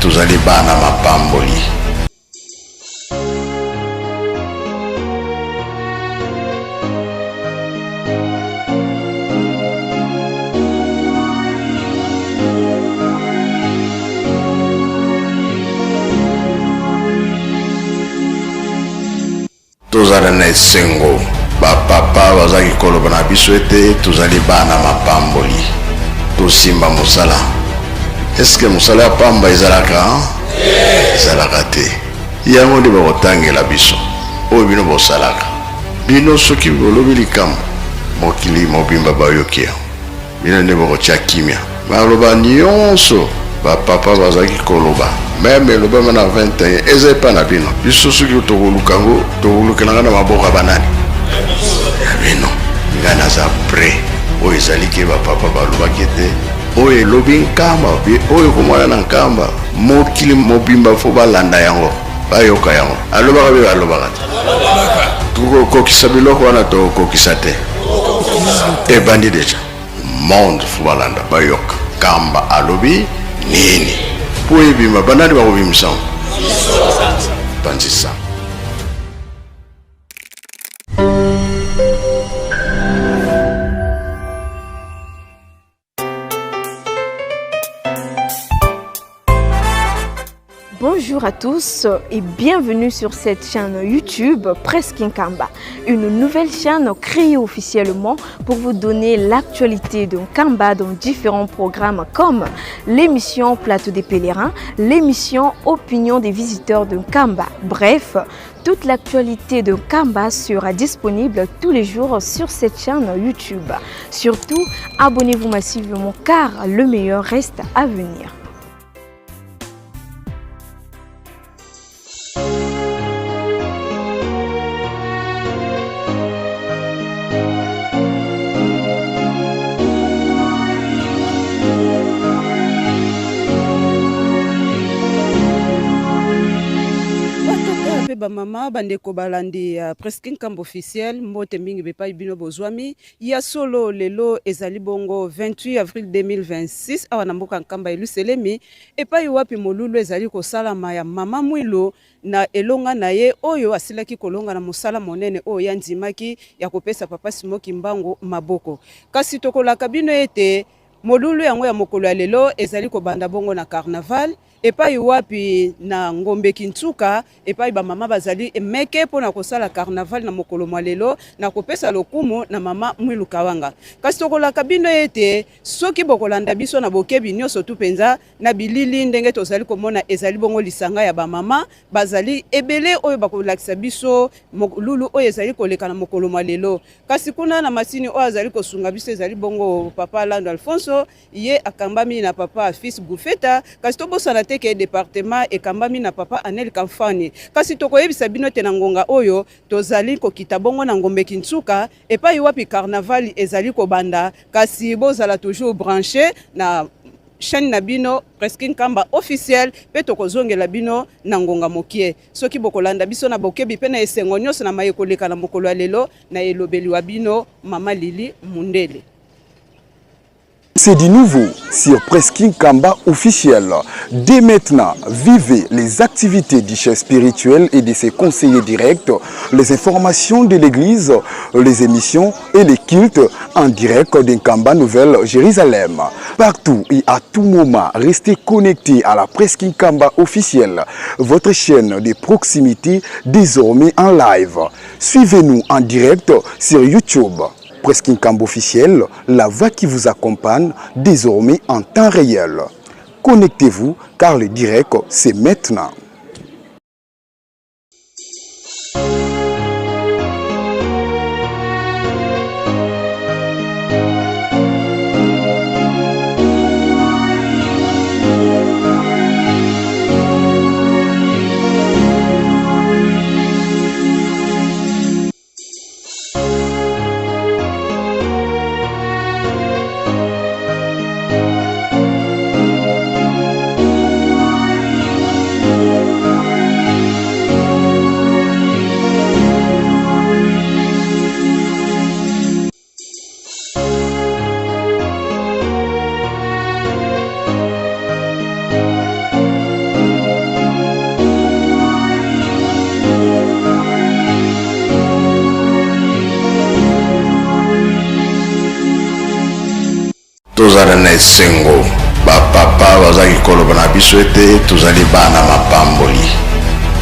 tozali bana mapamboli. Tozali na esengo bapapa bazali koloba na biso ete tozali bana mapamboli tosimba mosala. Eske mosala ya pamba ezalaka? Ezalaka te. Yango nde bakotangela biso oyo bino bosalaka. Bino soki bolobi likambo mokili mobimba bayoki yango, bino nde bakotya kimia. Baloba nyonso bapapa bazali koloba meme elobama na 21 eza epa na bino. Biso soki tokoluka yango tokolukelanga na maboka banani ya bino. Nga naza pre oyo ezali ke bapapa balobaki ete oyo elobi nkamba oyo komwana na nkamba mokili mobimba fo balanda yango bayoka yango. Alobaka be balobaka te tokokokisa biloko wana tokokisa te ebandi deja monde fo balanda bayoka nkamba alobi nini po ebima banani bakobimisa panzisa. Bonjour à tous et bienvenue sur cette chaîne YouTube Presque Nkamba, une nouvelle chaîne créée officiellement pour vous donner l'actualité de Nkamba dans différents programmes comme l'émission Plateau des pèlerins, l'émission Opinion des visiteurs de Nkamba. Bref, toute l'actualité de Nkamba sera disponible tous les jours sur cette chaîne YouTube. Surtout, abonnez-vous massivement car le meilleur reste à venir. Mama bandeko balandi Presque Nkamba officiel mbote mingi bepa bino bozwami ya solo lelo ezali bongo 28 avril 2026 awa na mboka Nkamba eluselemi epai wapi molulu ezali kosalama ya mama Mwilo na elonga na ye oyo asilaki kolonga na mosala monene oyo yandimaki ya kopesa papa Simoki Mbango maboko. Kasi tokolaka bino ete molulu yango ya mokolo ya lelo ezali kobanda bongo na carnaval epai wapi na Ngombe Kintsuka epai ba mama bazali emeke pona kosala carnaval na mokolo mwa lelo na kopesa lokumu na mama Mwilu Kawanga. Kasi tokolaka bino ete soki bokolanda biso na bokebi nyonso tu penza na bilili ndenge tozali komona ezali bongo lisanga ya ba mama bazali ebele oyo bakolakisa biso molulu oyo ezali koleka na mokolo mwa lelo. Kasi kuna na masini oyo azali kosunga biso ezali bongo papa Lando Alfonso ye akambami na papa Fils Gufeta. Kasi tobosana ke département ekambami na papa Anel Kamfani. Kasi tokoyebisa bino te na ngonga oyo tozali kokita bongo na Ngombe Kintsuka epai wapi carnaval ezali kobanda. Kasi bozala toujours branché na chaîne na bino Presque Nkamba officiel pe tokozongela bino na ngonga mokie. Soki bokolanda biso na bokebi pe na esengo nyonso na mayekoleka na mokolo ya lelo na elobeli wa bino mama Lili Mundele. C'est du nouveau sur Presque Nkamba officiel. Dès maintenant, vivez les activités du chef spirituel et de ses conseillers directs, les informations de l'église, les émissions et les cultes en direct d'Nkamba Nouvelle-Jérusalem. Partout et à tout moment, restez connectés à la Presque Nkamba officielle, votre chaîne de proximité désormais en live. Suivez-nous en direct sur YouTube. Presque Nkamba officiel, la voix qui vous accompagne désormais en temps réel. Connectez-vous car le direct c'est maintenant. tozala na esengo bapapa bazaki koloba na biso ete tozali bana mapamboli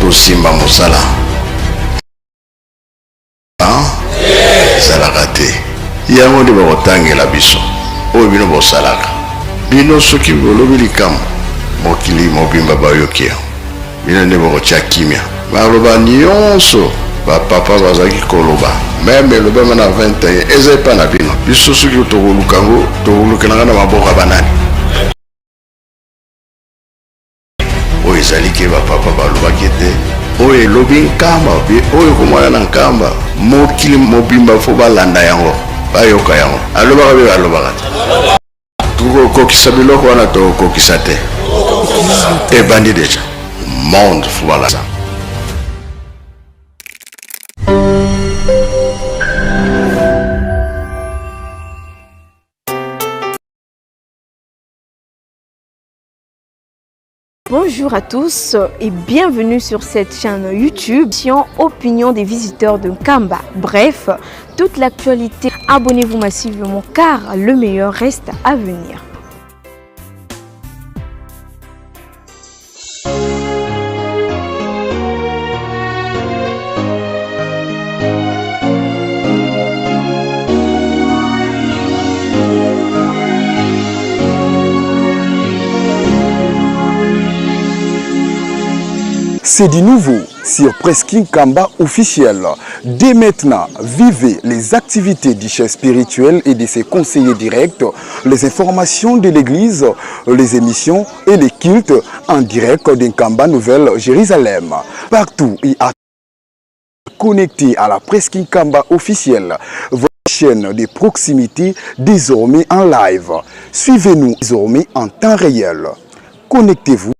tosimba mosala ezalaka te yango nde bakotangela biso oyo bino bosalaka bino soki bolobi likambo mokili mobimba bayoki bino nde bakotya kimia baloba nyonso bapapa bazalaki koloba meme elobama na 21 eza epa na bino biso soki tokoluka ngo tokolukelanga na maboko ya banani oyo ezali ke bapapa balobaki ete oyo elobi nkamba oyo komwana na nkamba mokili mobimba fo balanda yango bayoka yango alobaka be balobaka te tokokokisa biloko wana tokokokisa te ebandi deja monde fo balanda. Bonjour à tous et bienvenue sur cette chaîne YouTube, opinion des visiteurs de Nkamba. Bref, toute l'actualité, abonnez-vous massivement car le meilleur reste à venir. C'est du nouveau sur Presqu'île Nkamba officiel. Dès maintenant, vivez les activités du chef spirituel et de ses conseillers directs, les informations de l'église, les émissions et les cultes en direct d'Nkamba Nouvelle-Jérusalem. Partout et à connecté à la Presqu'île Nkamba officielle, votre chaîne de proximité désormais en live. Suivez-nous désormais en temps réel. Connectez-vous.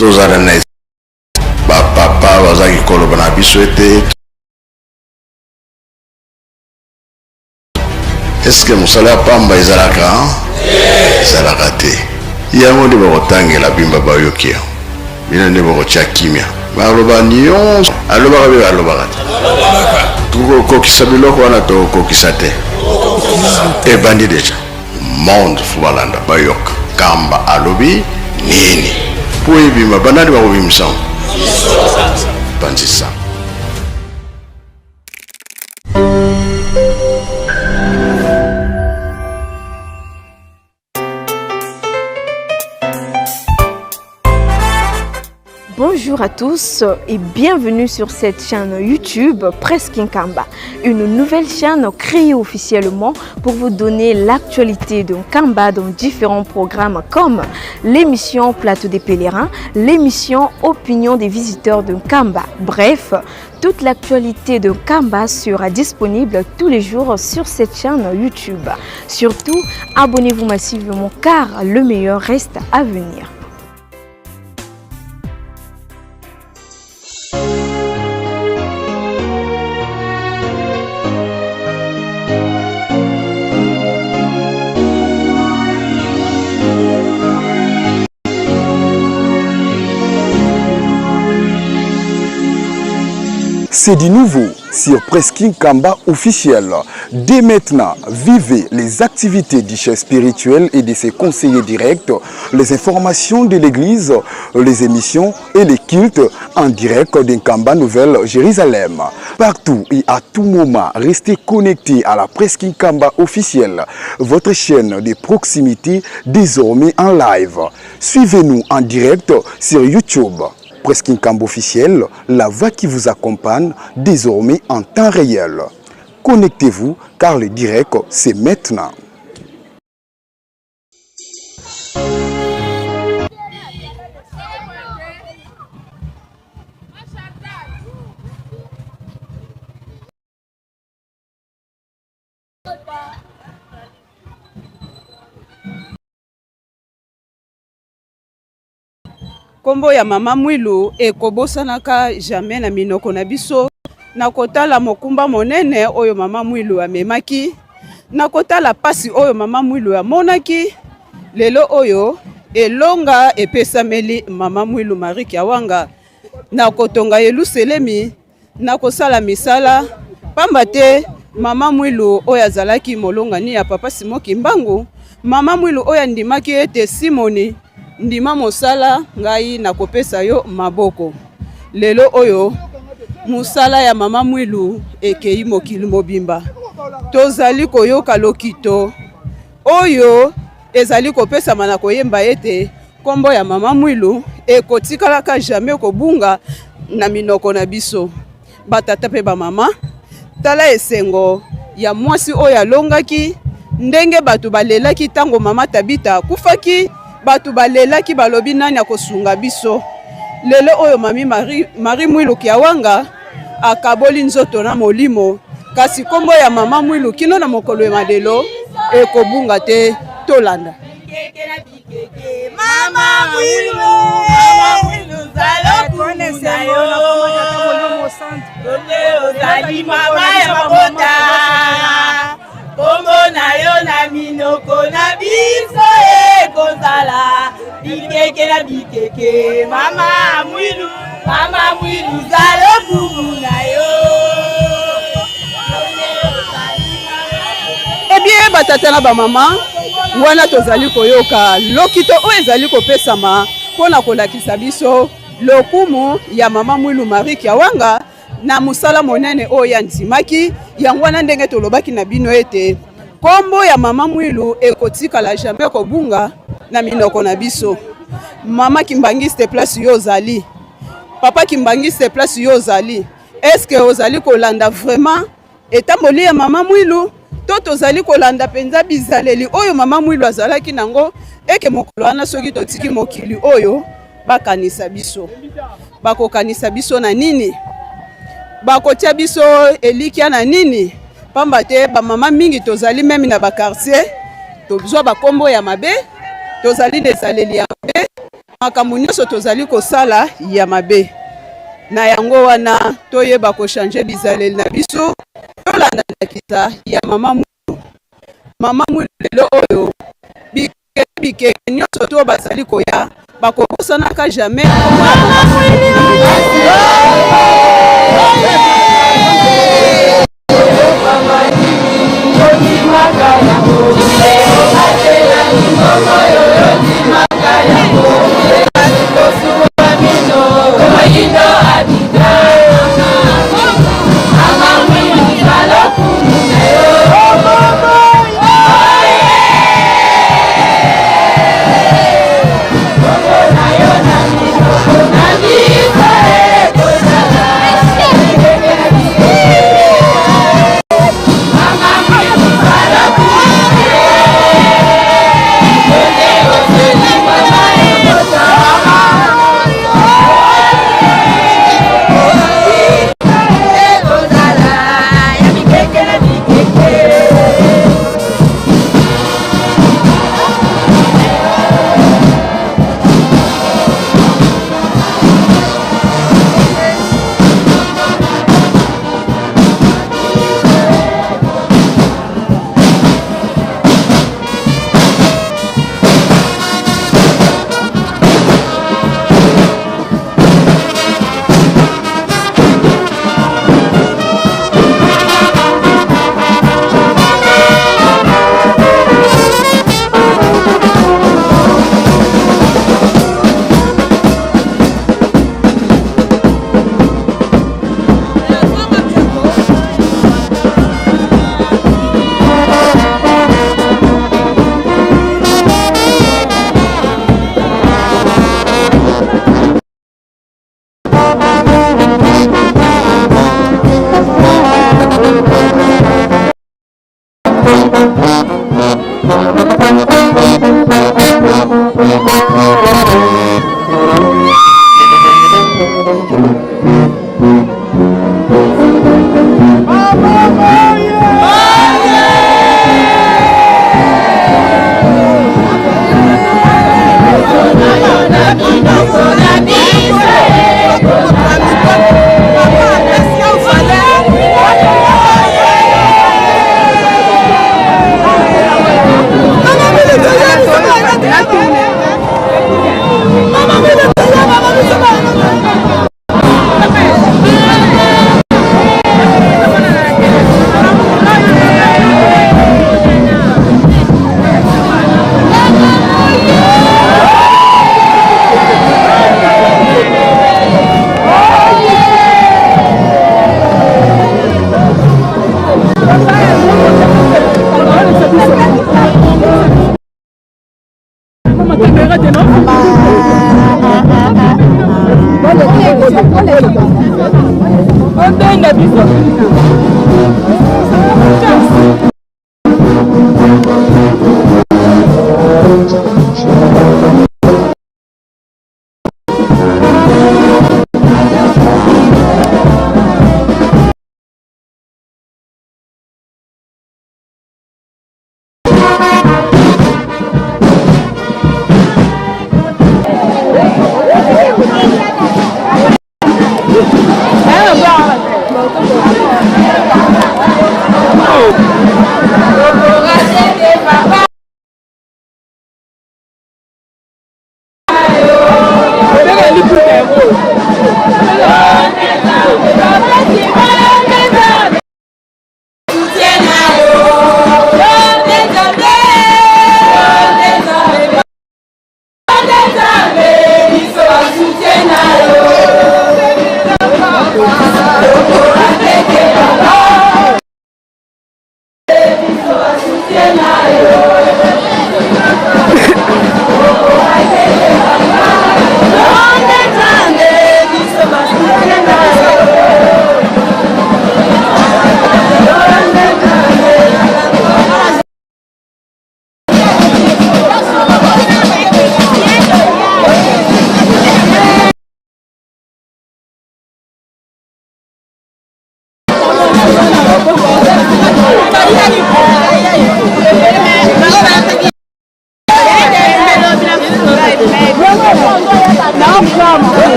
tozala na bapapa bazaki koloba na biso ete eske mosala ya pamba ezalaka te yango nde bakotangela bimba bayoki bino nde bakotya kimia baloba nyonso alobaka be balobaka te tokokokisa biloko wana tokokokisa te ebandi deja monde fo balanda bayoka kamba alobi nini po ebima banani bakobimisa bandisa. Bonjour à tous et bienvenue sur cette chaîne YouTube Presqu'île Nkamba, une nouvelle chaîne créée officiellement pour vous donner l'actualité de Nkamba dans différents programmes comme l'émission Plateau des pèlerins, l'émission Opinion des visiteurs de Nkamba. Bref, toute l'actualité de Nkamba sera disponible tous les jours sur cette chaîne YouTube. Surtout, abonnez-vous massivement car le meilleur reste à venir. C'est du nouveau sur Presqu'île Nkamba officiel. Dès maintenant, vivez les activités du chef spirituel et de ses conseillers directs, les informations de l'église, les émissions et les cultes en direct d'Nkamba Nouvelle-Jérusalem. Partout et à tout moment, restez connectés à la Presqu'île Nkamba officielle, votre chaîne de proximité désormais en live. Suivez-nous en direct sur YouTube. Presqu'île Nkamba officiel, la voix qui vous accompagne désormais en temps réel. Connectez-vous car le direct c'est maintenant. kombo ya mama Mwilu ekobosanaka jamais na minoko na biso na kotala mokumba monene oyo mama Mwilu amemaki na kotala pasi oyo mama Mwilu amonaki lelo oyo elonga epesameli mama Mwilu Marie Kiawanga na kotonga Yelusalemi na kosala misala pamba te mama Mwilu oyo azalaki molongani ya papa Simon Kimbangu mama Mwilu oyo ndimaki ete Simoni ndima mosala ngai na kopesa yo maboko lelo oyo musala ya mama Mwilu ekei mokili mobimba tozali koyoka lokito oyo ezali kopesa mana koyemba ete kombo ya mama Mwilu ekotikalaka jamais kobunga na minoko na biso batata pe ba mama tala esengo ya mwasi oyo alongaki ndenge batu balelaki tango mama Tabita kufaki batu balelaki balobi nani akosunga biso lelo oyo mami Marie Mwilu Kiawanga akaboli nzoto na molimo kasi kombo ya mama Mwilu kino na mokolo ya malelo ekobunga te tolanda Mama Mwilu zalo kuna yo ozali mama ya mabota kombo na yo na minoko na biso ekozala bikeke na bikeke mama Mwilu zalo kuna yo. Ebie batata na ba mama wana tozali koyoka lokito oyo ezali kopesama mpona kolakisa biso lokumu ya mama Mwilu Marie Kiawanga na musala monene oyo ya ndimaki yango wana ndenge tolobaki na bino ete kombo ya mama Mwilu ekotikala jamais kobunga na minoko na biso. Mama Kimbangiste place yo ozali papa Kimbangiste place yo ozali est-ce que ozali kolanda vraiment etamboli ya mama Mwilu to tozali kolanda penza bizaleli oyo mama Mwilu azalaki nango eke mokolo wana soki totiki mokili oyo bakanisa biso bakokanisa biso na nini bakotia biso elikia na nini pamba te ba mama mingi tozali meme na ba quartier tozwa bakombo ya mabe tozali nezaleli ya mabe makambo nyonso tozali kosala ya mabe na yango wana toyeba ko changer bizaleli na biso tolanda nakita ya mama Mwilu lelo oyo bike nyonso to bazali koya bakobosanaka jamais Mama,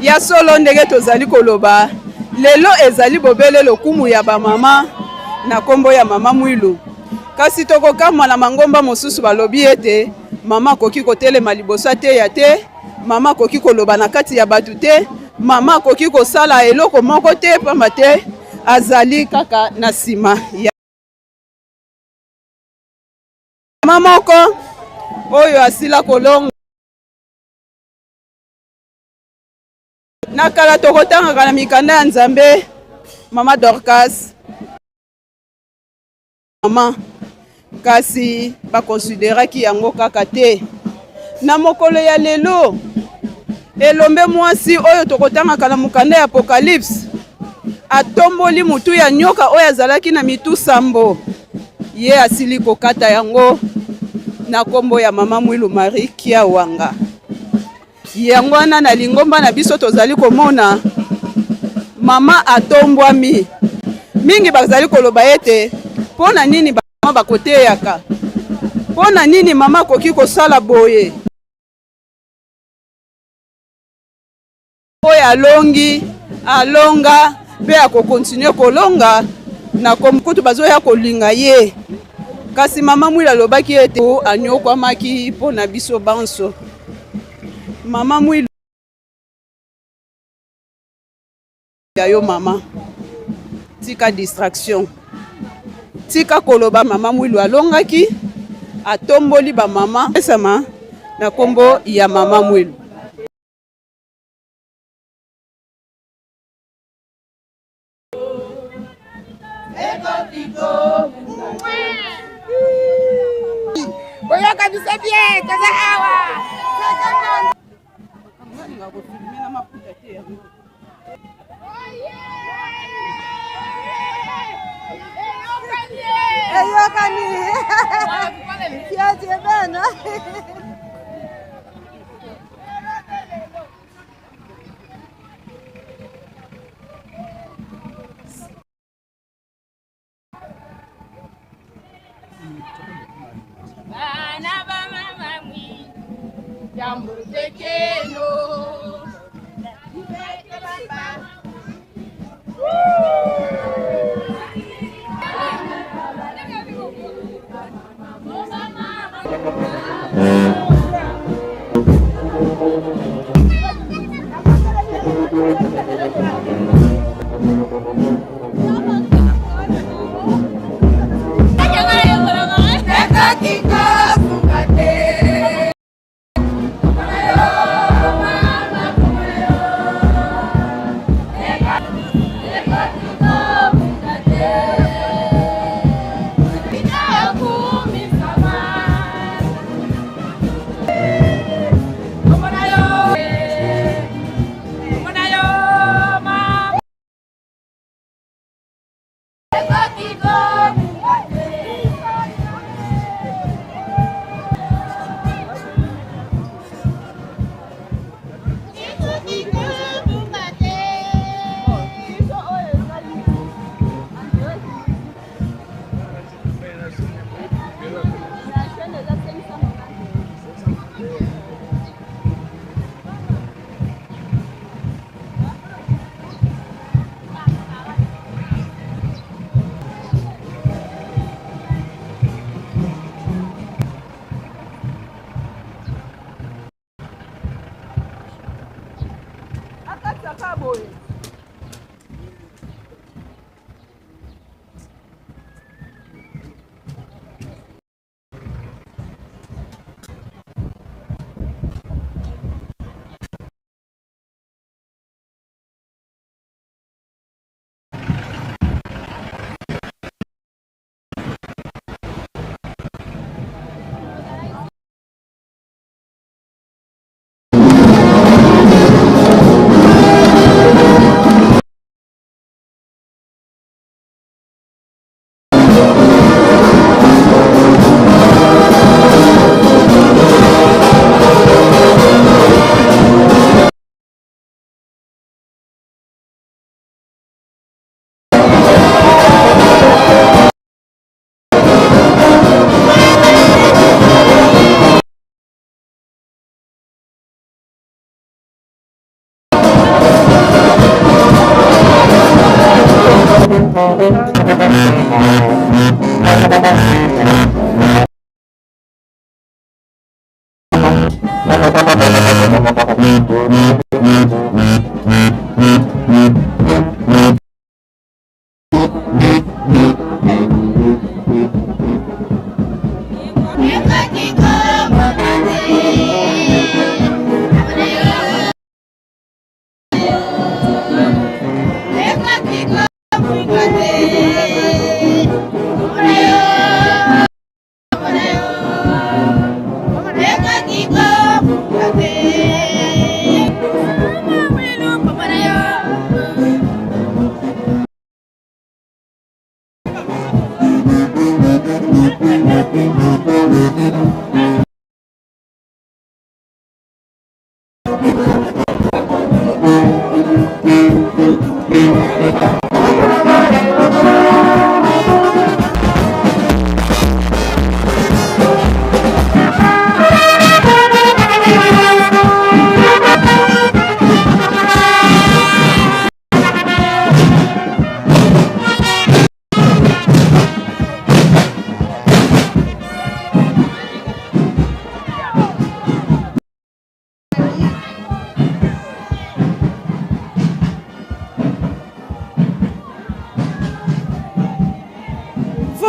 Ya solo ndenge tozali koloba lelo ezali bobele lokumu ya ba mama na kombo ya mama Mwilu kasi tokokama na mangomba mosusu balobi ete mama koki kotelema liboso te ya te mama koki koloba na kati ya batu te mama koki kosala eloko moko te pamba te azali kaka na sima ya mama moko oyo asila kolonga nakala tokotangaka na mikanda ya Nzambe mama Dorcas mama kasi bakonsideraki yango kaka te na mokolo ya lelo elombe mwasi oyo tokotangaka na mukanda ya Apocalypse atomboli mutu ya nyoka oyo azalaki na mitu sambo ye asili kokata yango na kombo ya mama Mwilu Marie Kiawanga yango wana na lingomba na biso tozali komona mama atombwami mingi bazali koloba ete pona nini mama bakoteyaka pona nini mama koki kosala boye oyo alonga pe akokontinue kolonga na komkutu bazoya kolinga ye kasi mama Mwilu alobaki ete anyokwamaki pona biso banso mama Mwilu yo mama tika distraction tika koloba mama Mwilu alongaki atomboli ba mama esama na kombo ya mama Mwilu Oya kabisa bien kaza hawa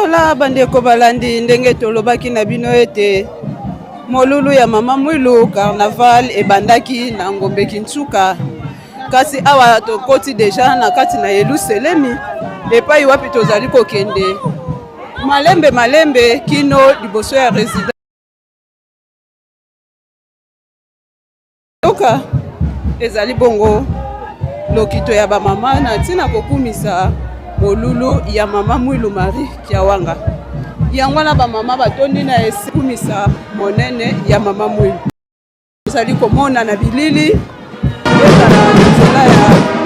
Voilà bandeko balandi ndenge tolobaki na bino ete molulu ya mama Mwilu carnaval ebandaki na Ngombe Kintsuka kasi awa tokoti deja na kati na Yelusalemi epai wapi tozali kokende malembe kino liboso ya resident toka ezali bongo lokito ya ba mama na tina kokumisa molulu ya mama Mwilu Marie Kiawanga yango na ba mama batondi na esikumisa monene ya mama Mwilu ezali komona na bilili ezala nzela ya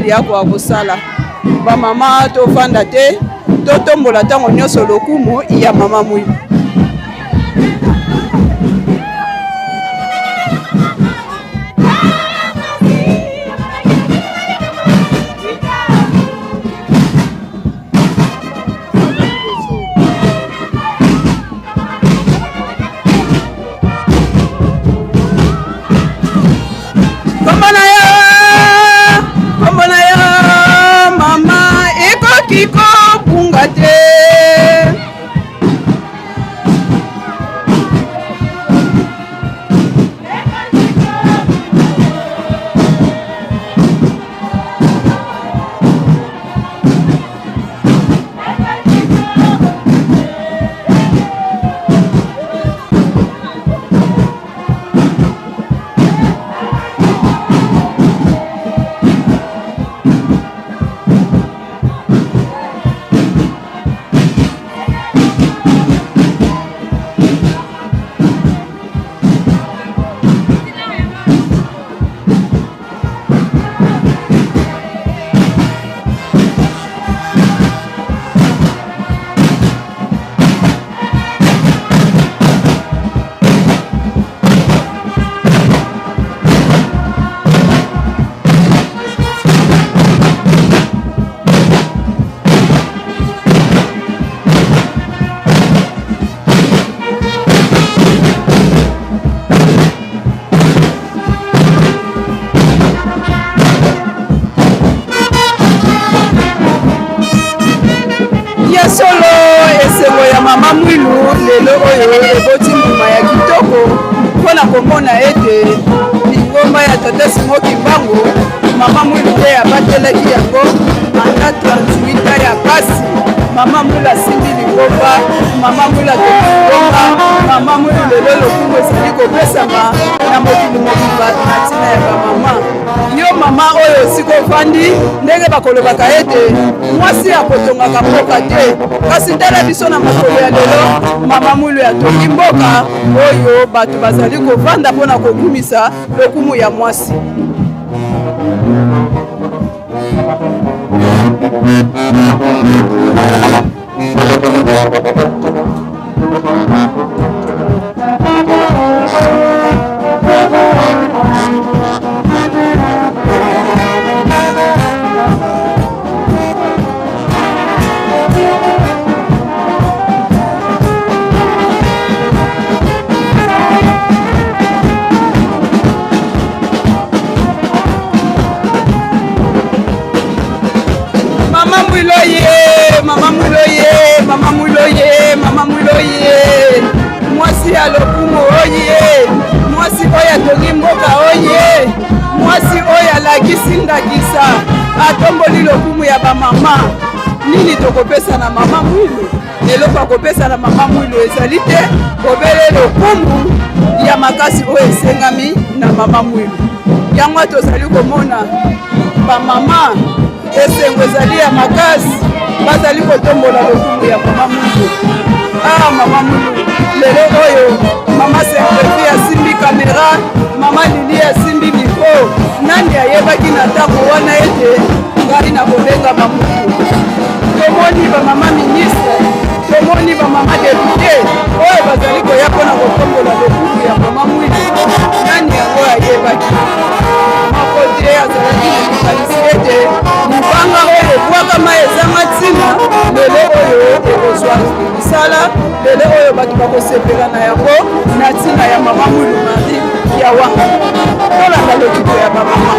mobali yako akosala. Bamama tofanda te totombola ntango nyonso lokumu ya mama Mwilu. Mama Mwilu lelo oyo eboti mbuma ya kitoko mpona komona ete lingomba ya tata Simo Kimbangu Mama Mwilu nde abatelaki yango anda 38 ya pasi. Mama Mwilu asimbi lingomba, Mama Mwilu atoki lingomba, Mama Mwilu lelo lokumu esili kopesama na mokili mobimba na ntina ya bamama. Yo mama oyo siko fandi ndenge bakolobaka ete mwasi akotongaka mboka te, kasi tala biso na makolo ya lelo Mama Mwilu atongi mboka oyo bato bazali kovanda mpona kokumisa lokumu ya mwasi. Mwasi ya lokumu oye, mwasi oyo atongi mboka oye, mwasi oyo alakisi ndakisa atomboli lokumu ya bamama. Nini tokopesa na Mama Mwilu? Eloko akopesa na Mama Mwilu ezali te kobele lokumu ya makasi oyo esengami na Mama Mwilu. Yango tozali komona bamama esengo ezali ya makasi bazali kotombola lokumu ya Mama Mwilu. Mama Mwilu lelo oyo Mama Sekrefi asimbi kamera, Mama Lili asimbi mikro. Nani ayebaki na ntango wana ete ngai na kobenga Mwilu? Tomoni bamama ministre, tomoni bamama depute oyo bazali koya mpona kotombola lokumu ya Mama Mwilu. Nani yango ayebaki? Makote azalaki na likanisi ete libanga oyo ebwakama ezanga ntina lelo oyo ekozwa misala, lelo oyo bato bakosepela na yango na ntina ya Mama Mwilu Marie ya wanga. Tolanda lokito ya bamama.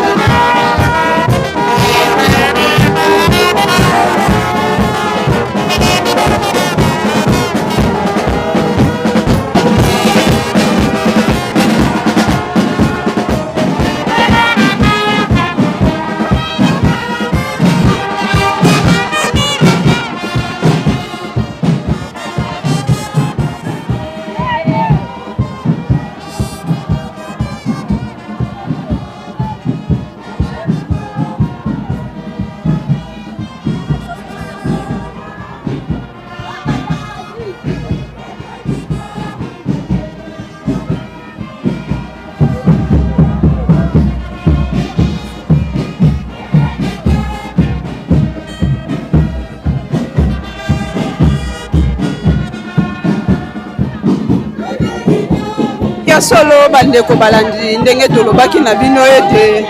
ya solo bandeko balandi ndenge tolobaki na bino ete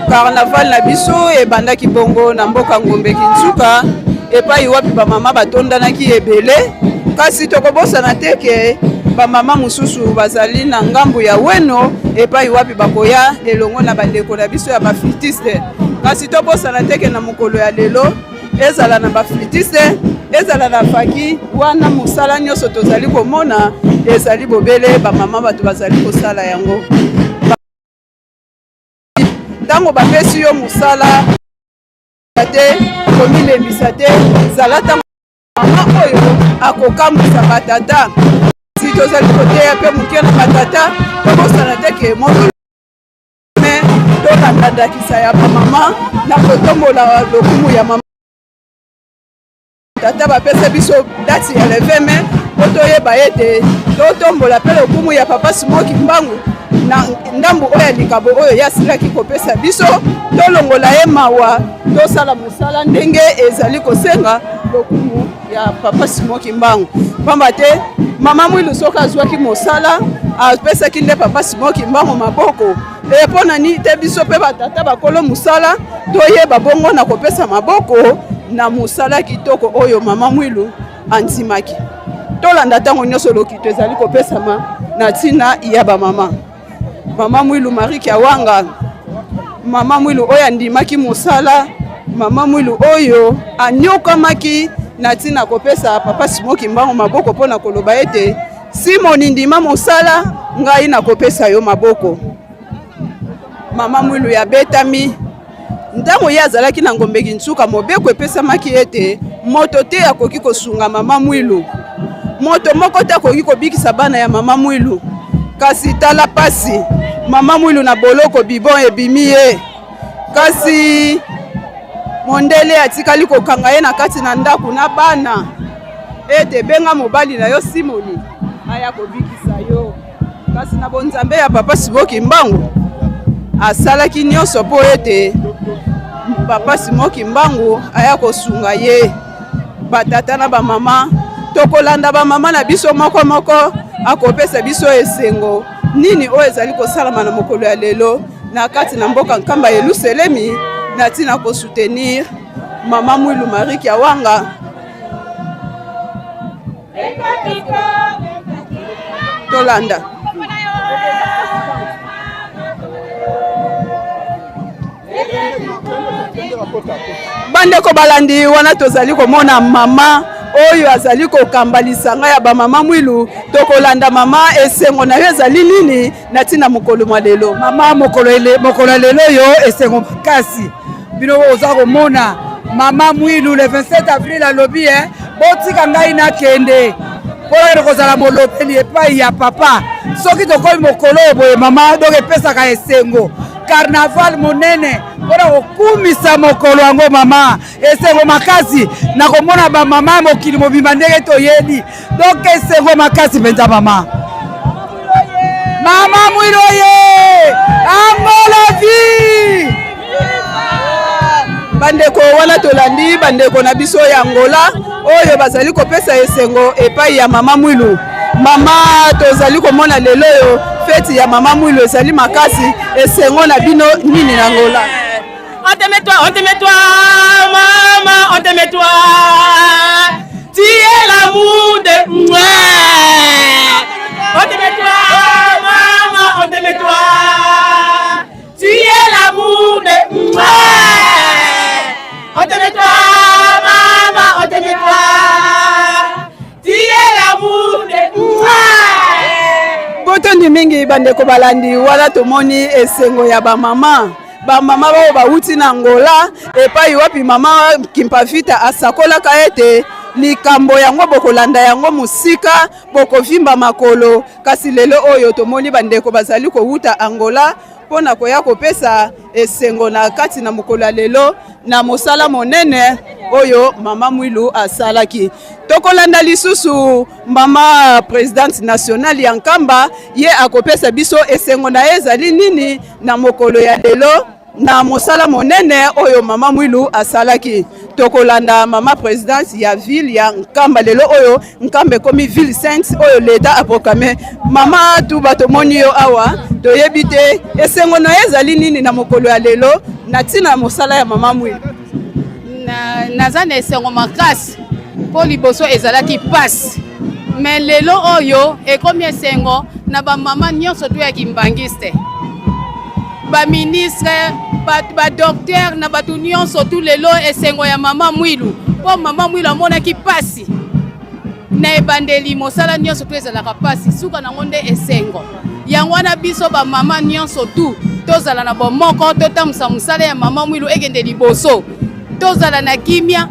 carnaval na biso ebandaki bongo na mboka Ngombe Kinsuka epai wapi bamama batondanaki ebele kasi tokobosana te ke bamama mosusu bazali na ngambu ya weno epai wapi bakoya elongo na bandeko na biso ya baflitiste kasi tobosana te ke na mokolo ya lelo ezala na baflitiste ezala na faki wana mosala nyonso tozali komona ezali bobele bamama bato bazali kosala yango ntango bapesi yo mosala te komilembisa te zala ntango mama oyo akokambwisa batata si tozali koteya mpe moke na batata tobosana te ke moto me tolanda ya bamama na kotombola lokumu ya mama tata bapesa biso dati ya leve me po toyeba ete totombola mpe lokumu ya papa Simoki Mbangu na ndambu oyo ya likabo oyo yasilaki kopesa biso tolongola ye mawa tosala mosala ndenge ezali kosenga lokumu ya papa Simoki Mbangu pamba te mama mwilu soki azwaki mosala apesaki nde papa Simoki Mbangu maboko mpo na nini te biso mpe batata bakolo mosala toyeba bongo na kopesa maboko na mosala kitoko oyo mama mwilu andimaki tolanda ntango nyonso lokito ezali kopesama na ntina ya bamama mama mwilu Marie Kiawanga mama mwilu oyo andimaki mosala mama mwilu oyo anyokamaki na ntina kopesa papa Simoki Mbangu maboko mpona koloba ete Simoni ndima mosala ngai na kopesa yo maboko mama mwilu ya betami ntango ye azalaki na Ngombe Kinsuka mobeko epesamaki ete moto te akoki kosunga mama mwilu moto moko te akoki kobikisa bana ya mama mwilu kasi tala pasi mama mwilu na boloko bibon ebimi ye kasi mondele atikali kokanga ye na kati na ndako na bana ete benga mobali na yo Simoni aya kobikisa yo kasi na bonzambe ya papa Simoki Mbangu asalaki nyonso po ete papa Simoki Mbangu aya kosunga ye batata na bamama tokolanda bamama na biso moko moko akopesa biso esengo nini oyo ezali kosalama na mokolo ya lelo na kati na mboka nkamba Yelusalemi na tina kosoutenir mama mwilu Marie Kiawanga tolanda bandeko balandi wana tozali komona mama oyo azali kokamba lisanga ya bamama mwilu tokolanda mama esengo na yo ezali nini na ntina mokolo mwa lelo mama mokolo ya lelo yo esengo makasi bino oza komona mama mwilu le 27 avril alobi botika ngai nakende mpona kozala molobeli epai ya papa soki tokomi mokolo boye mama donc epesaka esengo carnaval monene mpona kokumisa mokolo yango mama esengo makasi na komona bamama mokili mobimba ndenge toyebi donc esengo makasi mpenza mama mama mwilu ye Angola vie bandeko wana tolandi bandeko na biso ya Angola oyo bazali kopesa esengo epai ya mama mwilu mama tozali komona lelo yo feti ya mama mwilu ezali makasi esengo na bino nini na Angola on te met toi mama on te met toi tu es l'amour de moi on te met toi mama on te met toi tu es l'amour de moi on te met toi mama on te met toi tu es l'amour de moi botondi mingi bandeko balandi wala tomoni esengo ya bamama bamama bao bauti na Angola epai wapi mama Kimpavita asakolaka ete likambo yango bokolanda yango musika bokovimba makolo kasi lelo oyo tomoni bandeko bazali kowuta Angola pona koya kopesa esengo na kati na mokolo ya lelo na mosala monene oyo mama mwilu asalaki tokolanda lisusu mama présidente nationale ya Nkamba ye akopesa biso esengo na ezali nini na mokolo ya lelo na mosala monene oyo mama mwilu asalaki tokolanda mama présidence ya ville ya Nkamba lelo oyo Nkamba komi ville sainte oyo l'État a proclamé mama tu bato moni yo awa toyebi te esengo na ezali nini na mokolo ya lelo na tina mosala ya mama Mwilu naza na esengo makasi po liboso ezalaki pasi mais lelo oyo ekomi esengo na bamama nyonso to ya kimbangiste baministre badocteur na bato nyonso tu lelo esengo ya mama Mwilu po mama Mwilu amonaki pasi na ebandeli mosala nyonso to ezalaka pasi suka nango nde esengo yango wana biso bamama nyonso tu tozala na bomoko totambusa mosala ya mama Mwilu ekende liboso tozala na kimia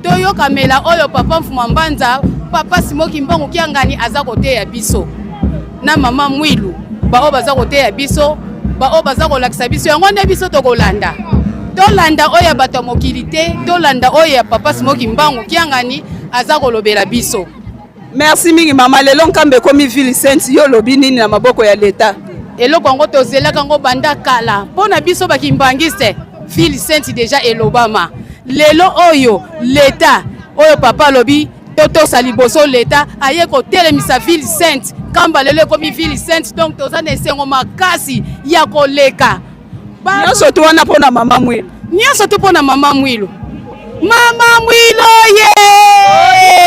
toyokamela oyo papa Mfuma Mbanza papa Simoki Mbangu kiangani aza koteya biso na mama Mwilu bao baza koteya biso bao baza kolakisa biso yango nde biso tokolanda tolanda oyo bato mokili te tolanda oyo ya papa Simoki Mbangu kiangani aza kolobela biso. Merci mingi mama lelo Nkamba komi ville sainte yo lobi nini na maboko ya l'État eloko ngo tozelaka ngo banda kala pona biso bakimbangiste ville sainte déjà elobama lelo oyo l'État oyo papa lobi totosa liboso l'État aye kotelemisa ville sainte Nkamba lelo komi ville sainte donc toza na esengo makasi ya koleka nyonso tu wana pona mama Mwilu nyonso tu pona mama Mwilu mama Mwilu ye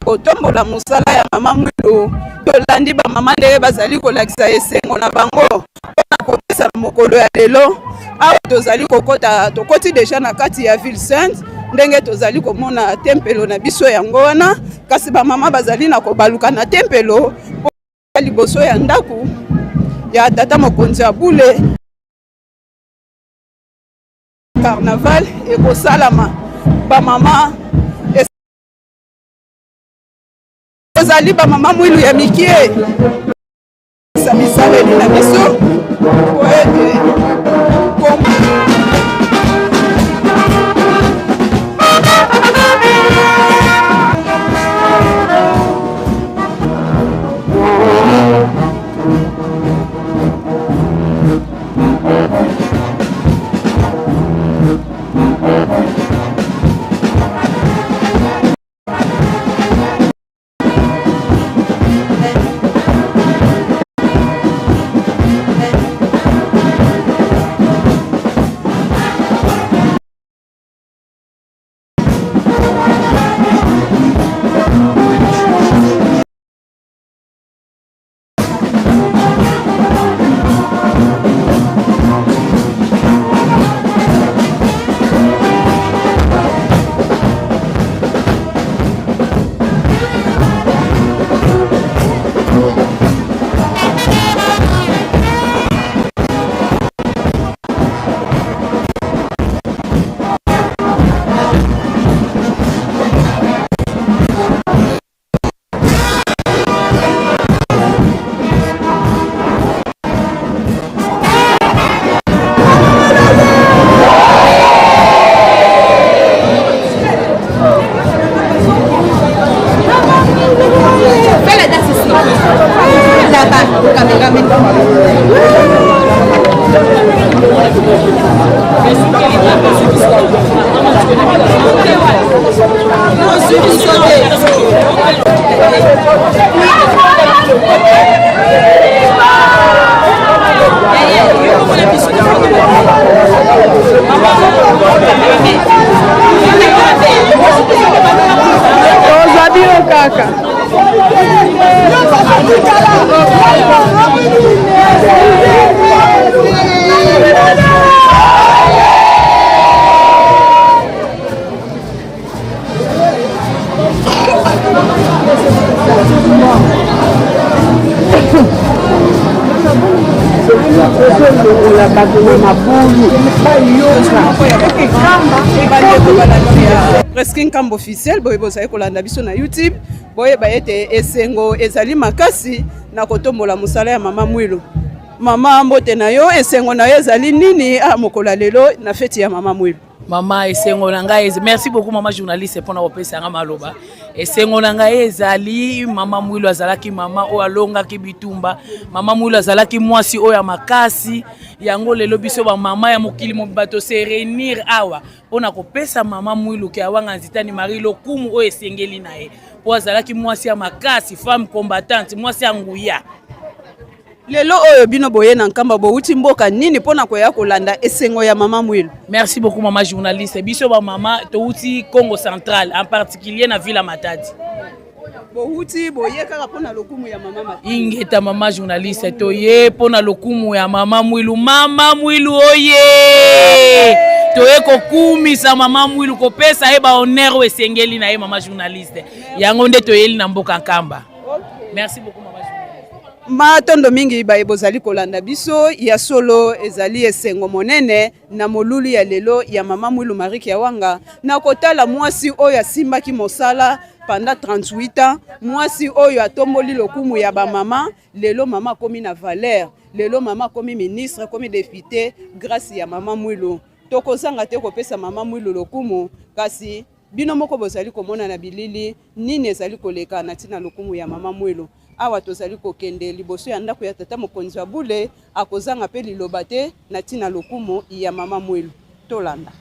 kotombola mosala ya mama Mwilu tolandi ba mama ndenge bazali kolakisa esengo na bango mpona kopesa mokolo ya lelo awa tozali kokota tokoti deja na kati ya ville sainte ndenge tozali komona tempelo na biso yango wana kasi ba mama bazali na kobaluka na tempelo liboso ya ndaku ya tata mokonzi ya bule carnaval ekosalama ba mama ezali ba mama Mwilu ya mikie sa misaleli na biso poete Presque Nkamba officiel boye bozali kolanda biso na YouTube boye bayete esengo ezali makasi na kotombola mosala ya mama Mwilu Mama mbote na yo esengo na yo ezali nini mokolo lelo na feti ya mama Mwilu? Mama esengo na ngai merci beaucoup mama journaliste pour na kopesa nga maloba. Esengo na ngai ezali mama Mwilu azalaki mama o alongaki bitumba. Mama Mwilu azalaki mwasi o ya makasi. Yango lelo biso ba mama ya mokili mo bato se réunir awa pona kopesa mama Mwilu ke awanga nzitani Marie Lokumu o esengeli na ye. Po azalaki mwasi ya makasi, femme combattante, mwasi ya nguya. Lelo oyo bino boye na nkamba bouti mboka nini pona koya kolanda esengo ya mama Mwilu? Merci beaucoup mama journaliste. Biso ba mama touti Congo central, en particulier na ville Matadi. Bouti boye kaka pona lokumu ya mama Matadi. Ingeta mama journaliste toye pona lokumu ya mama Mwilu. Mama Mwilu oye! Toye kokumisa mama Mwilu kopesa eba honneur esengeli na ye mama journaliste. Yango nde toyeli na mboka nkamba. Merci beaucoup mama journaliste. Matondo mingi baye bozali kolanda biso ya solo ezali esengo monene na molulu ya lelo ya mama Mwilu Marie Kiawanga na kotala mwasi oyo asimbaki mosala pendant 38 ans mwasi oyo atomboli lokumu ya ba mama lelo mama komi na valeur lelo mama komi ministre komi député grâce ya mama Mwilu tokozanga te kopesa mama Mwilu lokumu kasi bino moko bozali komona na bilili nini ezali koleka na tina lokumu ya mama Mwilu awa tozali kokende liboso ya ndako ya tata mokonzi wa bule akozanga pe liloba te na tina lokumu ya mama Mwilu tolanda.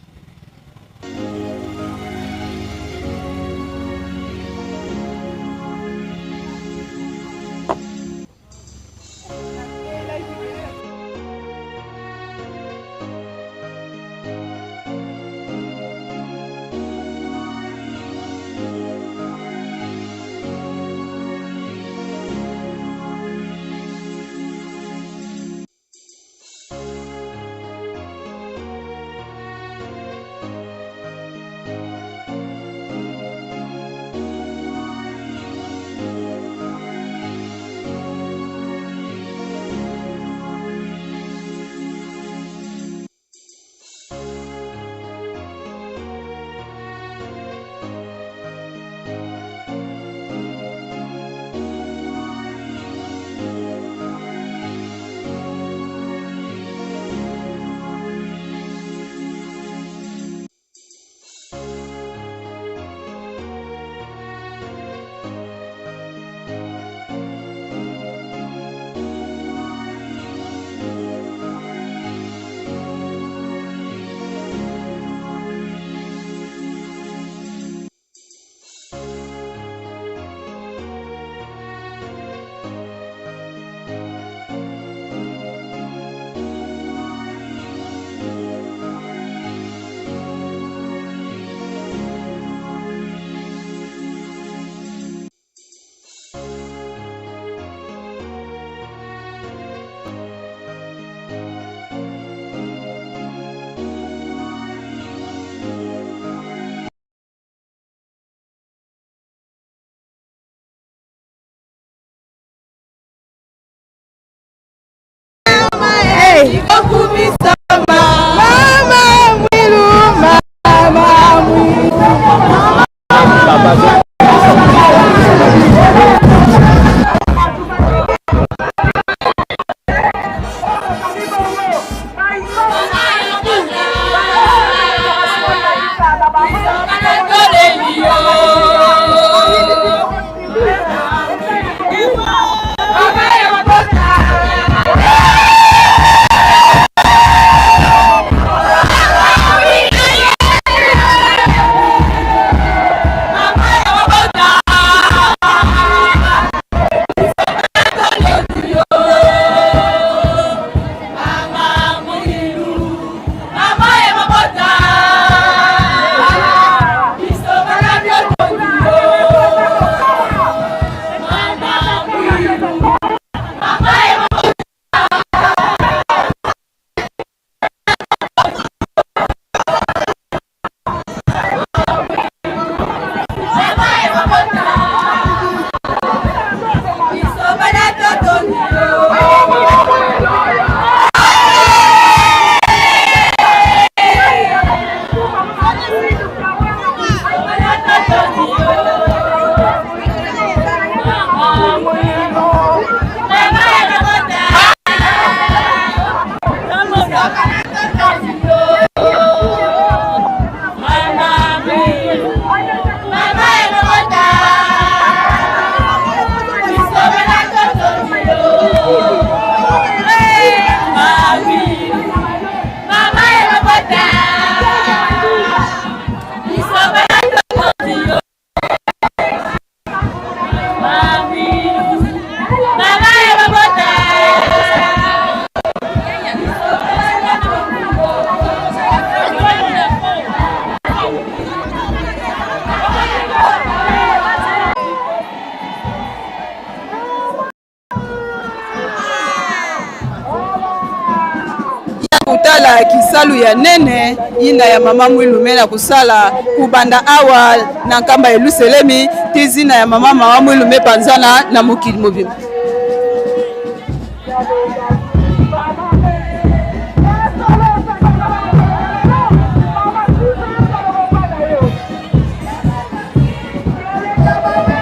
kosala kisalu ya nene yina ya mama Mwilu mena kusala kubanda awa na nkamba eluselemi tizina ya mama Mwilu me panzana na mokili mobimba.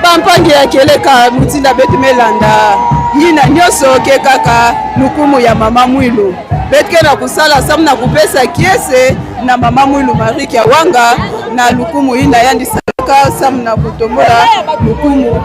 Pampangi ya keleka mutinda betu melanda yina nyoso ke kaka lukumu ya mama Mwilu betke na kusala samna kupesa kiese na mama Mwilu Marie Kiawanga na lukumu yina yandi salaka samna kutombola lukumu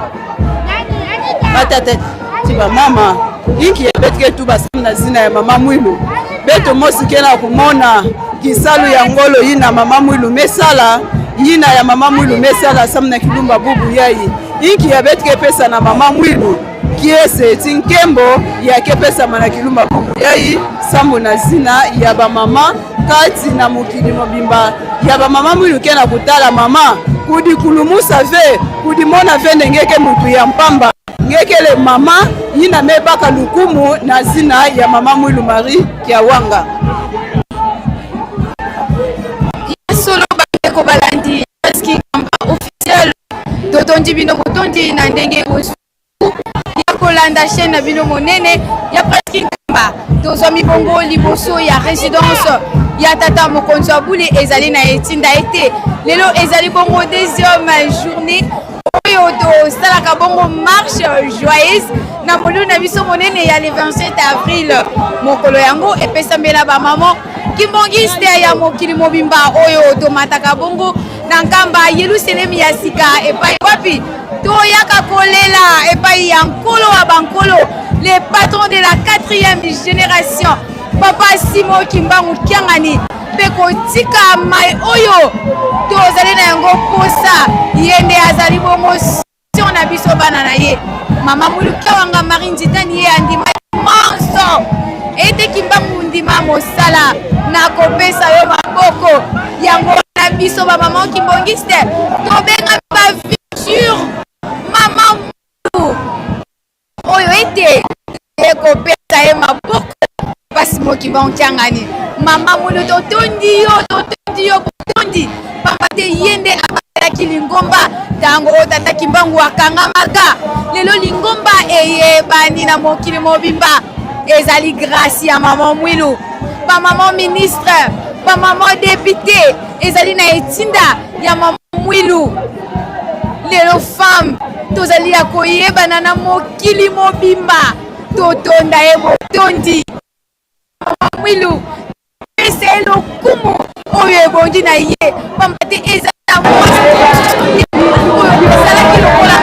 atate tiba mama inki ya betke tuba samna zina ya mama Mwilu beto mosi kena kumona kisalu ya ngolo yina mama Mwilu mesala yina ya mama Mwilu mesala samna kilumba bubu yayi inki ya betke pesa na mama Mwilu kiese tinkembo ya kepesa mana kilumba bubu yayi sambo na zina ya ba mama kati na mokili mobimba ya ba mama Mwilu kena kutala mama kudi kulumusa ve kudi mona ve ndengeke mutu ya mpamba ngekele mama yina mebaka lukumu na zina ya mama Mwilu Marie Kiawanga. Solo bandeko balandi Presking Kamba officiel totondi bino botondi na ndenge osu ya kolanda chaîne na bino monene ya Presking Kamba tozwa mibongo liboso ya résidence ya tata mokonzi wa bule ezali na etinda ete lelo ezali bongo deuxième journée oyo tosalaka bongo marche joyeuse na molu na biso monene ya le 27 avril mokolo yango epesambela bamama kimbongiste ya mokili mobimba oyo tomataka bongo na nkamba Yelusalemi ya sika epai wapi toyaka kolela epai ya nkolo wa bankolo le patron de la 4e génération papa Simo Kimbangu Kiangani pe kotika mai oyo tozali na yango posa yende azali bongo sur na biso bana na ye mama Mwilu Kiawanga Marie Nzitani ye andima monso ete Kimbangu ndima mosala na kopesa yo maboko yango na biso ba mama kimbongiste tobenga ba futur mama Mwilu oyo ete ekopesa ye maboko pasi Kimbangu Kiangani mama Mwilu totondi yo botondi papa te yende abalaki lingomba tango tata Kimbangu akangamaka lelo lingomba eyebani na mokili mobimba ezali grâce ya mama Mwilu ba mama ministre ba mama député ezali na etinda ya mama Mwilu lelo femme tozali ya koyebana na mokili mobimba totonda ye botondi mama Mwilu pesa elokumu oyo ebondi na ye pamba te ezala oyo ezalaki lokola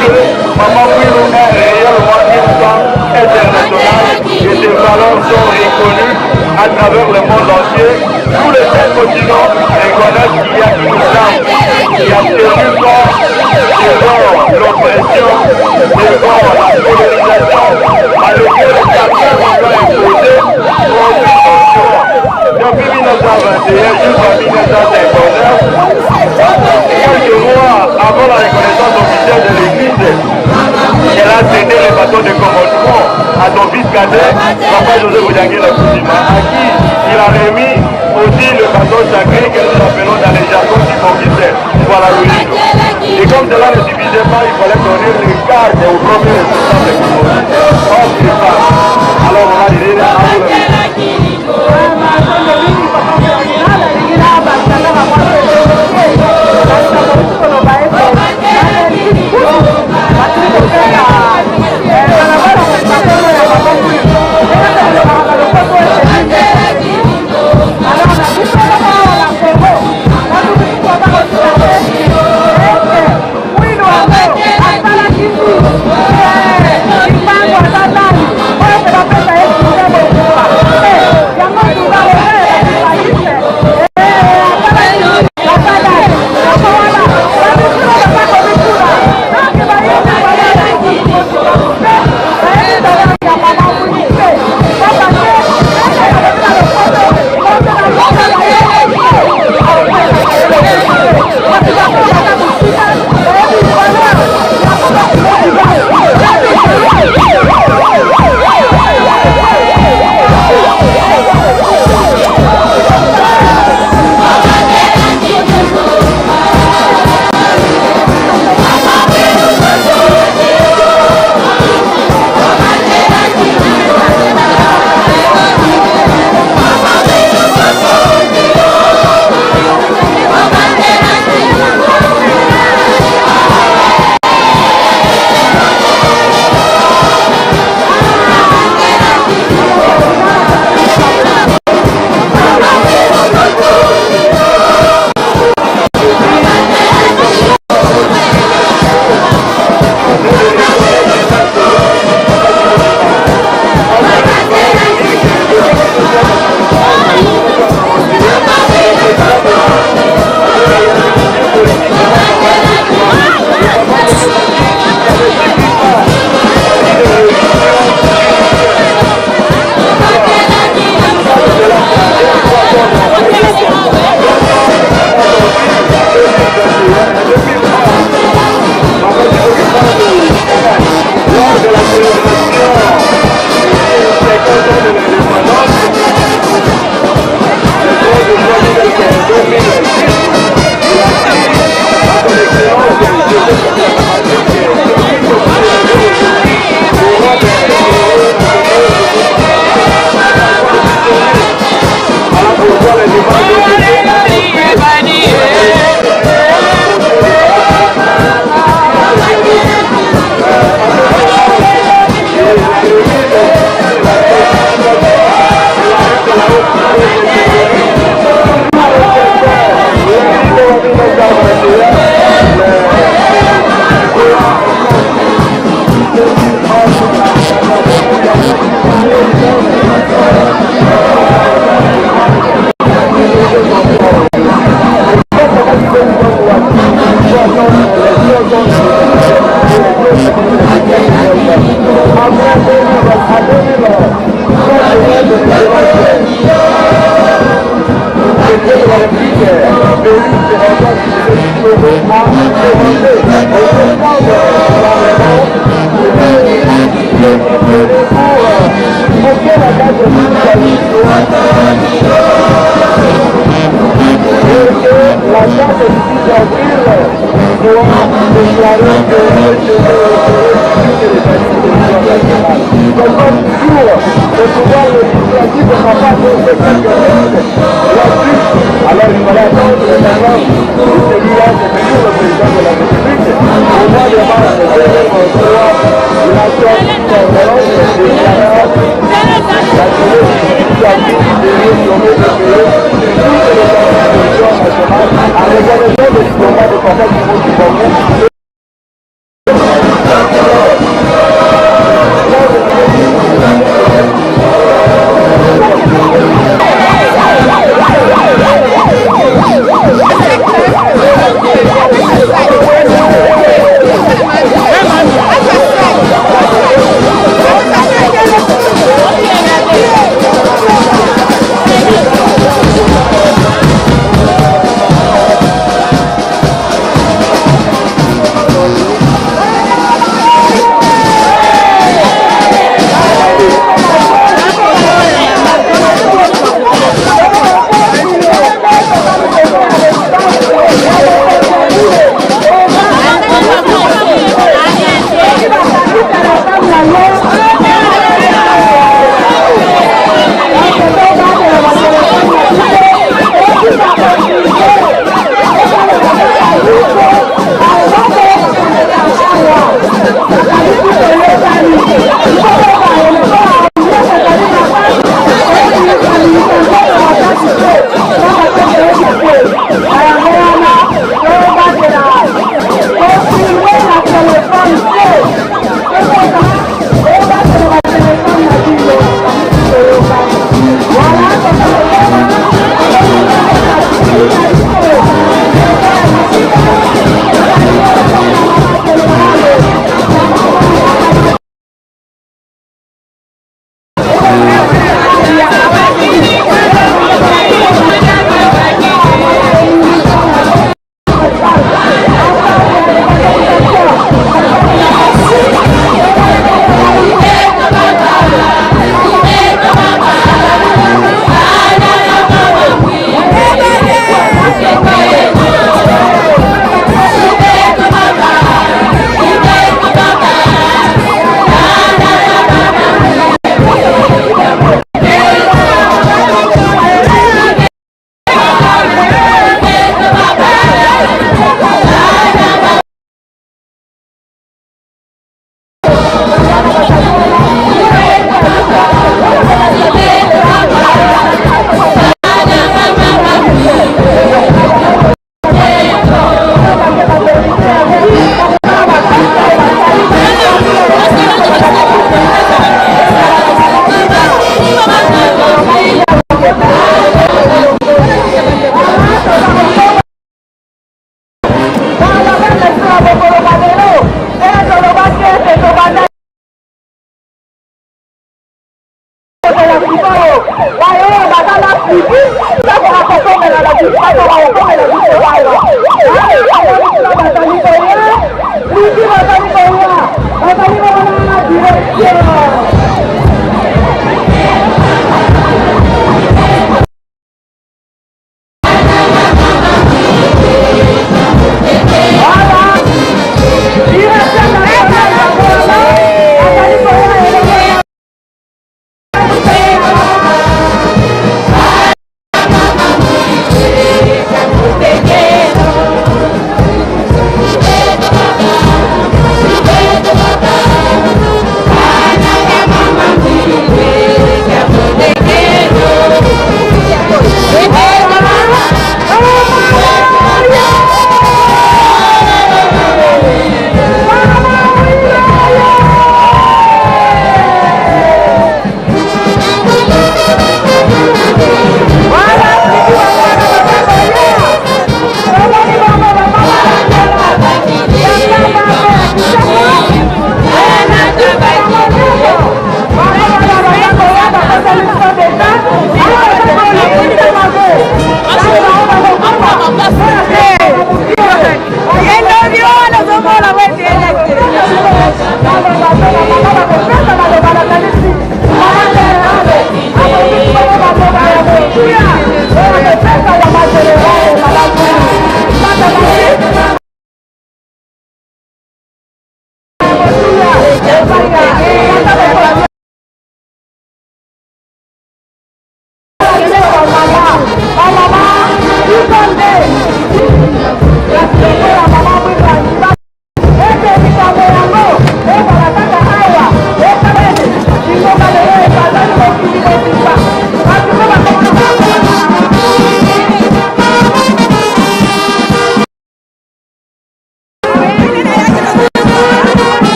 que Maman Mouilou est réellement une femme internationale et ses valeurs sont reconnues à travers le monde entier. Tous les 5 continents reconnaissent qu'il y a une femme qui a tenu corps devant l'oppression, devant la colonisation, à laquelle certains nous ont imposé depuis 1921 jusqu'en 1959, quelques mois avant la reconnaissance officielle de l'Église, elle a cédé les bâtons de commandement à son fils cadet, Papa Joseph Boudangé Lakoudima, à qui il a remis aussi le bâton sacré que nous appelons dans les jargons du conquisteur. Voilà le livre. Et comme cela ne suffisait pas, il fallait donner le cadre au premier responsable du monde. Homme et femme. Alors on va dire à vous le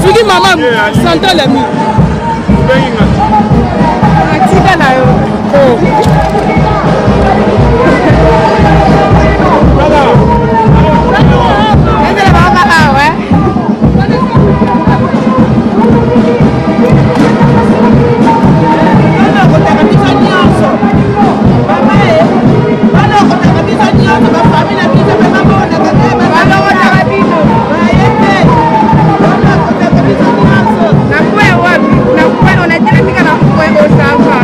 Figi mama santa la mi. Atika na yo. Ese mama awe. Nakuwa wapi? Nakuwa unataka fika na kuwa osava.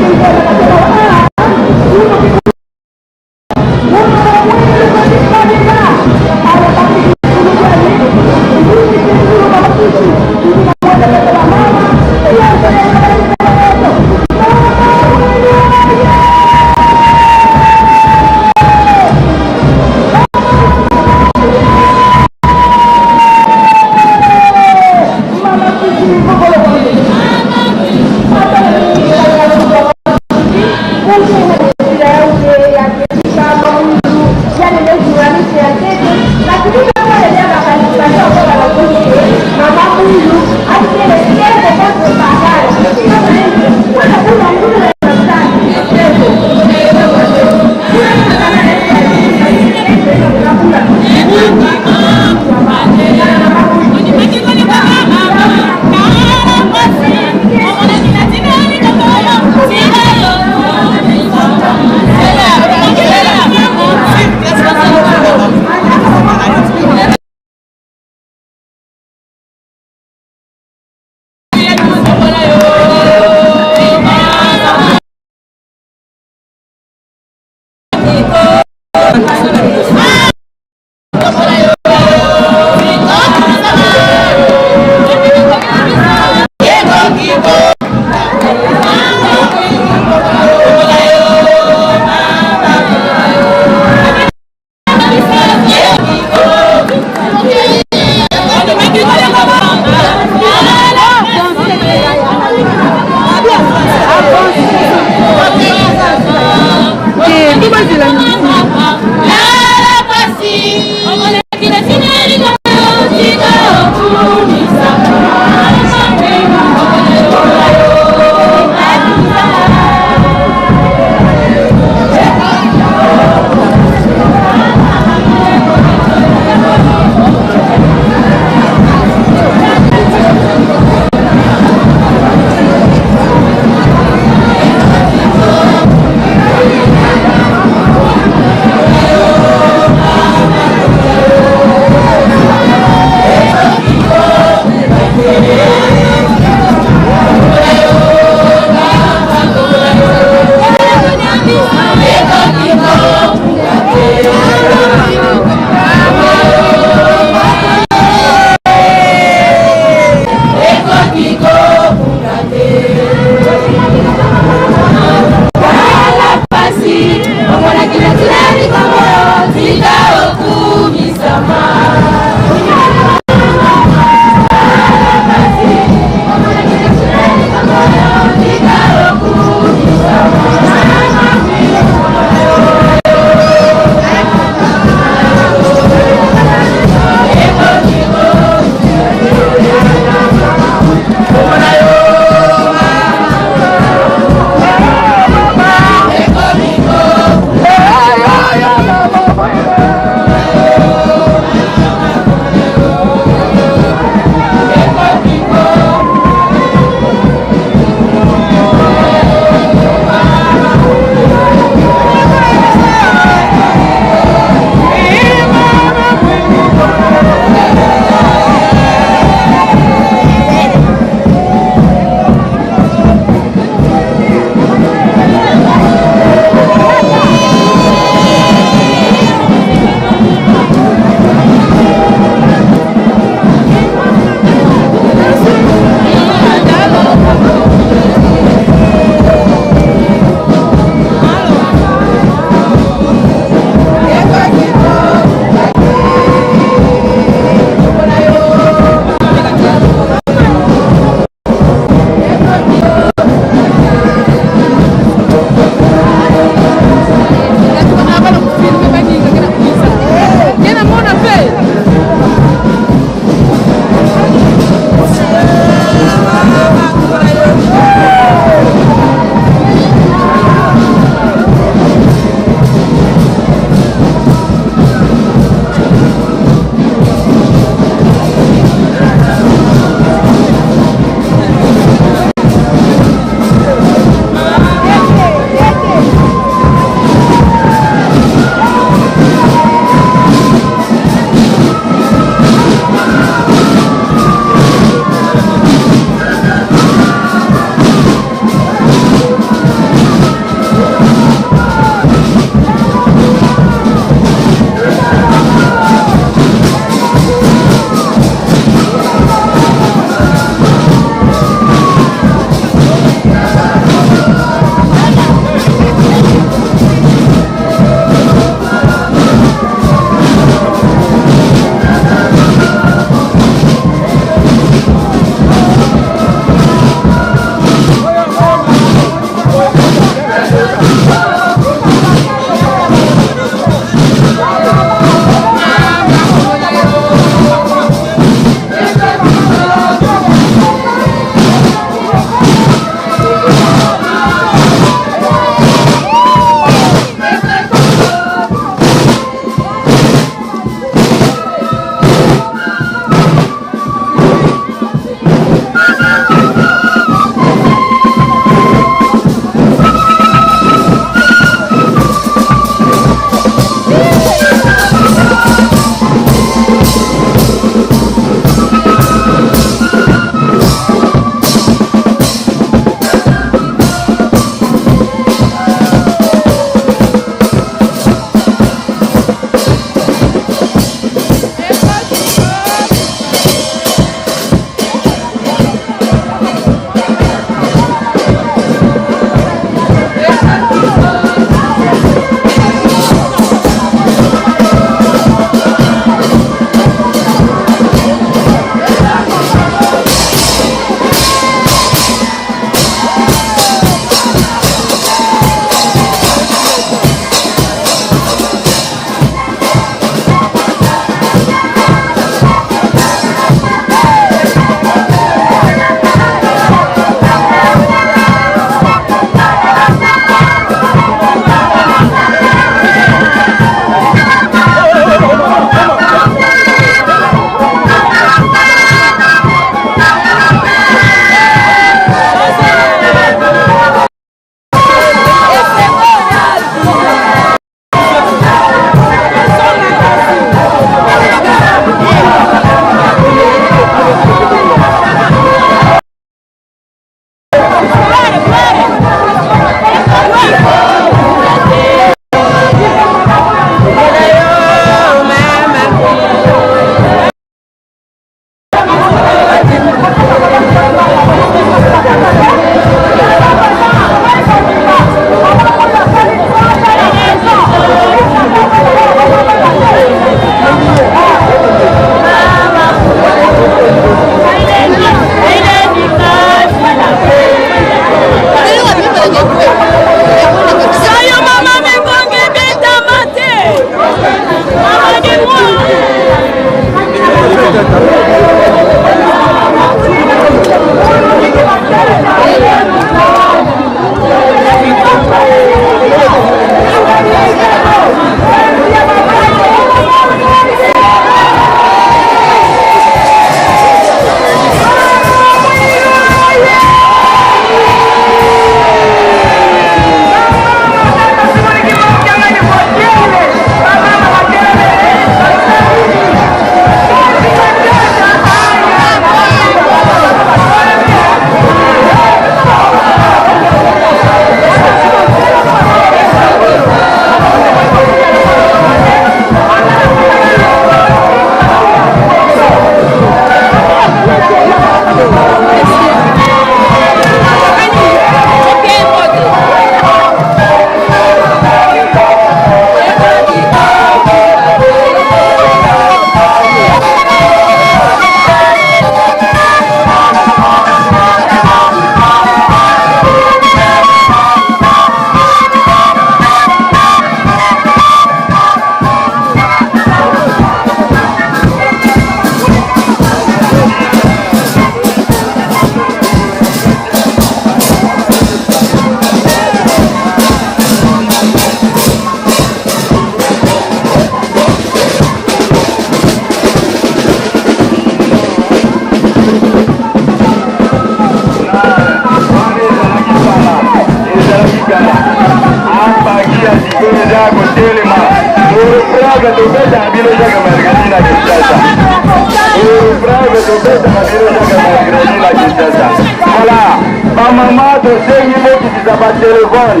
Voilà, ma maman de ce niveau qui dit à téléphone,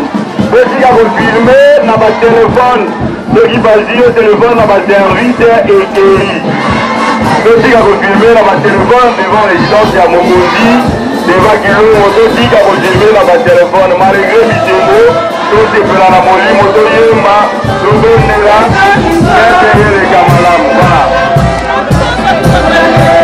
petit à vous filmer, n'a pas téléphone, ce qui va dire téléphone, n'a pas service et écrit. Petit à vous filmer, n'a pas téléphone devant résidence à Mokondi, devant Kilo, petit à vous filmer, n'a pas téléphone, malgré Michemo, tout est plein à Moli, Moto Yema, tout le monde est là, c'est les camarades, voilà. Bye.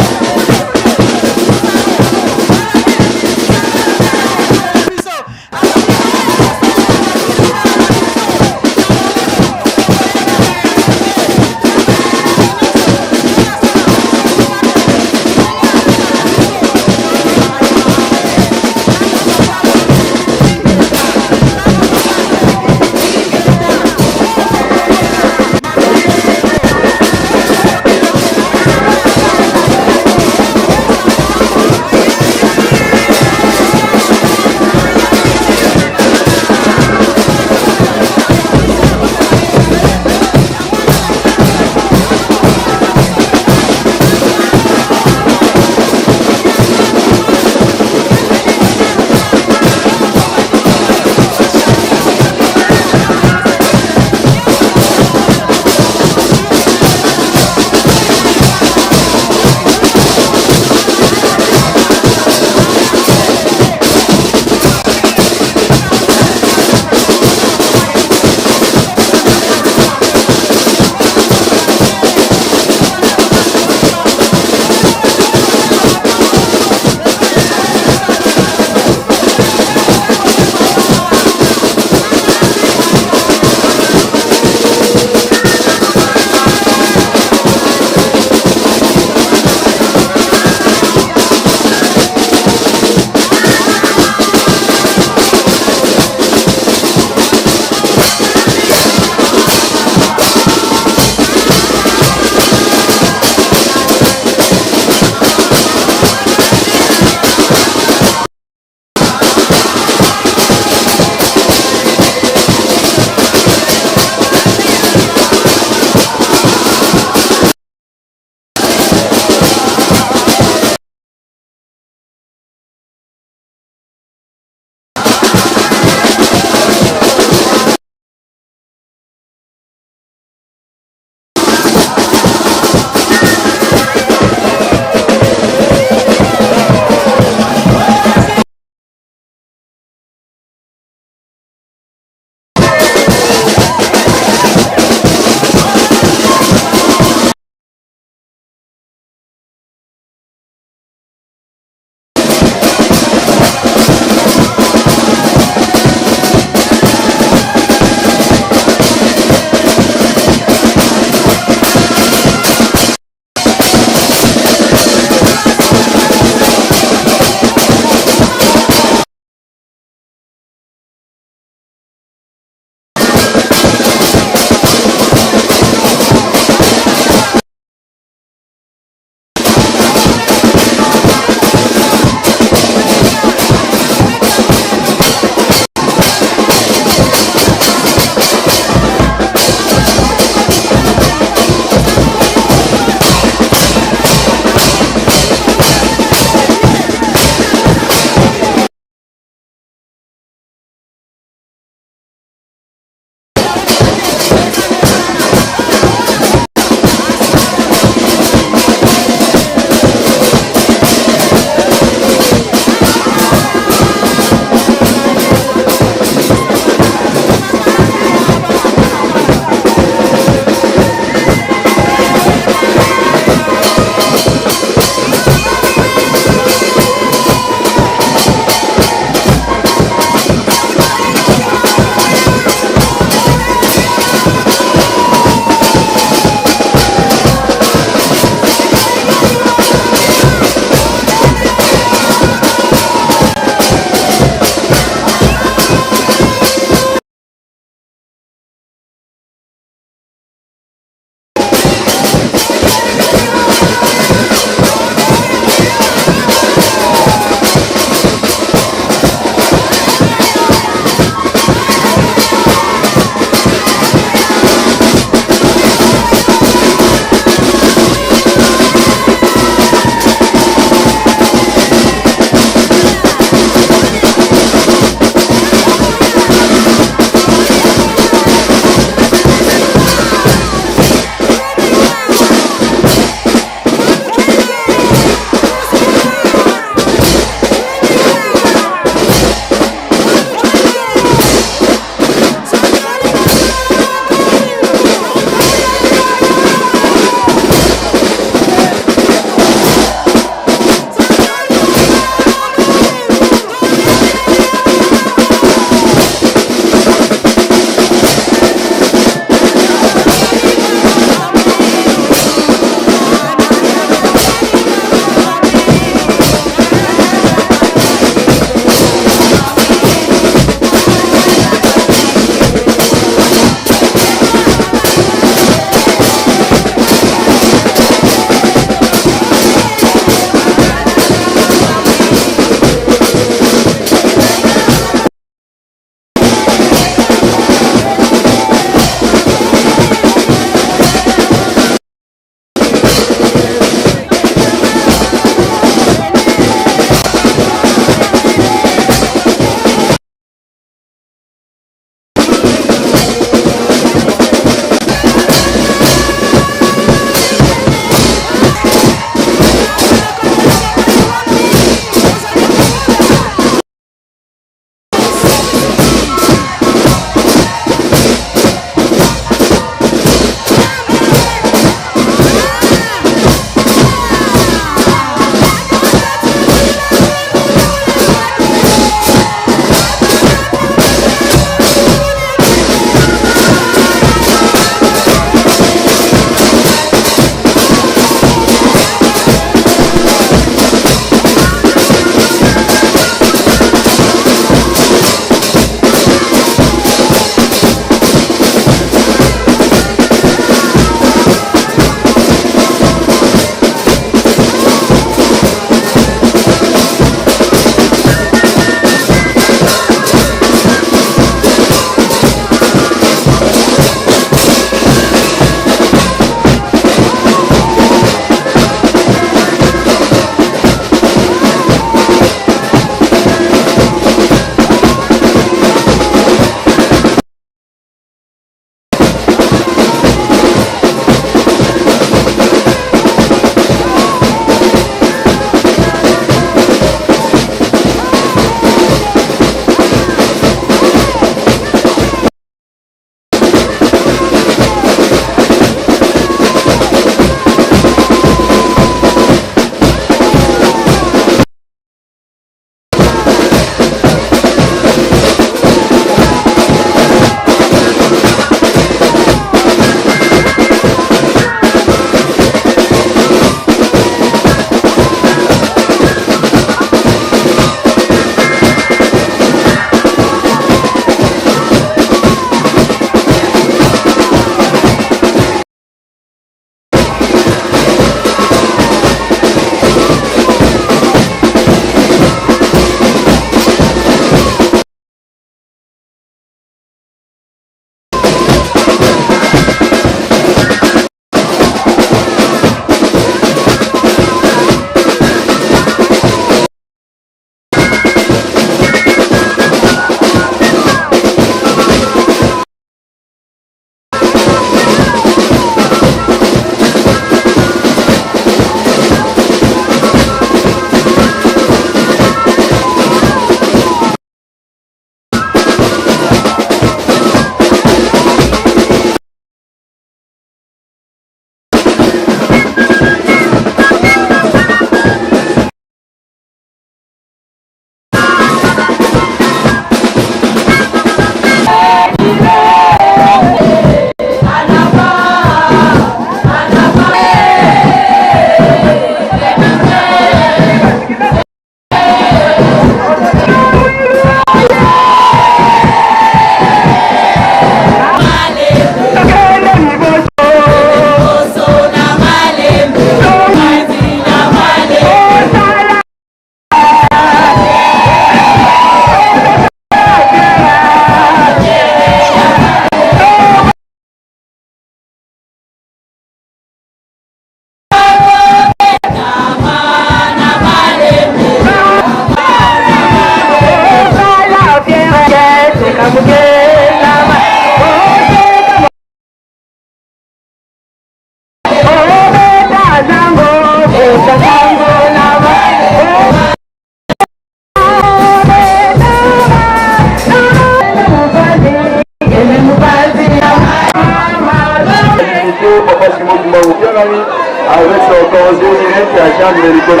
monsieur Papa Simon Kimbangu Kiangani avec son conseiller direct à Jean Méricot.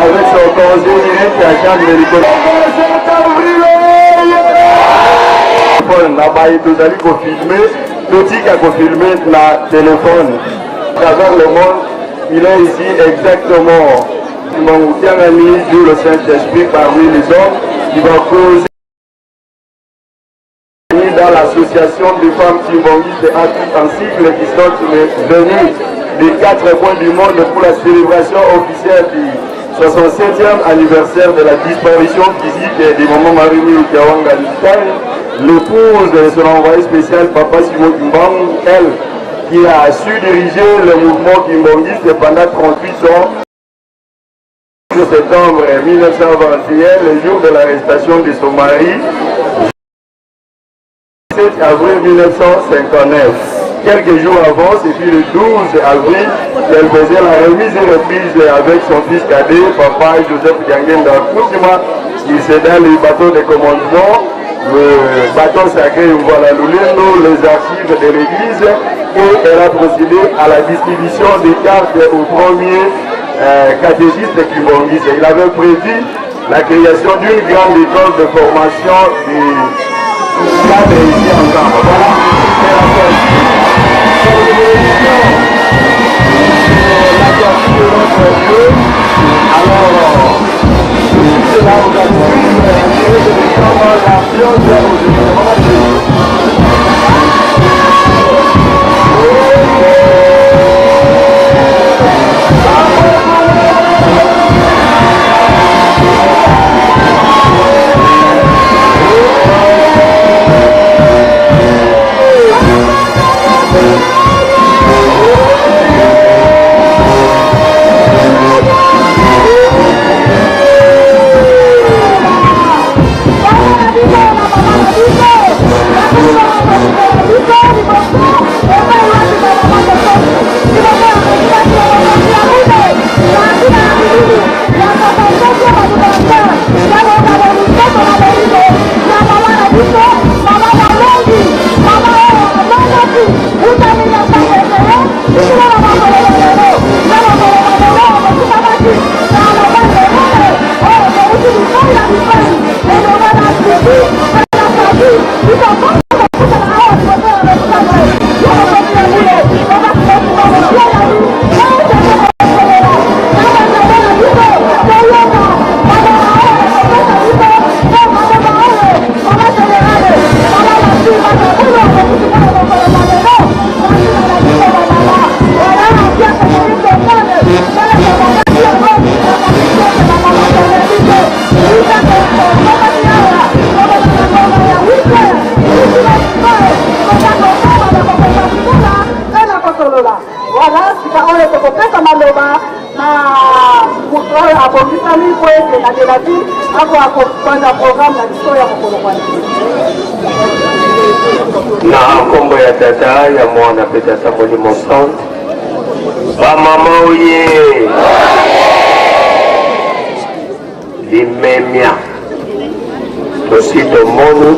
Avec son conseiller direct à Jean Méricot. Nous allons filmer, l'outil qui a filmé la téléphone. À travers le monde, il est ici exactement. Kimbangu Kiangani joue le Saint-Esprit parmi les hommes qui va causer dans l'association des femmes kimbongistes et Afrique en cycle qui sont venues des 4 coins du monde pour la célébration officielle du 67e anniversaire de la disparition physique de Maman Marie-Mille Kiawanga Lutani, l'épouse de son envoyé spécial Papa Simon Kimbangu, elle qui a su diriger le mouvement kimbongiste pendant 38 ans. Le 7 septembre 1921, le jour de l'arrestation de son mari, 7 avril 1959. Quelques jours avant, c'était le 12 avril, qu'elle faisait la remise et reprise avec son fils cadet, papa Joseph Diangenda Koutima, qui c'est dans les bateaux de commandement, le bateau sacré voilà Lulendo, les archives de l'église, et elle a procédé à la distribution des cartes au premier catéchiste Kimbongiste. Il avait prévu la création d'une grande école de formation des cadres ici en Gambie. Alors, c'est là na kombo ya tata ya mwana peta saboni mosante ba mama oye limemia tosi tomoni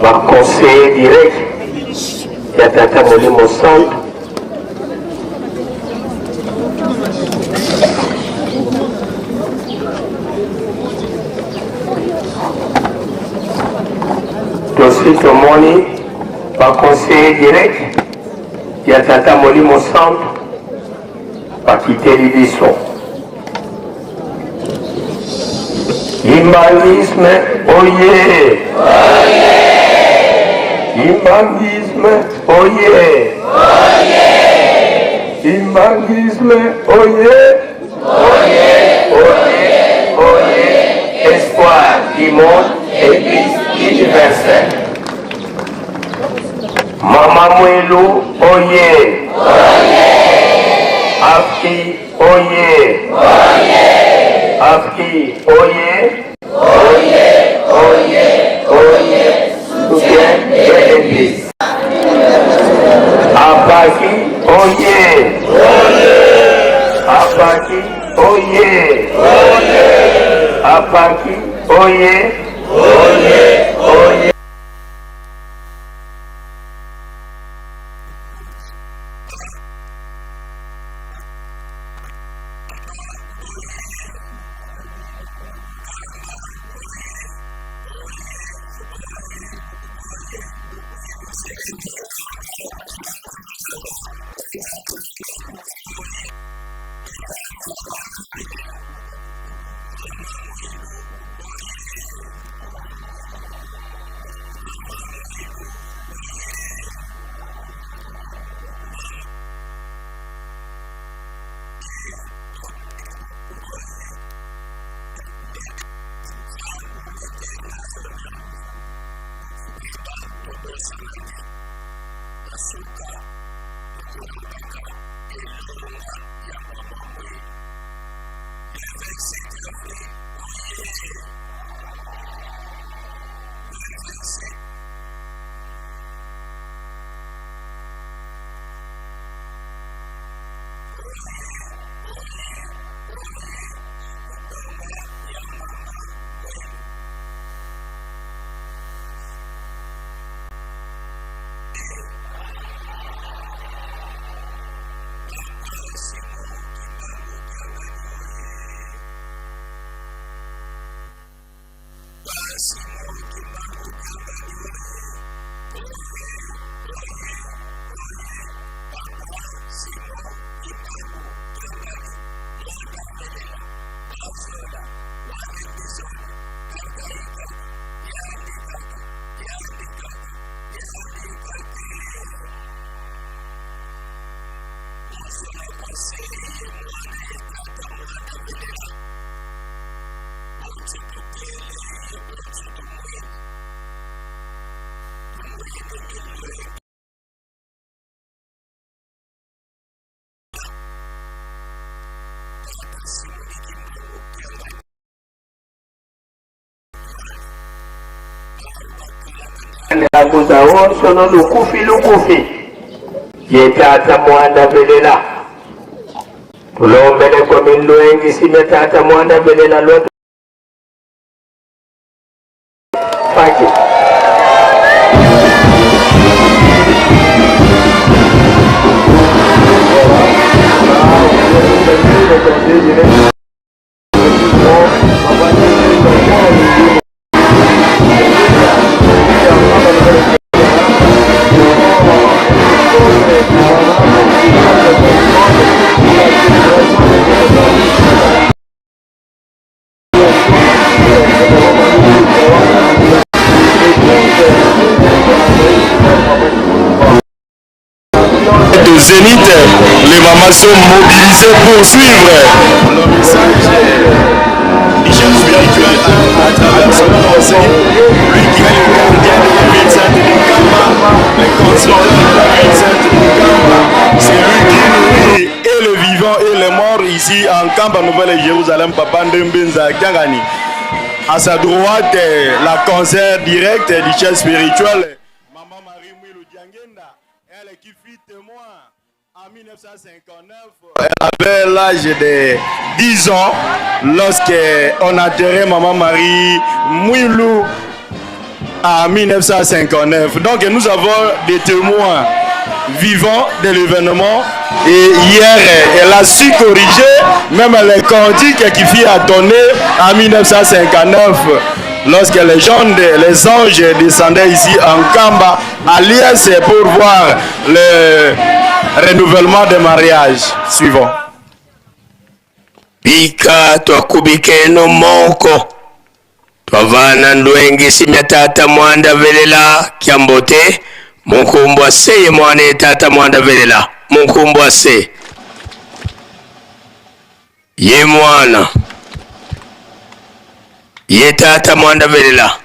ba conseiller direct ya tata molimo centre tosi tomoni ba conseiller direct ya tata molimo centre bakiteli biso imbangisme oye imbangisme oye imbangisme oye oye espoir du monde église universelle Mama Mwilu oye Afki oye Afki oye soutien de l'église Abaki oye Abaki oye Abaki oye Nakuza wonso no lukufi yetata mwanda belela tulombele kwa minlwengi sime tata mwanda belela loto faki Zénith, les mamans sont mobilisées pour suivre le message du chef spirituel à travers son conseil, lui qui est le gardien de la ville sainte de Kamba, le consultant de la ville sainte de Kamba, c'est lui qui nourrit et le vivant et le mort ici en Kamba, Nouvelle-Jérusalem, Papa Ndembenza Kangani. À sa droite, la concert direct du chef spirituel, Maman Marie Mwilou Diangenda, elle qui fit témoin. En 1959, elle avait l'âge de 10 ans lorsqu'on a enterré Maman Marie Mwilou en 1959. Donc nous avons des témoins vivants de l'événement et hier elle a su corriger même les cantiques qui furent donnés en 1959 lorsque les anges descendaient ici en Kamba à l'IS pour voir le renouvellement de mariage. Suivant. Pika twakubike no moko twavana ndwengi simya tata mwanda velela kyambote munkumbwa se mwane tata mwanda velela munkumbwa se ye mwana ye tata mwanda velela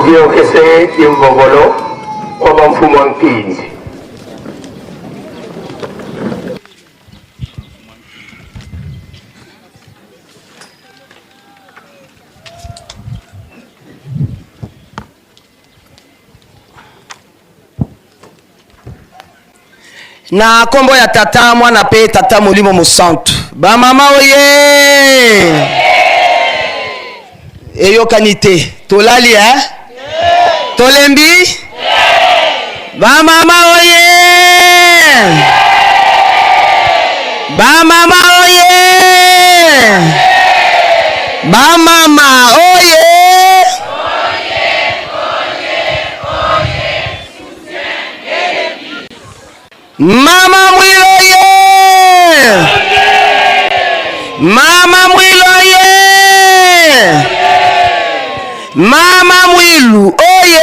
Ziokese Imvogolo, kwa mfumo mpinzi. Na kombo ya tata mwana pe tata molimo mosantu ba mama oye eyokani te tolali tolembi ba mama oye ba mama oye ba mama oye Mama Mwilo ye! Mama Mwilo ye! Mama Mwilu oye!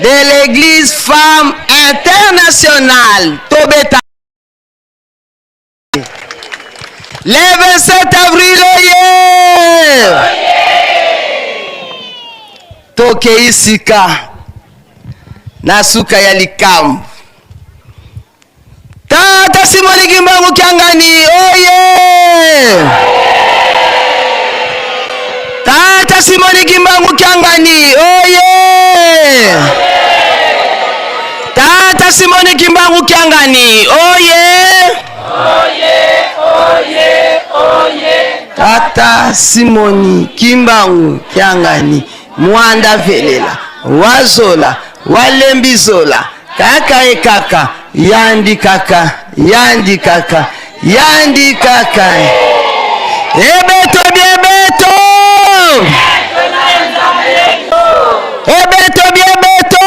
De l'église femme internationale Tobeta. Le 27 avril oye! Toke isika nasuka ya likamu tata Simoni Kimbangu Kyangani oye tata Simoni Kimbangu Kyangani oye tata Simoni Kimbangu Kyangani oye oye oye tata Simoni Kimbangu Kyangani Mwanda velela, wazola, walembizola, kaka e kaka, yandi kaka, yandi kaka, yandi kaka. Ebeto biebeto! Ebeto biebeto!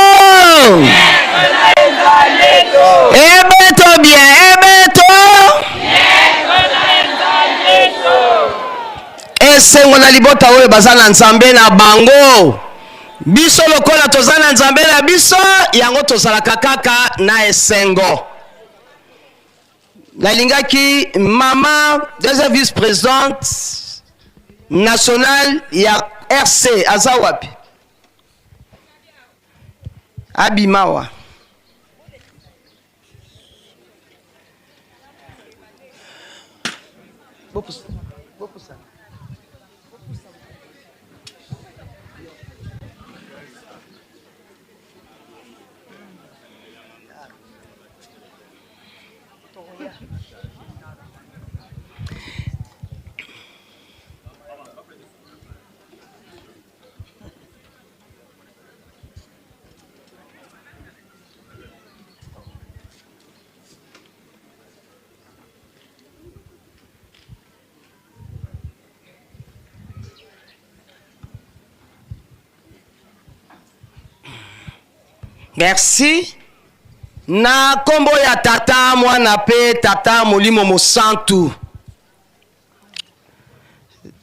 Ebeto bien, ebeto! Esengo na libota oyo bazana nzambe na bango biso lokola tozana nzambe na biso yango tozalaka kaka na esengo nalingaki mama deuxième vice-présidente nationale ya RC aza wapi abimawa Merci. Na kombo ya tata mwana pe tata molimo mosantu.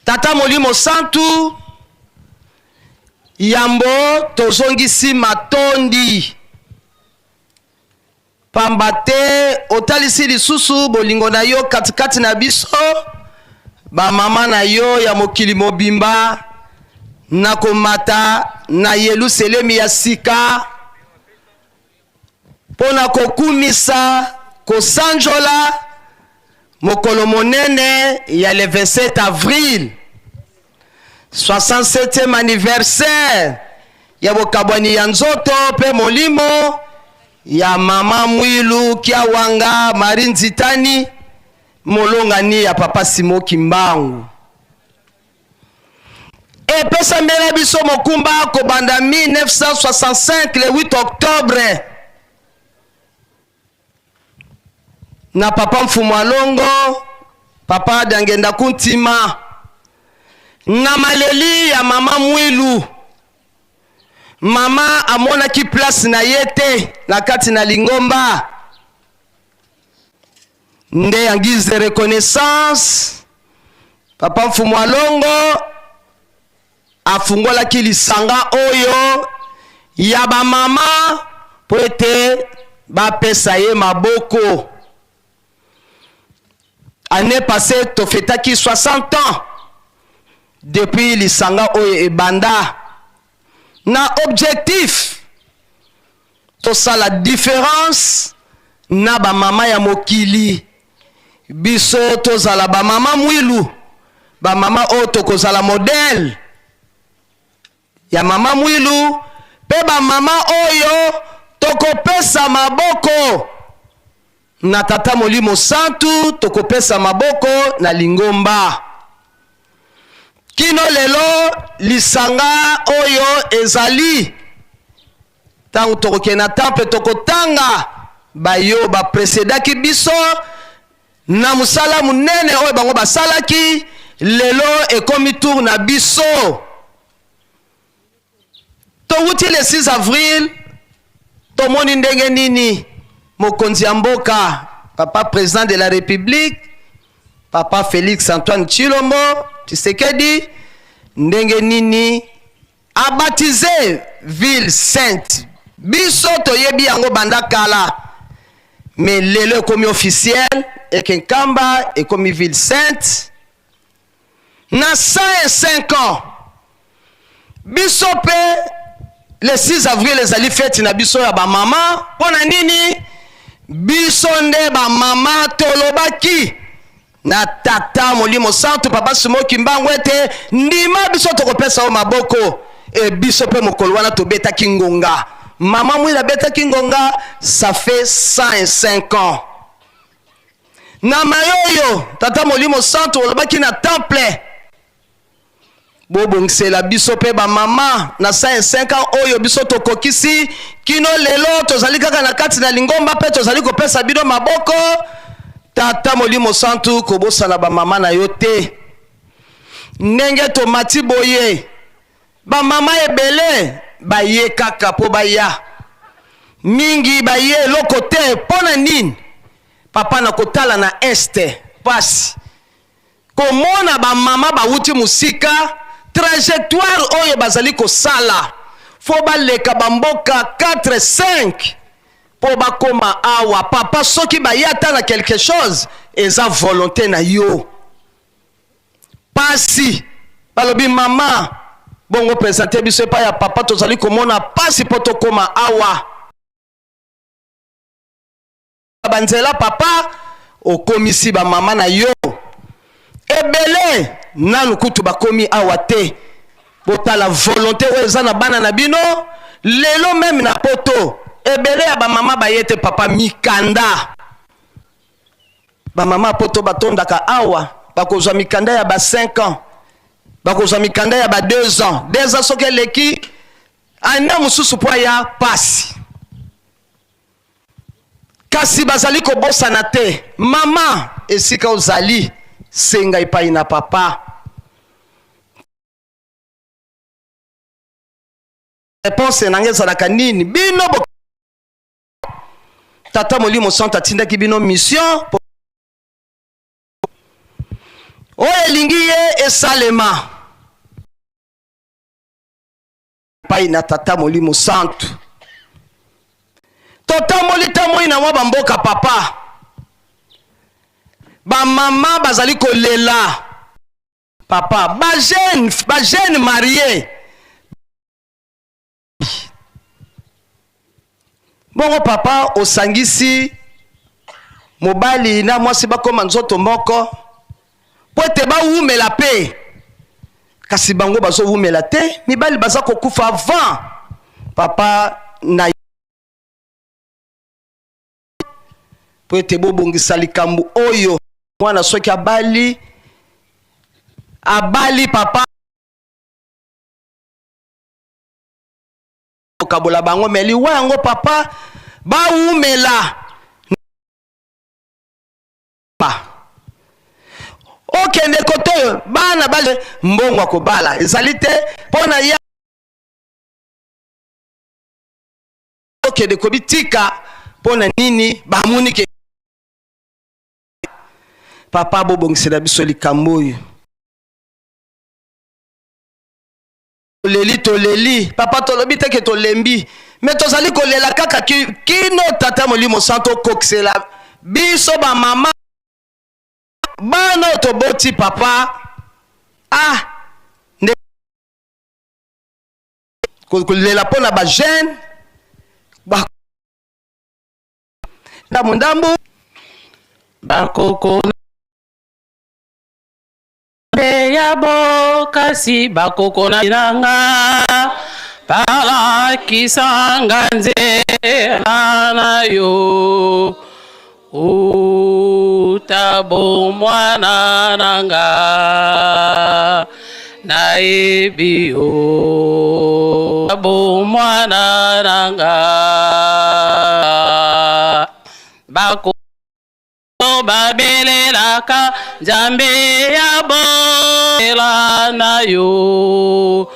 Tata molimo santu yambo tozongisi matondi. Pambate otalisi lisusu bolingo na yo katikati na biso. Ba mama na yo ya mokili mobimba na komata na Yelusalemi ya sika. Pona kokumisa kosanjola mokolo monene ya le 27 avril 67e anniversaire ya bokabwani ya nzoto pe molimo ya mama Mwilu Kiawanga Marie Nzitani molongani ya papa Simo Kimbangu epesa mbela biso mokumba kobanda 1965 le 8 octobre na papa Mfumu Alongo, papa Dangenda Kuntima, na maleli ya mama Mwilu. Mama amona ki place na yete, na kati na Lingomba. Nde en guise de reconnaissance, papa Mfumu Alongo, afungola ki lisanga oyo, ya ba mama, po ete ba pesa ye maboko. Année passée, tu fêtais 60 ans. depuis lisanga oyo ebanda na objectif to ça la différence na ba mama ya mokili biso to zala ba mama mwilu ba mama oyo tokozala modèle ya mama mwilu pe ba mama oyo tokopesa maboko na tata molimo santu tokopesa maboko na lingomba kino lelo lisanga oyo ezali tangu tokoke na temple tokotanga bayo ba précédaki biso na musala munene oyo bango basalaki lelo ekomi tour na biso towuti le 6 avril tomoni ndenge nini mokonzi ya mboka papa président de la république papa Félix Antoine Tshilombo Tshisekedi ndenge nini a baptisé ville sainte biso toyebi yango banda kala mais lelo ekomi officiel Ekenkamba ekomi ville sainte na 105 ans biso pe le 6 avril ezali fête na biso ya ba mama pona nini biso nde ba mama tolobaki na tata molimo santu papa Simoki Mbangu ete ndima biso tokopesa o maboko e biso pe mokolo wana tobeta kingonga mama mwila beta kingonga ça fait 105 ans na mayoyo tata molimo santu olobaki na temple bobongisela biso pe ba mama na 105 ans oyo biso tokokisi kino lelo tozali kaka na kati na lingomba pe tozali kopesa bino maboko tata molimo santu kobosana ba mama na yo te ndenge tomati boye ba mama ebele baye kaka po baya mingi baye loko te pona nini papa na kotala na este pasi komona ba mama bawuti musika trajectoire oyo bazali kosala fo baleka bamboka 4-5 po bakoma awa papa soki bayata na quelque chose eza volonté na yo pasi balobi mama bongo présenter biso pa ya papa tozali komona pasi po tokoma awa banzela papa okomisi ba mama na yo ebele nanu kutu bakomi awa te botala volonté oyo eza na bana na bino lelo même na poto ebele ya ba mama bayete papa mikanda ba mama poto batondaka awa bakozwa mikanda ya ba 5 ans bakozwa mikanda ya ba 2 ans 2 ans soki eleki anda mususu po ya pasi kasi bazali kobosana te mama esika ozali senga epai na papa réponse nange ezalaka nini bino tata molimo santu atindaki bino mission oyo elingi ye esalema epai na tata molimo santu totamboli tamoi na mwa bamboka papa ba mama bazali kolela papa ba jeune marié bongo papa osangisi mobali na mwasi bakoma nzoto moko po ete bawumela pe kasi bango bazowumela te mibali baza kokufa avant papa na po ete bobongisa likambo oyo mwana soki abali papa okabola bango meli wango papa bawumela okende koto bana bale mbongo akobala ezali te pona ya okende kobitika pona nini bamunike papa bobongisela biso likambo oyo toleli papa tolobi teke tolembi me tozali kolela kaka kino tata molimo santu okokisela biso ba mama bana toboti papa kolela pona ba jeune ba ndambo bakoko ya bokasi bakoko na nanga pala kisanga nzela na yo utabo mwana nanga na ebio utabo mwana nanga bakoko babelelaka nzambe ya bolela na yo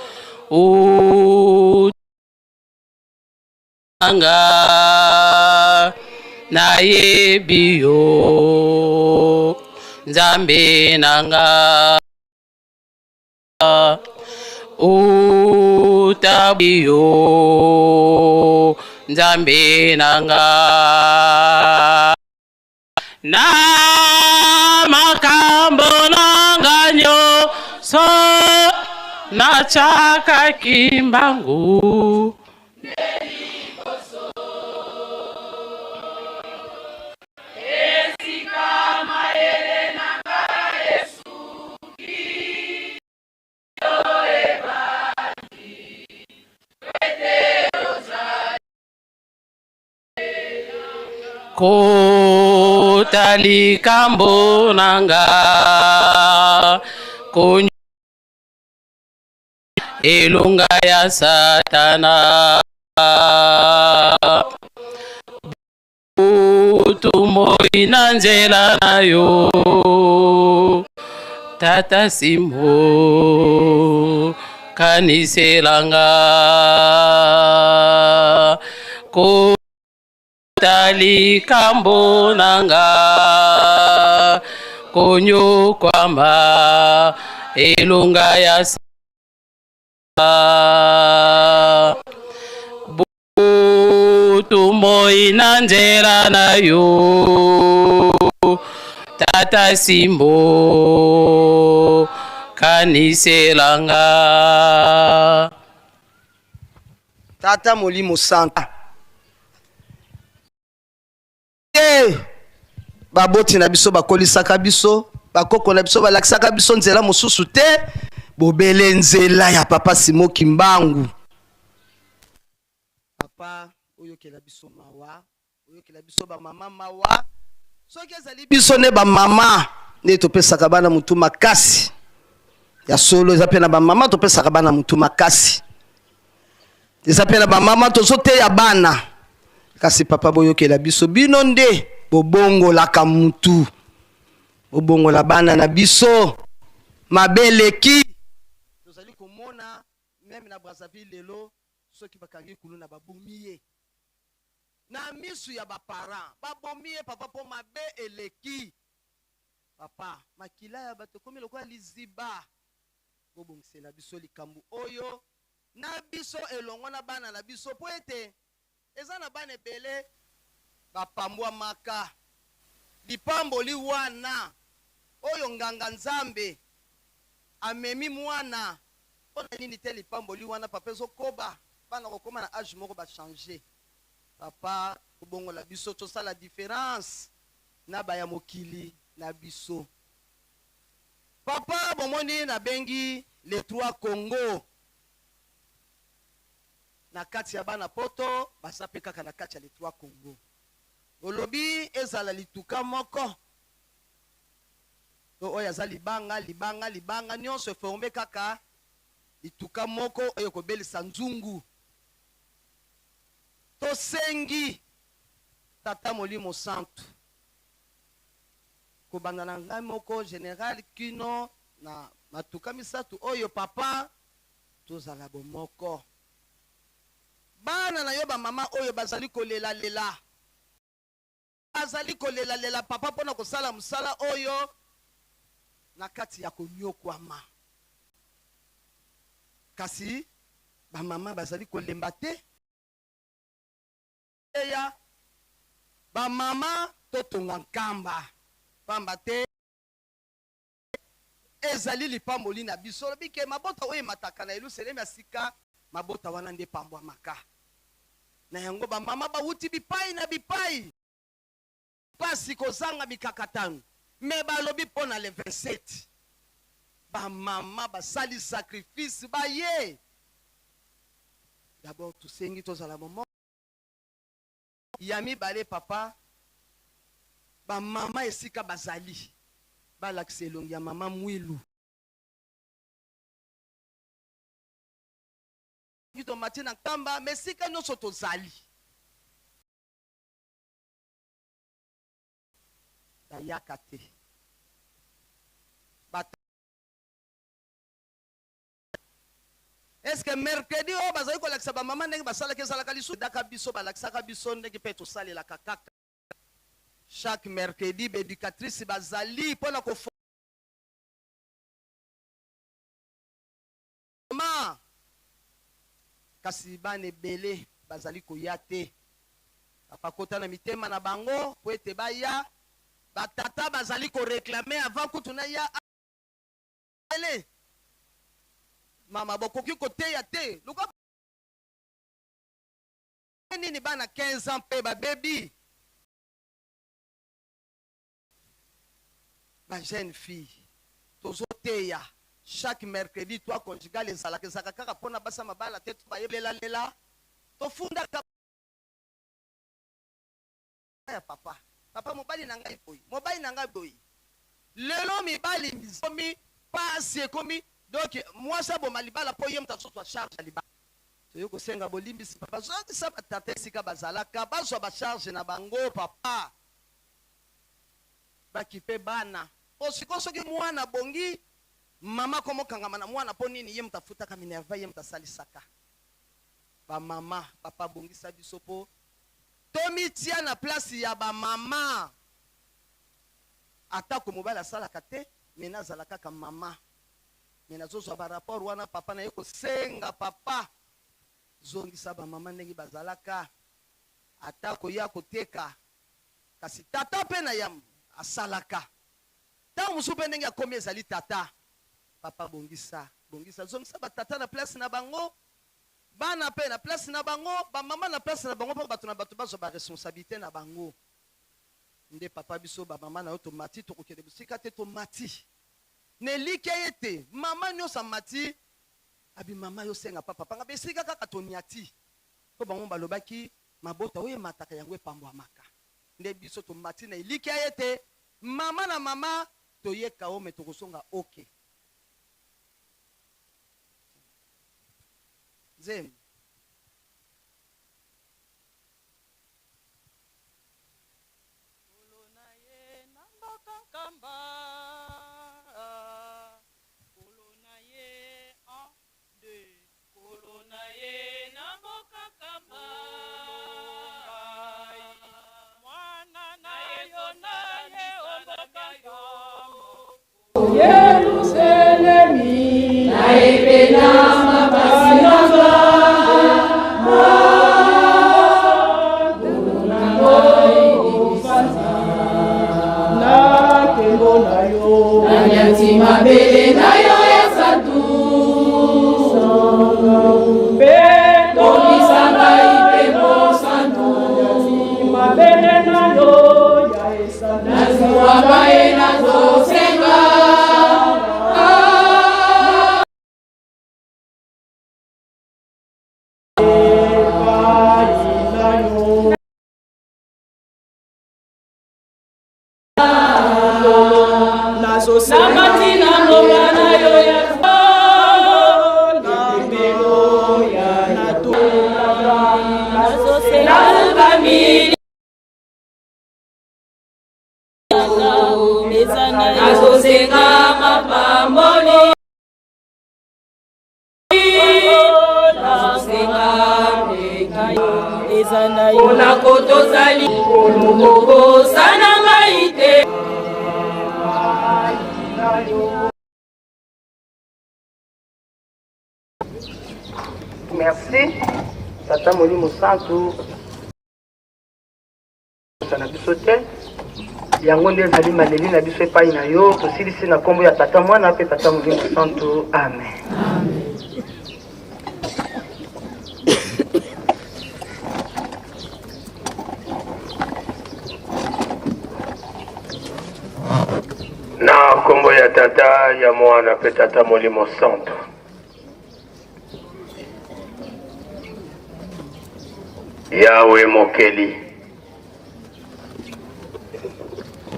anga na yebi yo nzambe nanga utabi yo nzambe nanga na makambo nanga nyonso na chaka kimbangu kotali kambo nanga konyo elonga ya satana utumoi na nzela na yo tata simo kaniselanga tali kambo nanga konyo kwamba elonga ya butumoi na nzela na yo tata simbo kaniselanga tata molimo santa baboti na biso bakolisaka biso bakoko na biso balakisaka biso nzela mosusu te bobele nzela ya papa Simo Kimbangu papa oyokela biso mawa oyokela biso bamama mawa soki ezali biso ne bamama nde topesaka bana mutu makasi ya solo eza mpe na bamama topesaka bana mutu makasi eza mpe na bamama tozoteya bana kasi papa boyokela biso bino nde bobongolaka mutu bobongola bana na biso mabeleki tozali komona meme na Brazzaville lelo soki bakangi kuluna babomiye na misu ya baparent babomiye papa po mabe eleki papa makila ya bato komi lokola liziba bobongisela biso likambo oyo na biso elongo na bana na biso po ete eza na bana ebele bapambwa maka lipamboli wana oyo nganga nzambe amemi mwana mpona nini te lipamboli wana papa ezokoba bana kokoma na age moko bachange papa kobongola biso tosala différence na baya mokili na biso papa bomoni nabengi les trois Congo na kati ya bana poto baza pe kaka na kati ya les trois Congo olobi ezala lituka moko to oyo aza libanga nyonso eforme kaka lituka moko oyo kobelisa nzungu tosengi tata molimo santu kobanda na ngai moko général kino na matuka misatu oyo papa tozala bomoko bana na yo bamama oyo bazali kolelalela bazali kolelalela papa mpona kosala mosala oyo na kati ya konyokwama kasi bamama bazali kolemba te eya bamama totonga nkamba pamba te ezali lipamboli na biso lobi ke mabota oyo emataka na Yelusalemi ya sika mabota wana nde pambwa maka na yango ba mama ba uti bipai na bipai pasi kozanga mikakatano me balobi pona le 27 ba mama ba sali sacrifice ba ye d'abord tusengi tozala moment yami bale papa ba mama esika bazali ba lakselongi ya mama Mwilu Yito matina kamba mesika nyonso tozali bayaka te est-ce que mercredi o bazali kolakisa bamama ndenge basalaki ezalaka lisusu daka biso balakisaka biso ndenge mpe tosalelaka kaka chaque mercredi baéducatrice bazali mpona kofoma kasi bana ebele bazali koya te bapakota na mitema na bango po ete baya batata bazali koreklame avant kutu na ya ele mama bokoki koteya te luka nini bana 15 ans mpe babebi ba jeune fille tozoteya chaque mercredi toi conjugal ezalaka ezalaka kaka mpona basa mabala te bayebelalela tofundaka ya papa mobali na ngai boyi mobali na ngai boyi lelo mibali mizomi pasi ekomi donc mwasi aboma libala mpo ye moto azozwa charge ya libala toyo kosenga bolimbisi papa zokisa batata esika bazalaka bazwa bacharge na bango papa bakipe bana osiko soki mwana bongi mama komokangama na mwana mpo nini ye moto afutaka minerva ye moto asalisaka bamama papa bongisa biso mpo tomitia na place ya bamama atako mobali asalaka te me nazala kaka mama me nazozwa barapport wana papa na ye kosenga papa zongisa bamama ndenge bazalaka atako ya koteka kasi tata mpe na ya asalaka ntango mosusu mpe ndenge akomi ezali tata papa bongisa zongisa batata na place na bango bana mpe na place na bango bamama na place na bango mpo bato na bato bazwa baresponsabilité na bango nde papa biso bamama na yo tomati tokokende bosika te tomati nelike ye te mama nyonso amati abi mama yo senga papa panga besika kaka toniati mpo bango balobaki mabota oyo emataka yango epambwamaka nde biso tomati na elike ye te mama na mama toyeka o me tokosonga oke Zem. Yerusalemi, naipenda mabasi mabele na yo esatu tolisanga ipepo santu mabele na yo ya esatu nazuwa bae nazosenga Namatina ngomana yo ya ngambelo ya natu nazo famili nazo senga mapamboli nazo senga ezana ona kotozali oloko sana maite. Merci. Tata Molimo Santu. Sana biso te. Yango nde ezali maleli na biso epai na yo. Tosilisi na kombo ya tata mwana pe tata Molimo Santu. Amen. ya tata ya mwana pe tata molimo santo. Yawe mokeli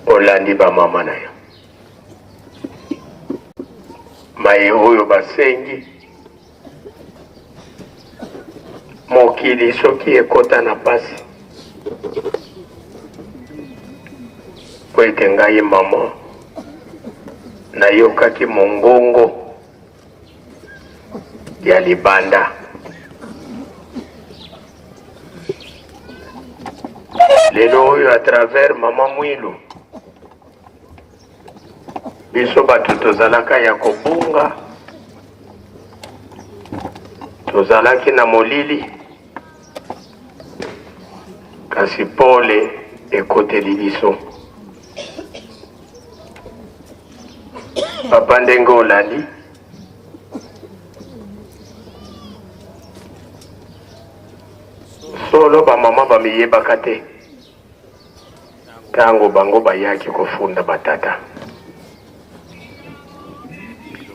olandi ba mama na yo. Mai oyo basengi mokili soki ekota na pasi po ete ngai mama nayokaki mongongo ya libanda. Lelo oyo à travers mama Mwilu biso bato tozalaka ya kobunga, tozalaki na molili, kasi pole ekoteli biso. Papa ndenge olandi solo bamama bamiyebaka te ntango bango bayaki kofunda batata.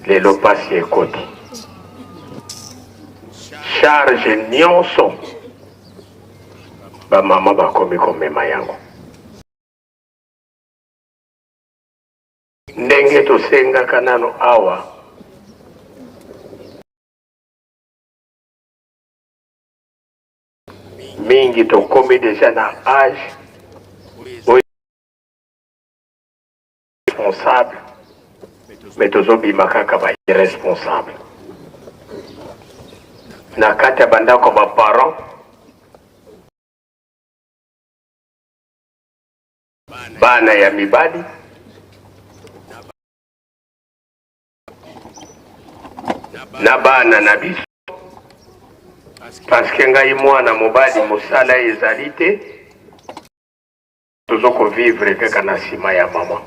Lelo pasi ekoti charge nyonso bamama bakomi komema yango. Ndenge tosengaka nano awa mingi tokomi deja na age responsable, mais tozobima kaka ba irresponsable. Na kati ya bandako ba parents bana ya mibali na bana na biso, parce que ngai mwana mobali mosala ezali te, tozoko vivre kaka na nsima ya mama.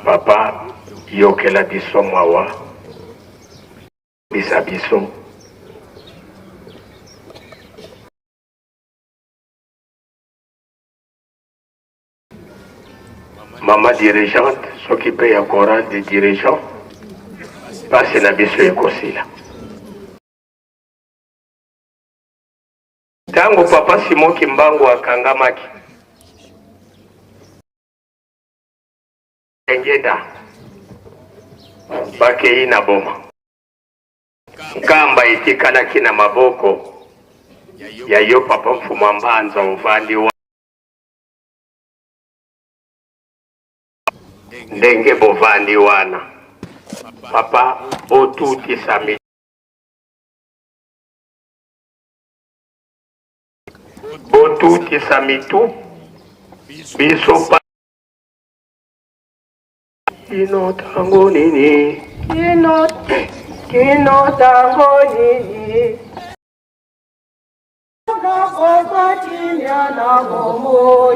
Papa yokela biso mawa bisa biso mama dirigeante s'occuper ya chorale de dirigeants pasi na biso ekosila. Tango papa Simon Kimbangu akangamaki engeda bakei na boma, nkamba itikalaki na maboko ya yo papa Mfuma Mbanza ovandi wa ndenge bovandi wana. Papa otutisa mi botutisa mitu biso pa kino tango nini kino tango nini nakokatinya na momo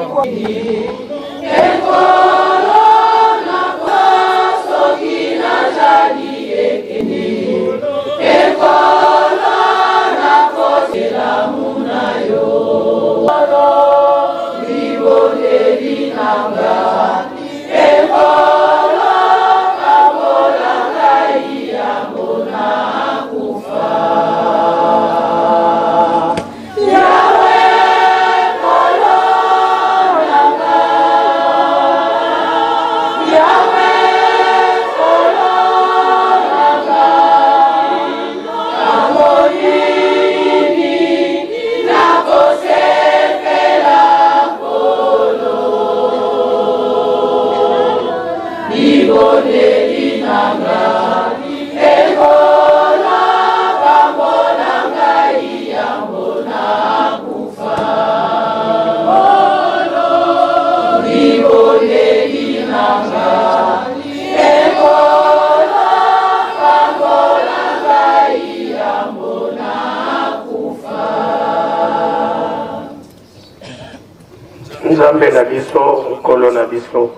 Nzambe na biso, nkolo na biso,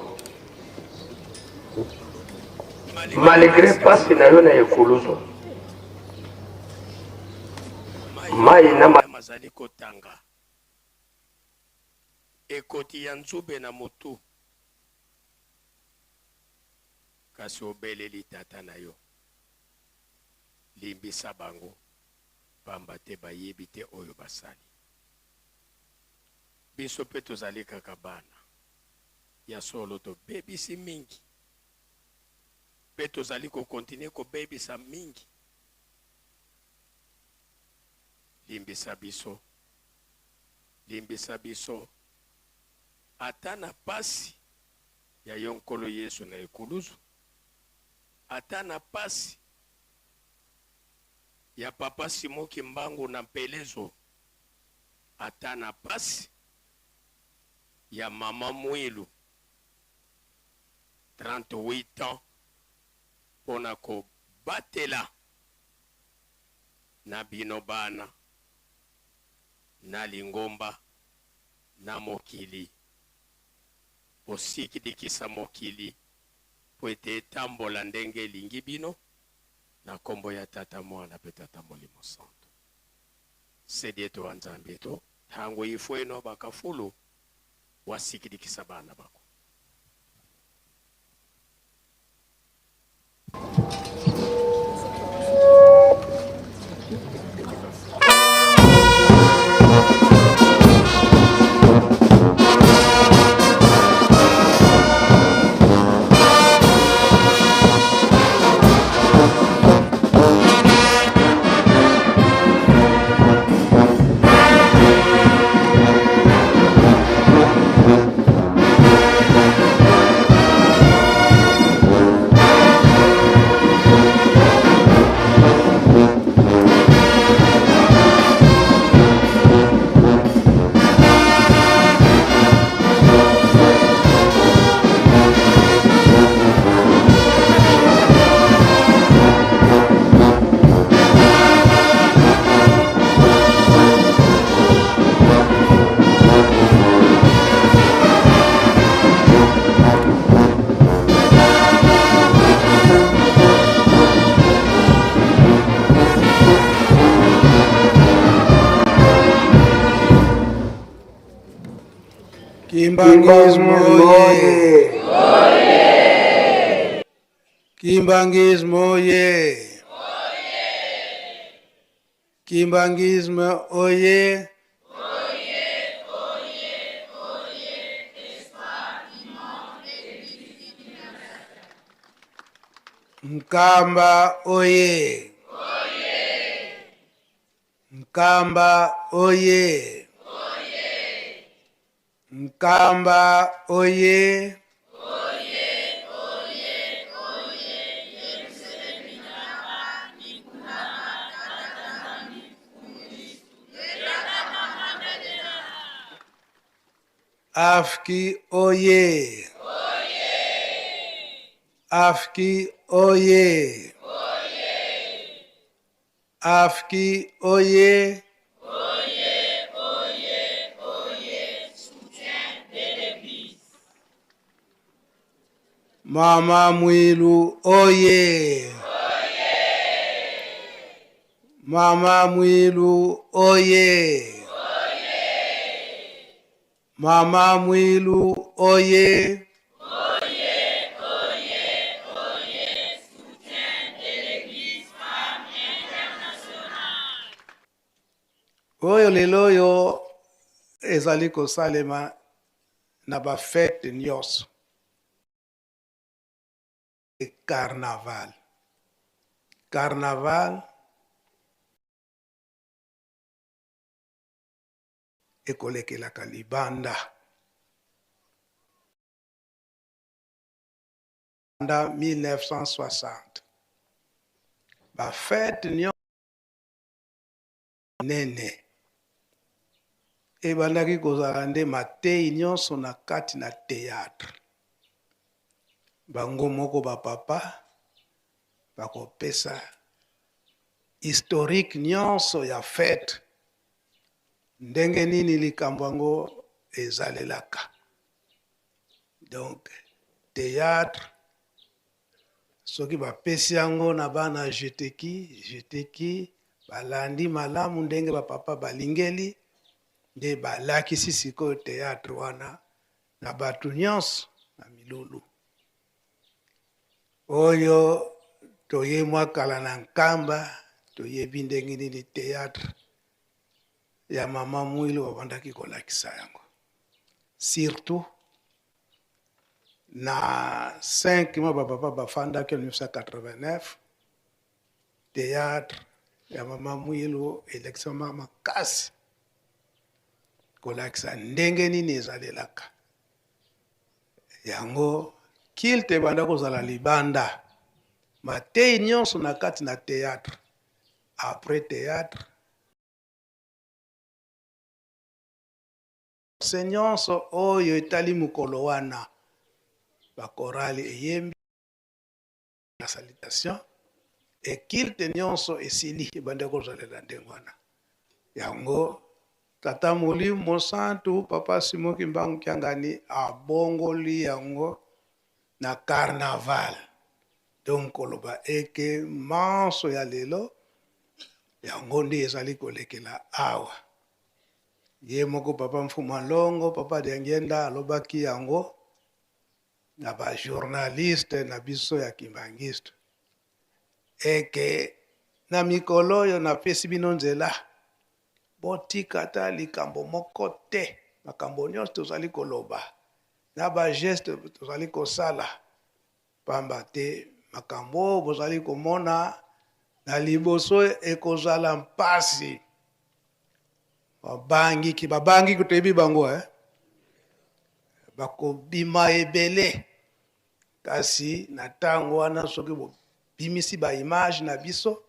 malgré pasi na yo na ekuluzo mai na mazali kotanga ekoti ya nzube na motu kasi obeleli tata na yo limbisa bango pamba te bayebi te oyo basali. Biso mpe tozali kaka bana ya solo tobebisi mingi mpe tozali kokontinue kobebisa mingi. Limbisa biso, limbisa biso ata na pasi ya yo nkolo Yesu na ekuluzu, ata na pasi ya papa Simoki Mbangu na Mpelezo, ata na pasi ya mama Mwilu 38 ans pona ko batela na bino bana na lingomba na mokili osikidikisa mokili po ete etambola ndenge elingi bino na kombo ya tata mwana pe tata molimo santo. Sedi eto wa nzambe eto tango ifo eno bakafulu wasikidikisa bana bako. Kimbangismo oye! Kimbangismo oye! Kimbangismo oye! Mkamba oye! Mkamba oye! Mkamba oye! Afki oye! Afki oye! Afki oye! Mama Mwilu oye! Mama Mwilu oye! Mama Mwilu oye! Oyo lelo yo ezali kosalema na ba fête nyonso. Carnaval. Carnaval ekolekelaka libanda. En 1960. Ba fête nyonso nene. Ebandaki kozala nde matei nyonso na kati na théâtre. Bango moko ba papa bakopesa historique nyonso ya fête ndenge nini likambo yango ezalelaka. Donc théâtre soki bapesi yango na bana jeteki balandi malamu ndenge ba papa balingeli nde balakisi sikoyo théâtre wana na bato nyonso na milulu. oyo toyemwa kala na nkamba toyebi ndenge nini théâtre ya mama Mwilu babandaki kolakisa yango surtout na 5 mois bapapa bafandaki en 1989 théâtre ya mama Mwilu elekisama makasi kolakisa ndenge nini ezalelaka yango kilte banda kozala libanda matei nyonso na kati na théâtre après théâtre se nyonso oyo etali mokolo wana bakorali eyembi na salutation ekilte nyonso esili ebanda kozalela ndenge wana yango tata molimo santu papa Simon Kimbangu Kiangani abongoli yango na carnaval donc koloba eke manso ya lelo yango nde ezali kolekela awa ye moko papa Mfuma Longo papa Dengenda alobaki yango na ba journaliste na biso ya kimbangiste eke na mikolo oyo napesi bino nzela botika ta likambo moko te makambo nyonso tozali koloba na ba geste tozali kosala pamba te makambo bozali komona na liboso ekozala mpasi babangi kutebi bango bakobima ebele kasi na ntango wana soki bobimisi ba image na biso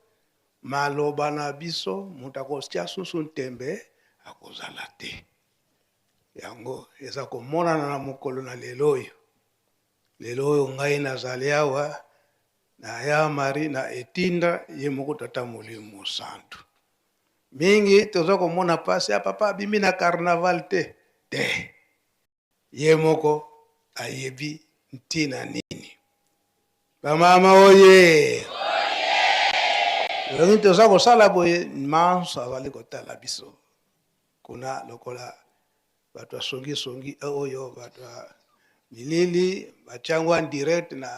maloba na biso moto akotia susu ntembe akozala te yango eza komonana na mokolo na lelo oyo ngai nazali awa na ya mari na etinda ye moko tata molimo santu mingi toza komona pasi ya papa abimi na carnaval te ye moko ayebi ntina nini bamama oye yango toza kosala boye manso azali kotala biso kuna lokola bato asongisongi oyo bato milili batiango en direct na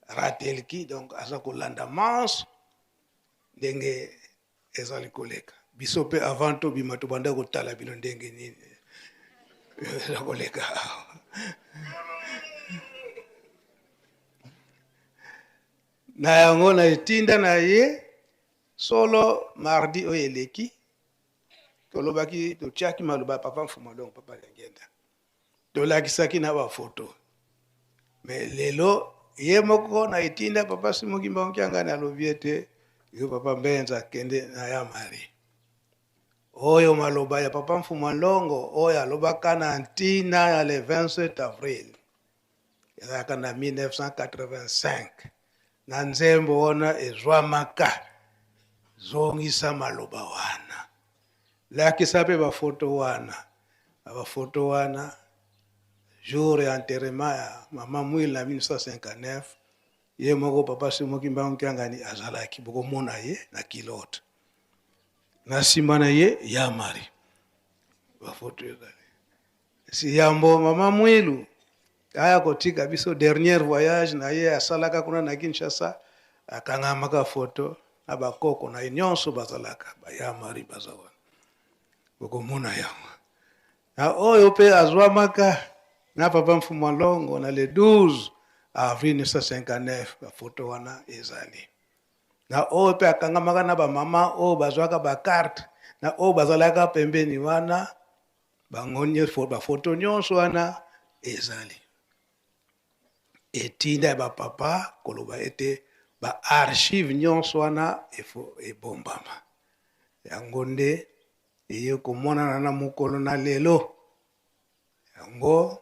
ratelki donc aza kolanda manso ndenge ezali koleka biso mpe avant tobima tobanda kotala bino ndenge nini eza koleka na yango na etinda na ye solo mardi oyo eleki tolobaki totiaki maloba papa Mfuma Longo papa Dengenda tolakisaki na bafoto me lelo ye moko na etinda papa Simon Kimbangu Kiangani alobi ete yo papa Mbenza kende na ya mari oyo maloba ya papa Mfuma Longo oyo alobaka na ntina ya le 27 avril ezalaka na 1985 na nzembo wana ezwamaka zongisa maloba wana lakisa mpe bafoto wana jour ya enterrement ya mama Mwilu na 1959 ye moko papa Simon Kimbangu Kiangani azalaki bokomona ye na kilote na nsima na ye ya mari bafoto ezali si yambo mama Mwilu aya kotika biso dernier voyage na ye asalaka kuna na Kinshasa akangamaka foto na bakoko na nyonso bazalaka baya mari bazawana bokomona yango na oyo mpe azwamaka na papa Mfuma Longo na le 12 avril 1959 bafoto wana ezali na oyo mpe akangamaka na bamama oyo bazwaka bakarte na oyo bazalaka pembeni wana bangonye bafoto nyonso wana ezali etinda ya bapapa koloba ete baarchive nyonso wana ebombama yango nde eye komonana na mokolo na lelo yango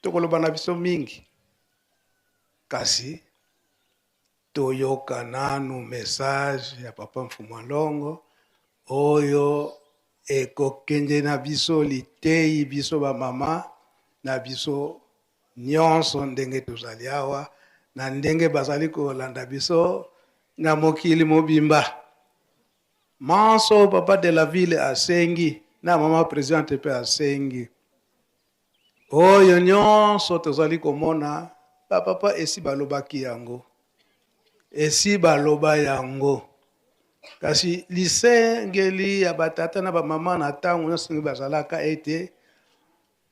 tokoloba na biso mingi kasi toyoka nanu message ya papa Mfuma Longo oyo ekokende na biso litei biso bamama na biso nyonso ndenge tozali awa na ndenge bazali kolanda biso na mokili mobimba manso papa de la ville asengi na mama présidente mpe asengi oyo nyonso tozali komona papa esi balobaki yango esi baloba yango kasi lisengeli ya batata na bamama na ntango nyonso ngai bazalaka ete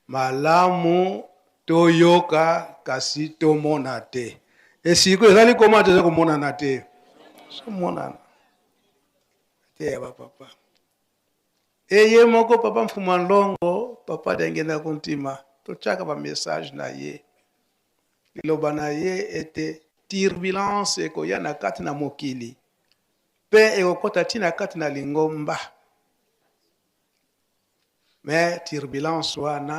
malamu toyoka kasi tomona te esiko ezali koma te eza komonana te somonana te ya bapapa eye moko papa mfuma ndongo papa dengenda kontima totyaka bamessage na ye liloba na ye ete turbulence ekoya na kati na mokili mpe ekokɔta ntina kati na lingomba me turbulence wana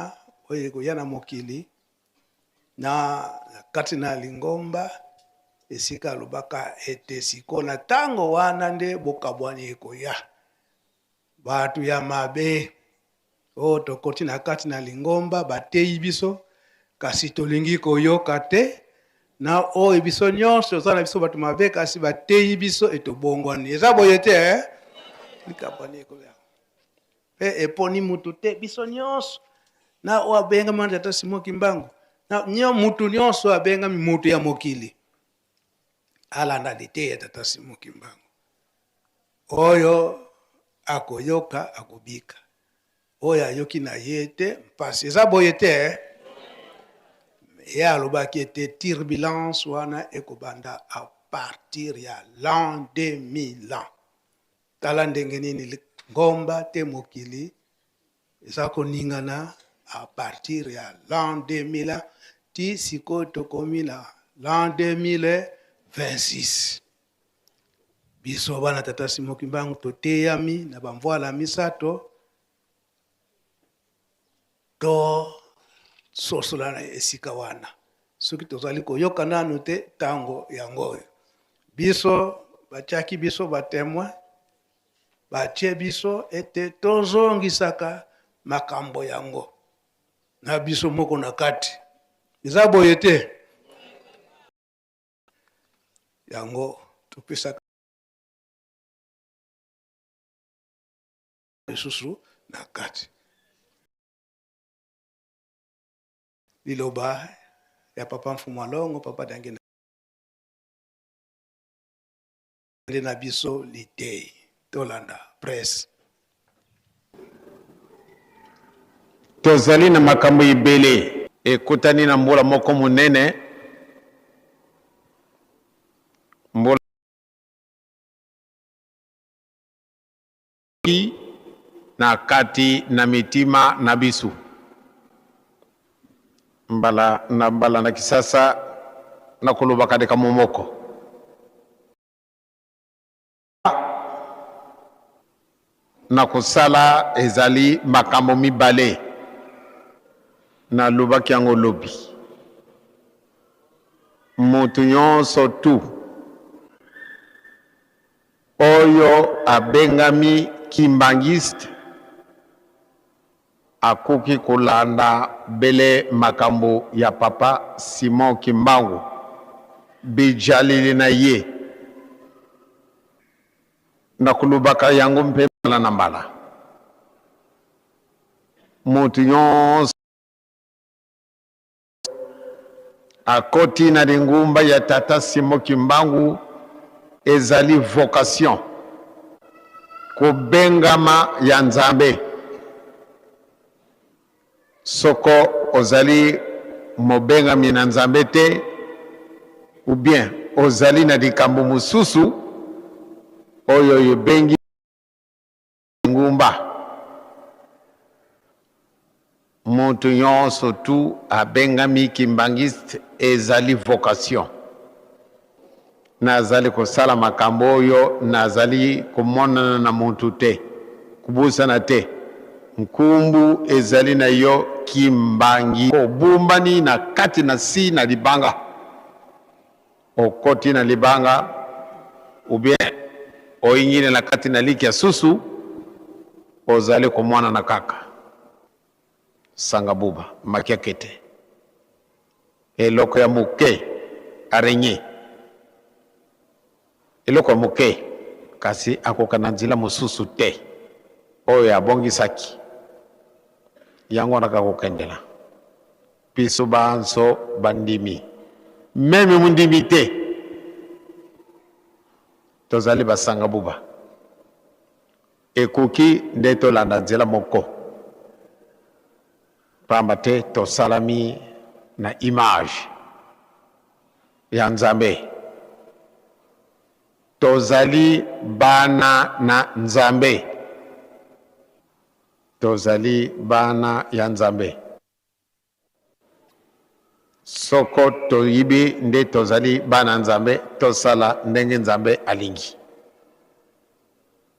oyo ekoya na mokili na kati na lingomba esika alobaka ete siko na ntango wana nde bokabwani ekoya bato ya mabe oyo tokoti na kati na lingomba bateyi biso kasi tolingi koyoka te na oyo biso nyonso toza na biso bato mabe kasi bateyi biso etobongwani eza boye te likabwani ekoya mpe eponi mutu te biso nyonso na oyo abengami wana tata Simon Kimbangu na mutu nyonso abengami mutu ya mokili alanda lite ya tata Simon Kimbangu oyo akoyoka akobika oyo ayoki na ye te mpasi eza boye te ye alobaki ete turbulence wana ekobanda a partir ya l'an 2000 ans tala ndenge nini ngomba te mokili eza koningana a partir ya l'an 2000 ans ti sikoyo tokomi na l'an 2026 biso bana tata Simon Kimbangu toteyami na bamvwala misato to sosola na esika wana soki tozali koyoka nanu te ntango yango oyo biso batiaki biso batemoin batie biso ete tozongisaka makambo yango na biso moko na kati eza boye te yango topesaka lisusu na kati liloba ya papa Mfuma Longo papa Dangena na biso litei tolanda presse tozali na makambo ibele ekutani na mbola moko munene mbola na kati na mitima na bisu mbala na kisasa na kuluba kadeka momoko na kusala ezali makambo mibale na lubaki yango lobi mutu nyonso tu oyo abengami kimbangiste akoki kolanda bele makambo ya papa Simon Kimbangu bijalili na ye na kulubaka yango mpe mbala na mbala mutu nyonso akoti na lingumba ya tata Simon Kimbangu ezali vocation kobengama ya Nzambe soko ozali mobengami na Nzambe te ou bien ozali na likambo mususu oyo yobengi ngumba mutu nyonso tu abengami kimbangiste ezali vocation nazali kosala makambo oyo nazali komonana na mutu te kubusana te nkumbu ezali na yo kimbangi obumbani na kati na si na libanga okoti na libanga ou bien oingine na kati na liki ya susu ozali komwana na kaka sanga buba makia kete eloko ya muke arenye eloko ya muke kasi akoka na nzela mosusu te oyo abongisaki yango nakakokendela biso banso bandimi Même mundimité. Tozali basanga buba. Ekoki nde tolanda nzela moko. Pamba te tosalami na image ya Nzambe. Tozali bana na Nzambe. Tozali bana ya Nzambe. Soko toyibi nde tozali bana Nzambe, tosala ndenge Nzambe alingi.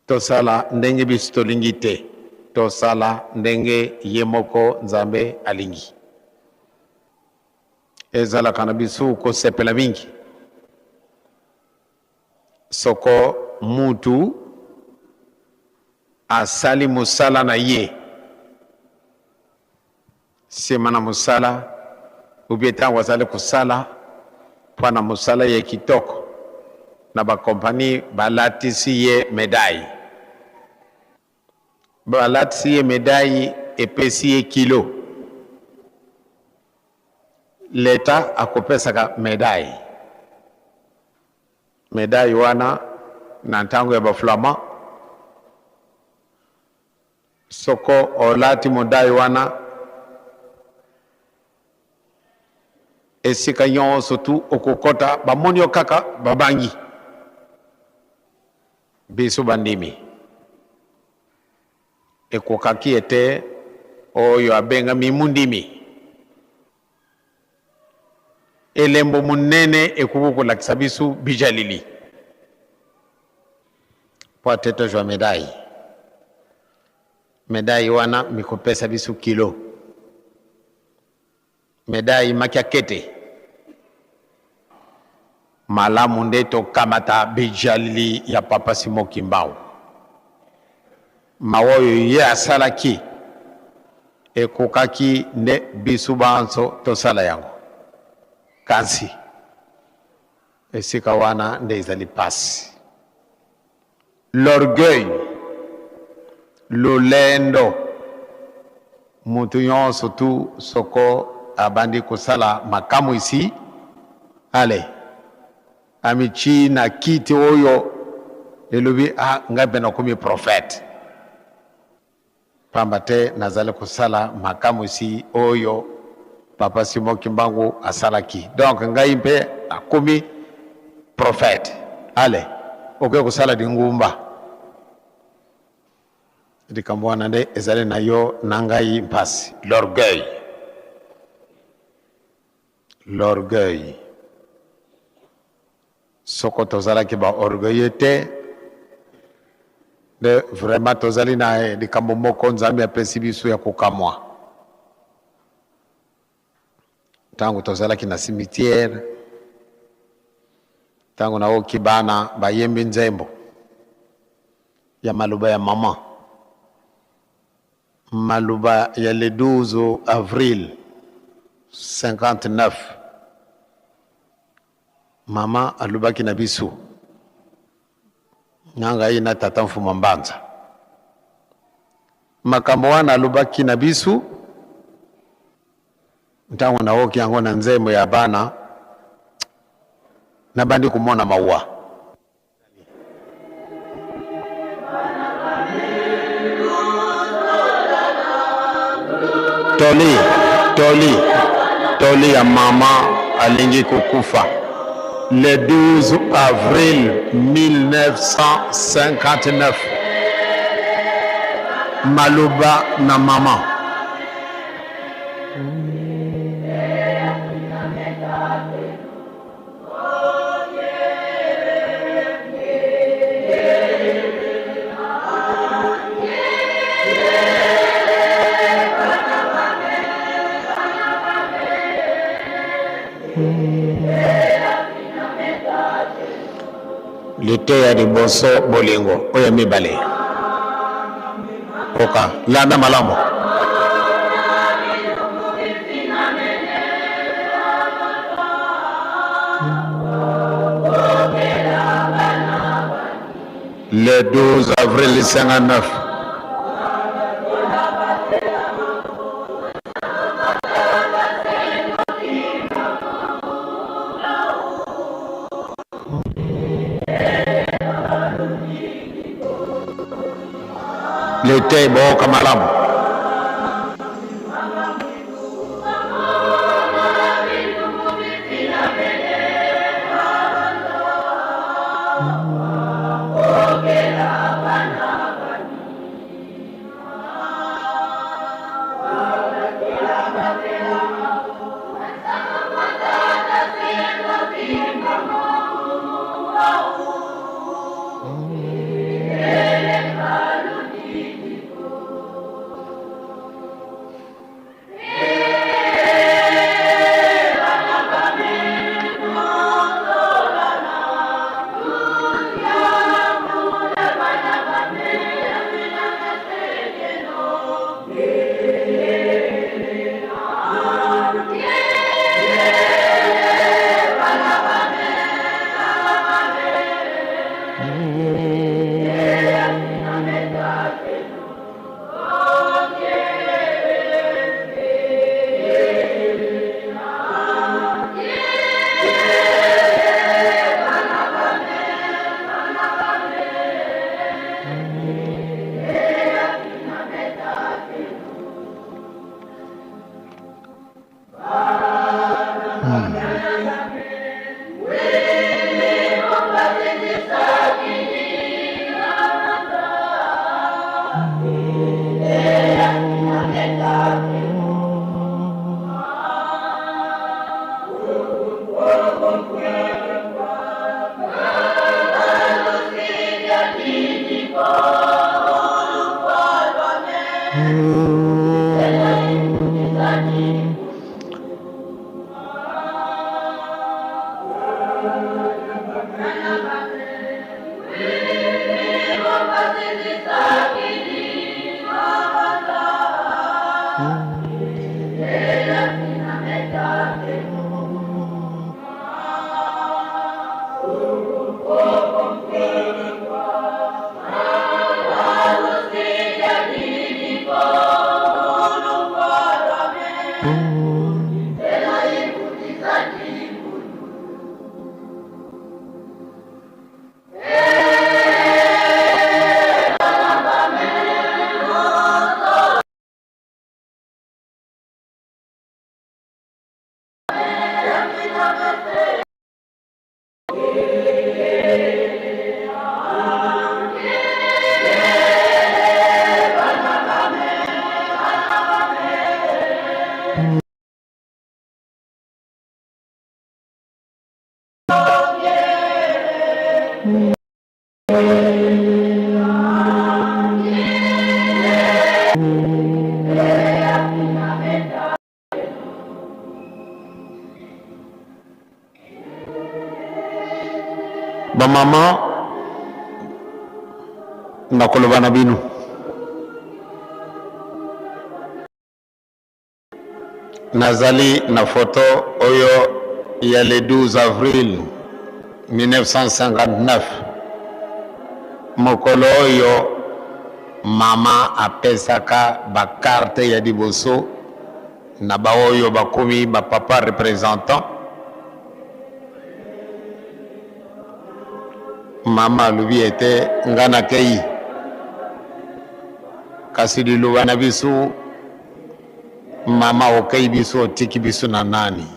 Tosala ndenge biso tolingi te. Tosala ndenge yemoko Nzambe alingi. Ezala kana biso ko sepela mingi. Soko mutu asali musala na ye. Semana musala ubieta wazali kusala pana musala ye kitoko na ba kompani balatisi ye médaille. Balatisi ye médaille epesi ye kilo. L'État akopesaka médaille. Médaille wana na ntango ya baflama. Soko olati médaille wana esika nyonso tu okokota bamoni okaka babangi biso bandimi ekokaki ete oyo abenga mimundimi elembo munene ekokolakisa biso bijalili po atete jwa médaille wana mikopesa biso kilo médaille makiakete malamu nde tokamata bijalili ya Papa Simon Kimbau mawoyo ye asalaki ekokaki nde biso banso tosala yango kansi esika wana nde ezali pasi. L'orgueil, lolendo mutu nyonso tu soko abandi kusala makamu isi ale amichi na kiti oyo elobi ngabe na komi prophète pamba te nazali kusala makamu isi oyo Papa Simon Kimbangu asalaki donc ngai mpe akomi prophète ale oke kusala dingumba dikamwana nde ezali na yo nangai mpasi. L'orgueil soko tozala ki ba orgueillete de vraiment tozali na dikambo moko Nzambe apesi biso ya kokamwa tango tozala ki na cimetière tango na okibana bayembi nzembo ya maluba ya mama maluba ya le 12 avril 59 mama alubaki na biso nanga ina tata mfuma mbanza makambo wana alubaki na biso ntango na woki yango na nzembo ya bana na bandi kumona maua toli ya mama alingi kukufa le 12 avril 1959 maluba na mama lite ya liboso bolingo oya mibale oka landa malamu le 12 avril 59 L'été bon kamalam. Ba mama nakoloba na bino nazali na photo oyo ya le 12 avril 1959 mokolo oyo mama apesaka bakarte ya liboso na baoyo bakomi bapapa représentant. Mama alobi ete ngana kei kasi liloba na biso mama okei biso otiki biso na nani.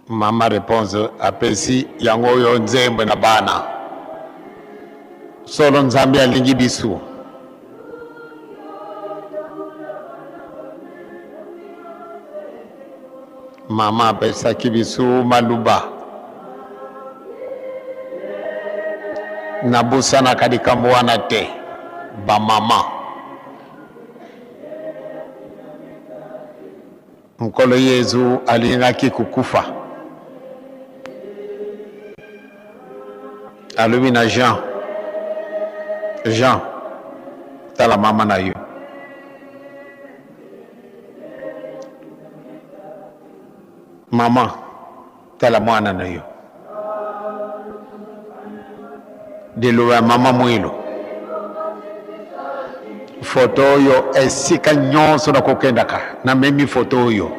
Mama réponse apesi yango oyo nzembe na bana solo nzambe alingi biso. Mama apesaki biso maluba nabusanaka likambo wana te bamama. Nkolo Yezu alingaki kukufa alobi na Jean tala mama na yo. Mama tala mwana na yo. Diluwa mama Mwilu foto oyo esika nyonso na kokendaka na memi foto oyo.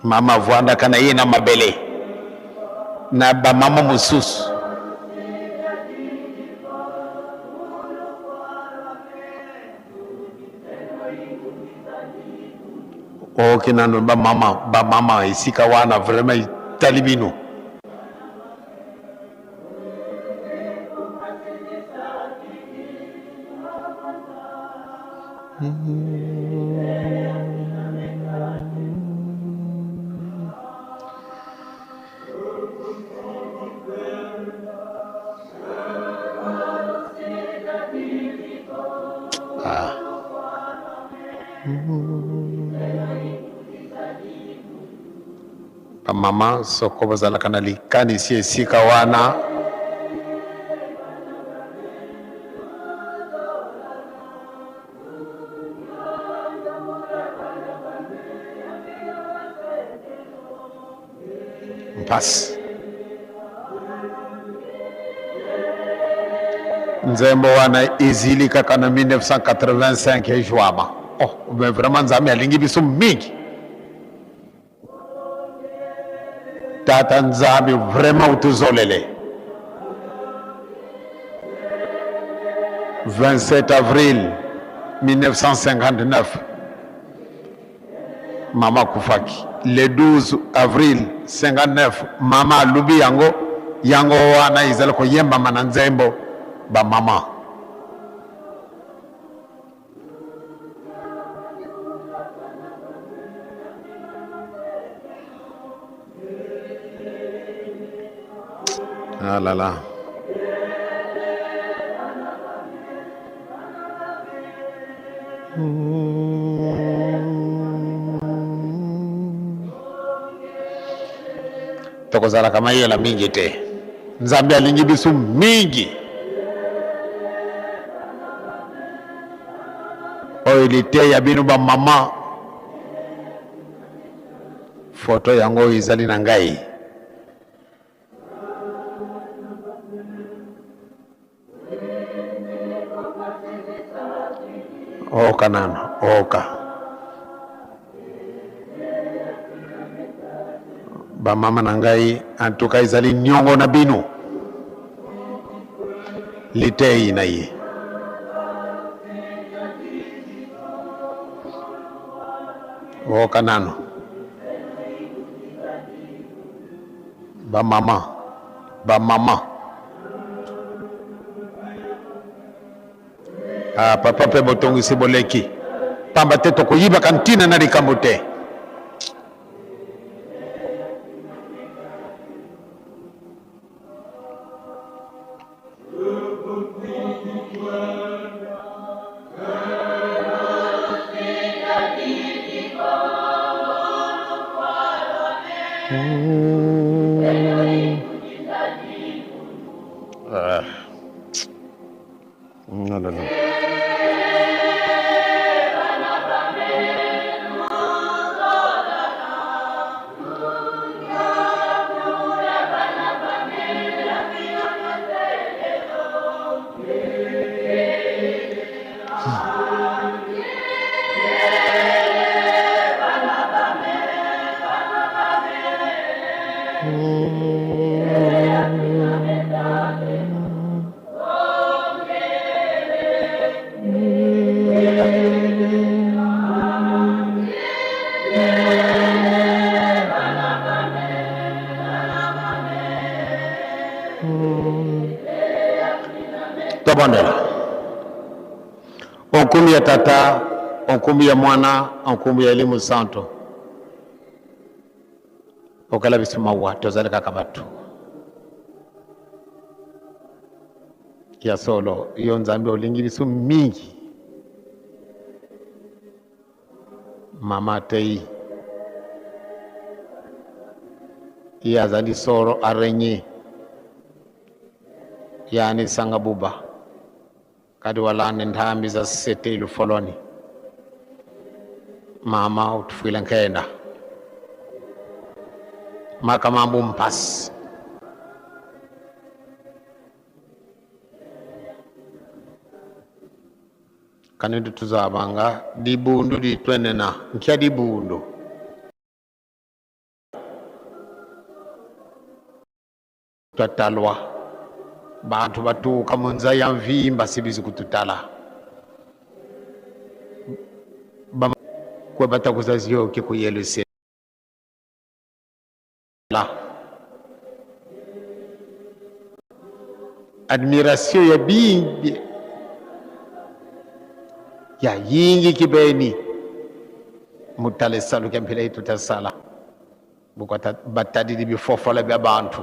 Mama vwandaka na ye na mabele na ba mama mosusu o kinano ba mama isika wana vraiment talibino mama soko bazala kana likani si esika wana mpasi nzembo wana izili kaka na 1985 ejwama mais vraiment nzambe alingi biso mingi tata nzambe vraiment utuzolele 27 avril 1959 mama kufaki le 12 avril 59 mama lubi yango wana izala ko yemba mana nzembo ba mama ah là là tokozala kama yela mingi te nzambe alingi biso mingi oyo lite ya bino ba mama foto yango izali na ngai oka nano oka ba mama na ngai antuka izali nyongo na bino litei na ye oka nano ba mama papa pe botongisi boleki pamba te tokoyiba kantina na likambo te no. Tobandela onkumbi ya tata, onkumbi ya mwana, onkumbi ya elimu santo okala bisuma wa tozale kaka batu ya solo iyo nzambe olingi bisu mingi mama tei ya zali soro arenye yani sanga buba kadi wala nendhambi za sete ilu foloni mama utufila nkenda maka mambu mpasi kanidi tuzabanga dibundu ditwenena nkia dibundu twatalwa bantu batuka munza ya mvimba sibizi kututala kwa batakuzazi yoke kuyeluse la admiration ya bingi ya yingi kibeni mutale salu kempile tutasala bukata batadi di bifofola bya bantu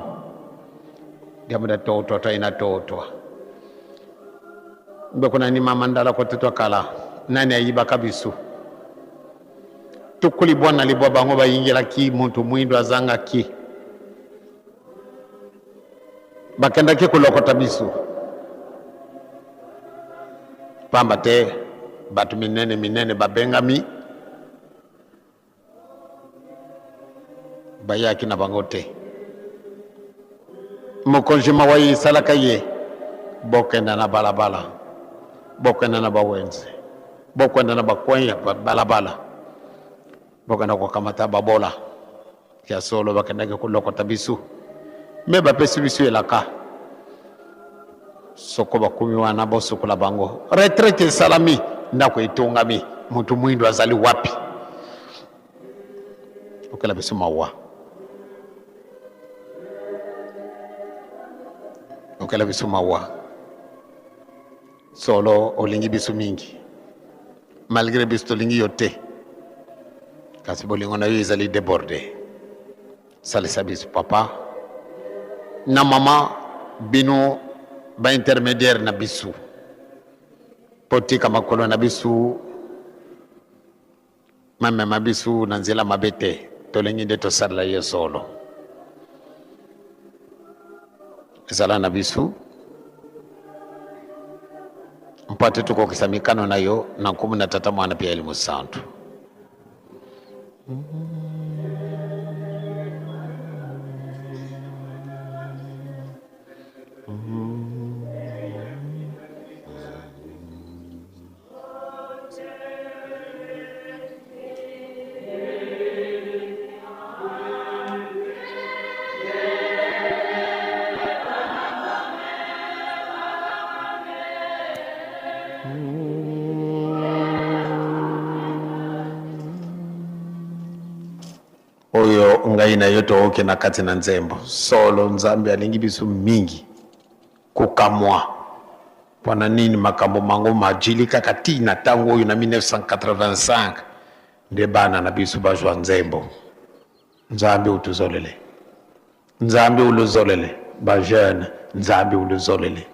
ndiamuda toto ina toto mbekuna ni mama ndala ko tetwa kala nani ayiba kabisu tukuli bwana libwa bango bayingira ki muntu mwindo azanga ki bakenda ke kulokota bisu pamba te batu minene babengami bayaki na bangote mokonjima wayi salaka ye bokenda na balabala bokenda na bawenze bokenda na bakwenya balabala bokenda kwa kamata babola ya solo bakenda ke kulokota bisu me bapesi bisu elaka soko bakumi wana bosukula bango retraite salami ndako itungami muntu mwindo azali wapi okela bisu mawa okela bisu mawa solo olingi bisu mingi malgré bisu tolingi yote kasi bolingo na yo ezali débordé salisa bisu papa na mama bino ba intermédiaire na bisu potika makolo na bisu mama mabisu na nzela mabete tolengi de to sarla ye solo ezala na bisu mpate tuko kisamikano nayo na 13 mwana pia elimu santu oyo ngai na yoto oke na kati na nzembo solo nzambe alingi bisu mingi kukamwa pona nini makambo mango majili kaka tina tango oyo na 1985 nde bana na bisu bajwa nzembo nzambe utuzolele nzambe uluzolele ba jeune nzambe uluzolele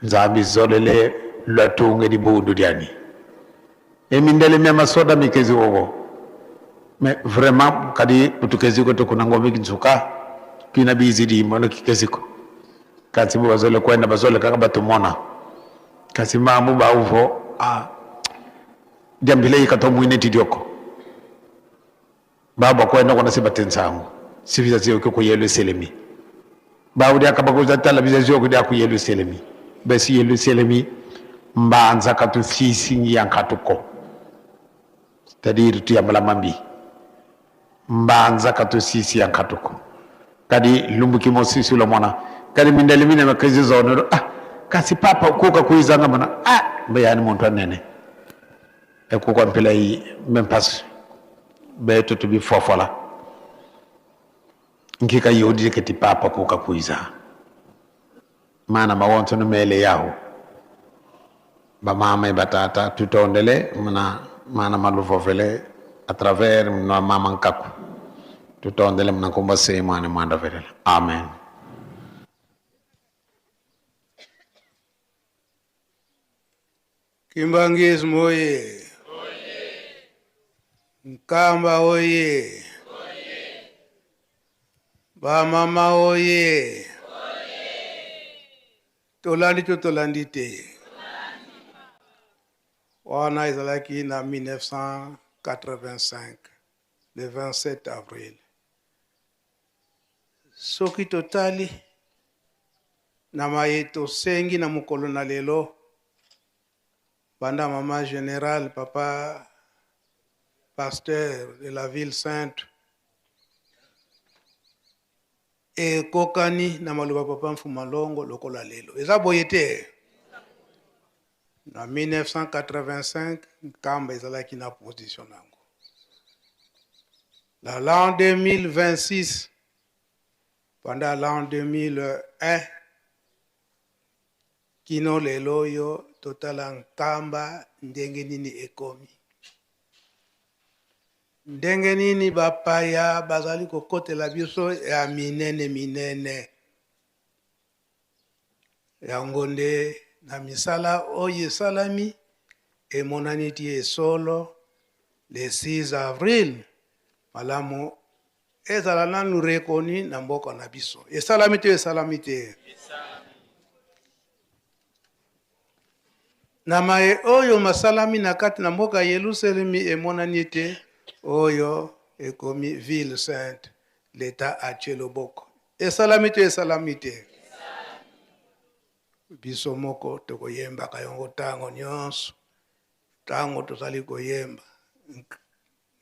nzambe zolele lwatunge di budu diani emindele mema soda mikezi wogo mais vraiment kadi putukezi ko to kuna ngombe kinzuka kina bizidi mono kikezi ko kasi bo bazole kwenda bazole kaka batumona kasi mamu ba uvo diambile ikato muine tidioko baba kwenda kona sibatensango sibiza zio ko yelo selemi ba udi akabakuza tala biza zio ko dia ku yelo selemi basi yelo selemi mbanza katu sisi yankatuko c'est-à-dire tu yamala mambi mbanza katu sisi yankatuko kadi lumbuki mo sisi lo mona kadi mindeli mine makazi zono kasi papa kuka kuizanga mana bayani muntu anene e kuko mpela yi même pas be to bi fofola ngika yodi kati papa kuka kuiza mana mawonto no mele yawo ba mama e batata tutondele mana maluvo vele à travers no mama nkaku tutondele mna komba se mwana mwanda vele amen. Kimbangis moye Nkamba oye ba mama oye tolandi to tolandi te wana ezalaki na 1985 le 27 avril soki totali na mayeto sengi na mokolo na lelo banda mama général papa pasteur de la ville sainte e kokani na maloba papa Mfumalongo lokola lelo eza boye te En 1985, Nkamba ezalaki na position nango. L'an 2026, pendant l'an 2001, kino lelo yo totala Nkamba ndenge nini ekomi. Ndenge nini bapaya bazali kokotela biso ya minene. Yango nde na misala oyo esalami emonani ti esolo le 6 avril malamu ezala nanu rekoni na mboka na biso. Esalami te. Na mae oyo masalami na kati na mboka Yerusalemi emonani te oyo ekomi ville sainte l'État atie loboko. Esalami te. Biso moko tokoyemba kayongo tango nyonso. Tango tozali koyemba.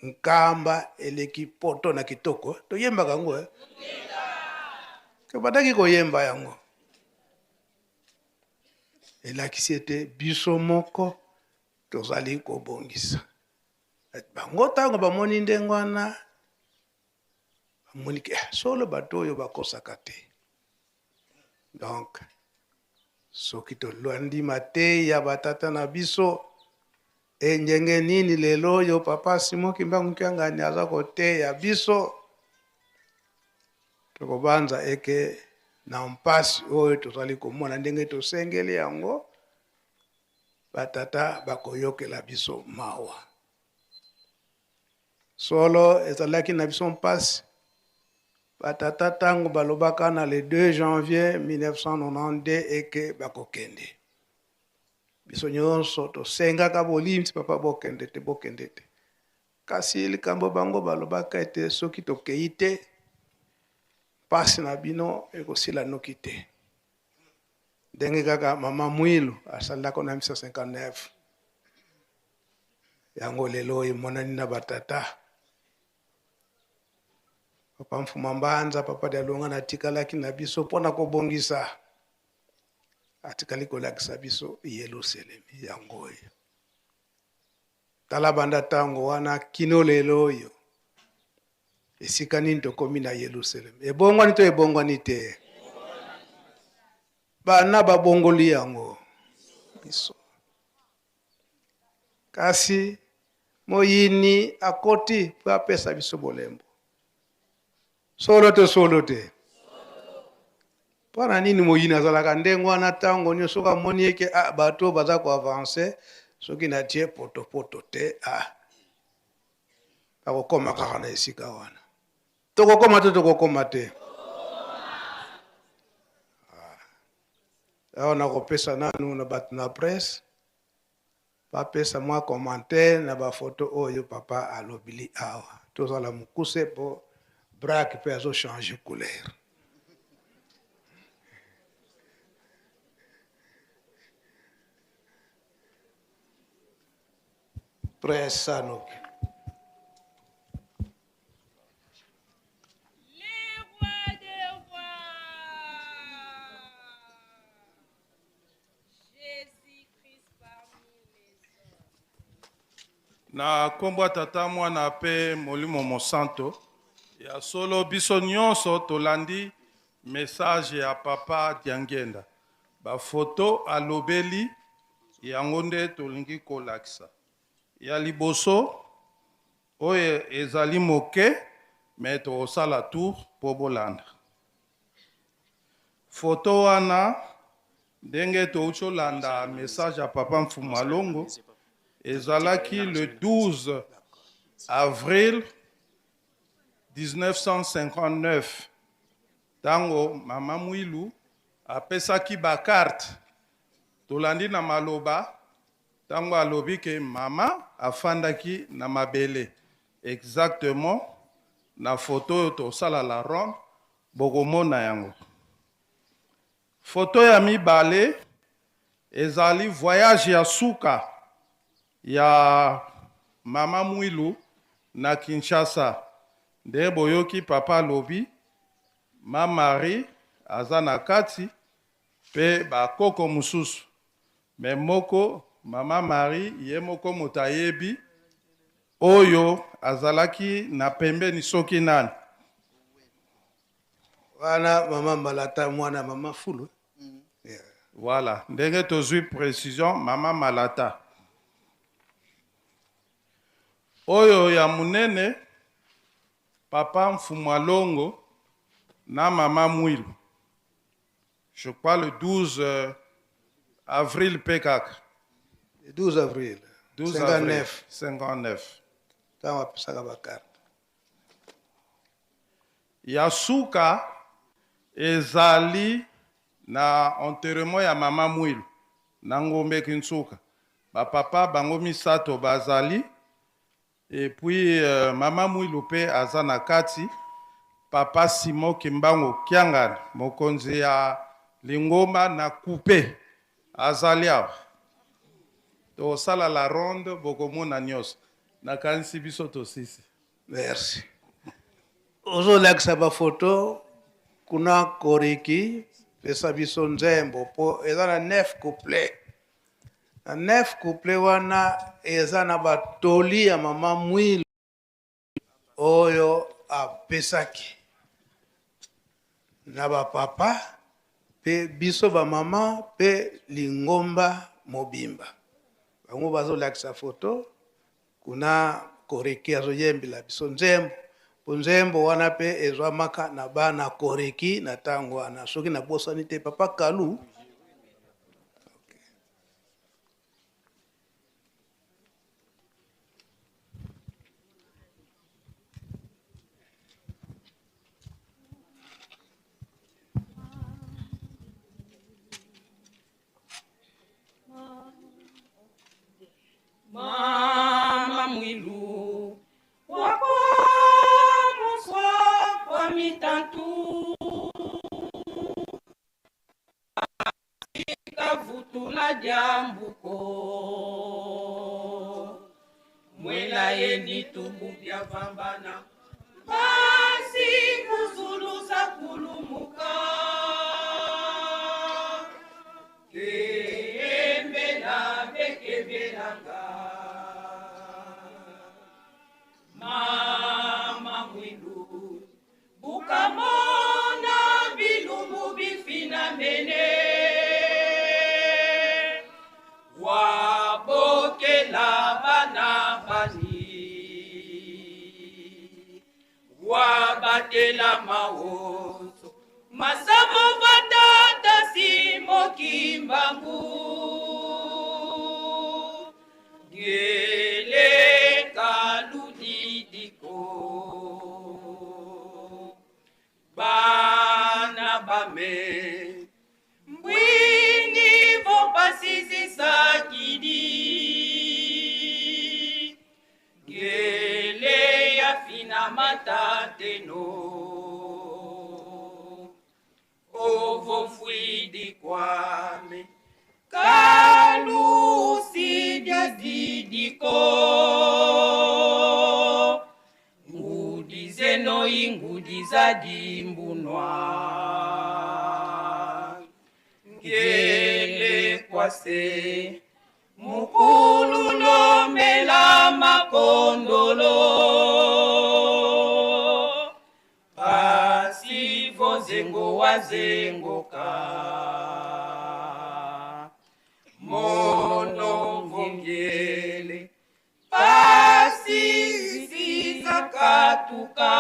Nkamba eleki poto na kitoko. Toyemba kango Kabadaki koyemba yango. Elakisi ete biso moko tozali kobongisa. Bango tango bamoni ndenge wana bamoni solo bato oyo bakosaka te. Donc soki tolandi mate ya batata na biso ndenge nini lelo oyo papa Simon Kimbangu Kyangani aza kote ya biso tokobanza eke na mpasi oyo tozali komona ndenge tosengeli yango batata bakoyokela biso mawa. Solo ezalaki na biso mpasi batata tango balobaka na le 2 janvier 1992 eke bakokende. Biso nyonso tosengaka bolimsi papa bokende te. Kasi likambo bango balobaka ete soki tokei te pasi na bino ekosila noki te. Ndenge kaka mama Mwilu asalaka na 1959. Yango lelo emonani na batata. Papa Mfuma Mbanza, papa Dialonga na tikalaki na biso pona kobongisa. Atikali kolakisa biso Yerusalemi yango oyo. Tala banda tango wana kino lelo oyo. Esika nini tokomi na Yerusalemi. Ebongwani te. Bana babongoli yango. Biso. Kasi moyini akoti po apesa biso bolembo. Solo te. Pona nini moyini azalaka ndenge wana tango nyonso kamoni eke bato baza ko avancer soki na tie poto te akokoma kaka na esika wana. Tokokoma te. Awa nakopesa nanu na bato na presse bapesa mwa commentaire na bafoto oyo papa alobili awa. Tozala mukuse po braque peut azo changer couleur. Presse Sanouk. Na kombo tata mwana pe molimo mosanto ya solo biso nyonso tolandi message ya papa Diangenda ba photo alobeli yango nde tolingi kolakisa ya liboso oyo ezali moke me tokosala tour po bolanda photo wana ndenge toucholanda message ya papa Mfuma Longo ezalaki le 12 avril 1959 tango mama Mwilu apesaki ba carte tolandi na maloba tango alobi ke mama afandaki na mabele exactement na photo to sala la ronde bokomona yango photo ya mibale ezali voyage ya suka ya mama Mwilu na Kinshasa nde boyoki papa lobi ma Marie aza na kati pe bakoko mususu me moko Mama Marie ye moko motayebi oyo azalaki na pembeni soki nani. Wana mama Malata mwana mama Fulu. Voilà, ndenge tozwi précision mama Malata. Oyo ya munene papa Mfumwalongo na mama Mwilu. Je crois le 12 avril PKK. Le 12 avril. 12 59. avril 59. Tawa pisaka bakar. Yasuka ezali na enterrement ya mama Mwilu na Ngombe Kinsuka. Ba papa bango misato bazali et puis mama Mwilu pe azana kati papa Simon Kimbango Kiangani mokonzi ya Lingoma na coupe azali awa. To sala la ronde bokomona nyos na kanisi biso to sisi. Merci. Ozo laksa ba photo kuna koriki pesa biso nzembo po ezana 9 couplets. Na 9 couplets wana ezana batoli ya mama Mwilu oyo apesaki na ba papa pe biso ba mama pe Lingomba Mobimba. Bango bazo laksa photo kuna koriki azoyembela biso nzembo. Nzembo wana pe ezwa maka na bana koreki na tango wana soki na bosani te papa Kalu. Mama Mwilu wako kwa mitantu kavutula jambuko mwela yendi tubu bya vambana basi kuzuluza kulumuka keembela bekebelanga Mama Mwilu bukamona bilumu bifina mene wabokela bana bani wabatela mawoto masabo batata simo kimbangu gele bana bame mbwini vopasisi sakidi gele ya fina matateno ovo fwidi kwame kalusi diadidiko no ingudi za dimbunwa ngele kwase mukulu lombela makondolo pasi vozengo wazengoka mono vongele pasi katuka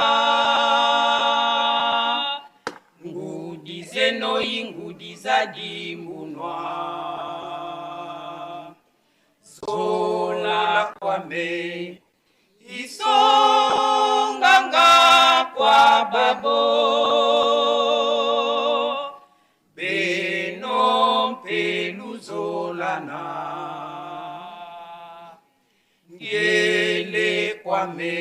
ngudi zeno ingudi za dimbunwa zola kwame isonganga kwa babo beno mpelu zolana ngele kwame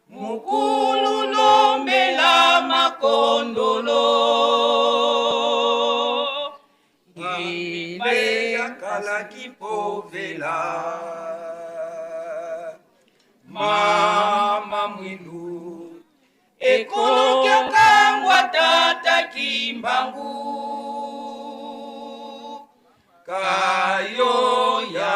mukulu lombela makondolo ngile yakala kipovela Mama Mwilu ekolo kyakangwa tata kimbangu kayo ya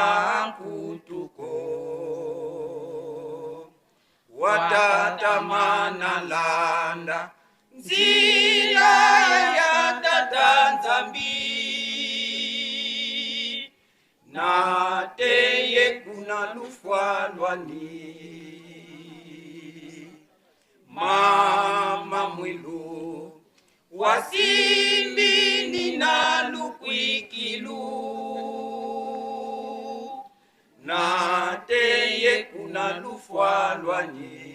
lufwalwani mama mwilu wasimbini na lukwikilu na teye kuna lufwalwani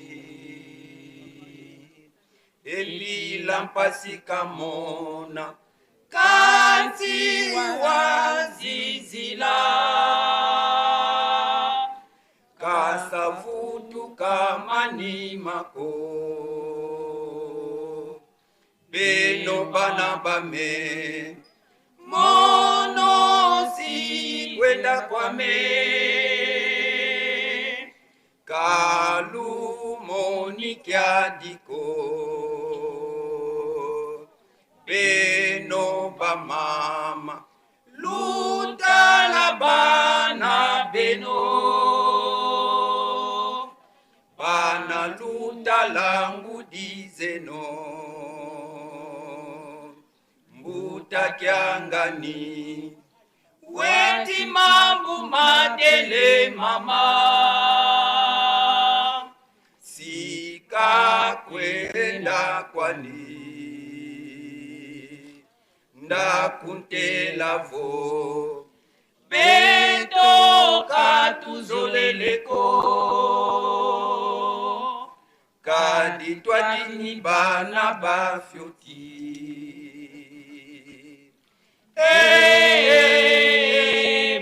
elila mpasika mona kanti wazizila kasavutu kamani mako beno bana bame mono si kwenda kwame kalu moni kiadiko beno ba mama luta la bana beno bana luta langu dizeno mbuta kiangani weti mambu madele mama sika kwenda kwani ndakuntelavo beto katuzoleleko kadi twatini bana bafyoti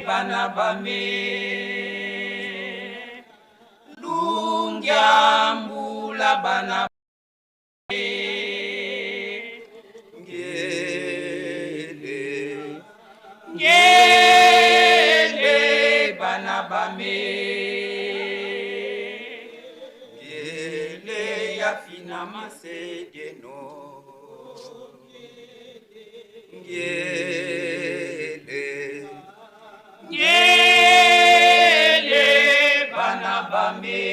bana bame lungyambula bana ngele bana bame ngele ya fina masedeno ngele ngele bana bame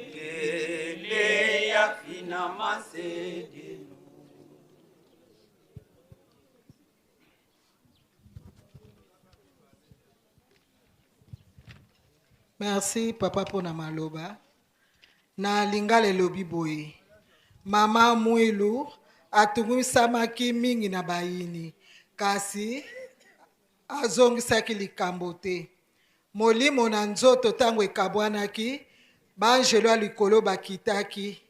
ngele ya fina masedeno. Merci papa pona maloba na lingale lobi boye mama mwilu atungumisamaki mingi na bayini kasi azongisaki likambo te molimo na nzoto ntango ekabwanaki banjelo ya likolo bakitaki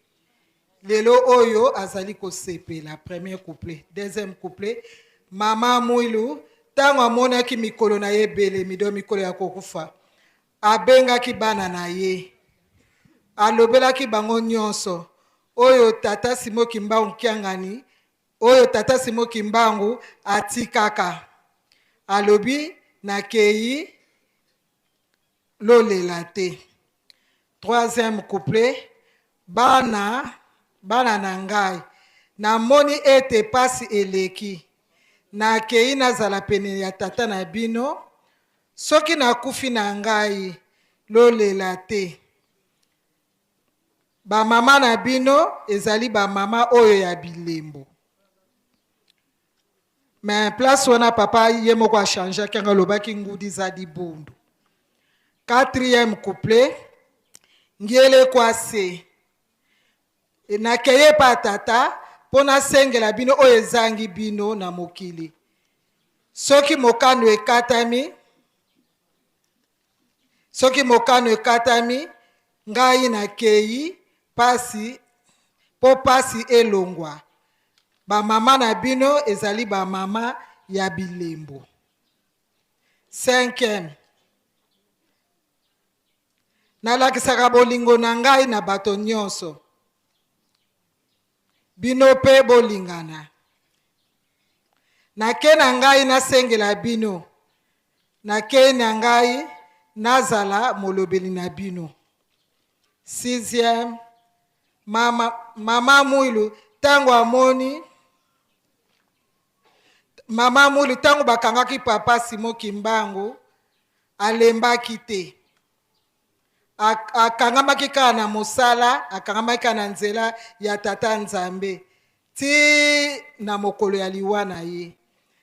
lelo oyo azali kosepela premier couplet deuxième couplet mama mwilu ntango amonaki mikolo na ye ebele mido mikolo ya kokufa abengaki bana na ye alobelaki bango nyonso oyo tata Simoki Mbangu Kiangani oyo tata Simoki Mbangu atikaka alobi nakei lolela te. Troisième couplet bana na ngai namoni ete pasi eleki nakei nazala pene ya tata na bino soki nakufi na ngai lolela te. Ba mama na bino ezali ba mama oyo ya bilembo. Mais place wana papa ye moko a changer kanga lobaki ngudi zadi bundu. Quatrième couplet ngele kwase nakeye pa tata pona sengela bino oyo ezangi bino na mokili. Soki mokano ekatami ngai nakei pasi po pasi elongwa. Ba mama na bino ezali ba mama ya bilembo. Cinquième nalakisaka bolingo na ngai na bato nyonso bino pe bolingana. Nake na ngai nasengela bino nake na ngai nazala molobeli na bino. Sixième mama mwilu tango amoni mama mwilu tango bakangaki papa Simoki Mbangu alembaki te. Akangamaki kaka na mosala akangamaki kaka na nzela ya tata Nzambe ti na mokolo ya liwa na ye.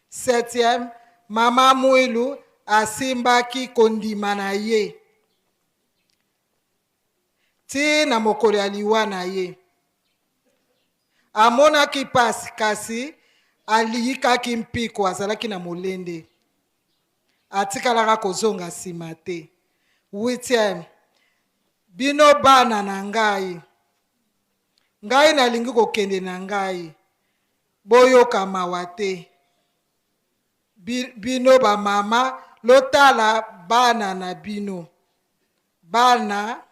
Septième mama mwilu asimbaki kondima na ye ti na mokolo ya liwa na ye. Amonaki pasi kasi aliyikaki mpiko, azalaki na molende, atikalaka kozonga nsima te. 8e, bino bana na ngai, ngai nalingi kokende na ngai, boyoka mawa te. Bino ba mama, lotala bana na bino, bana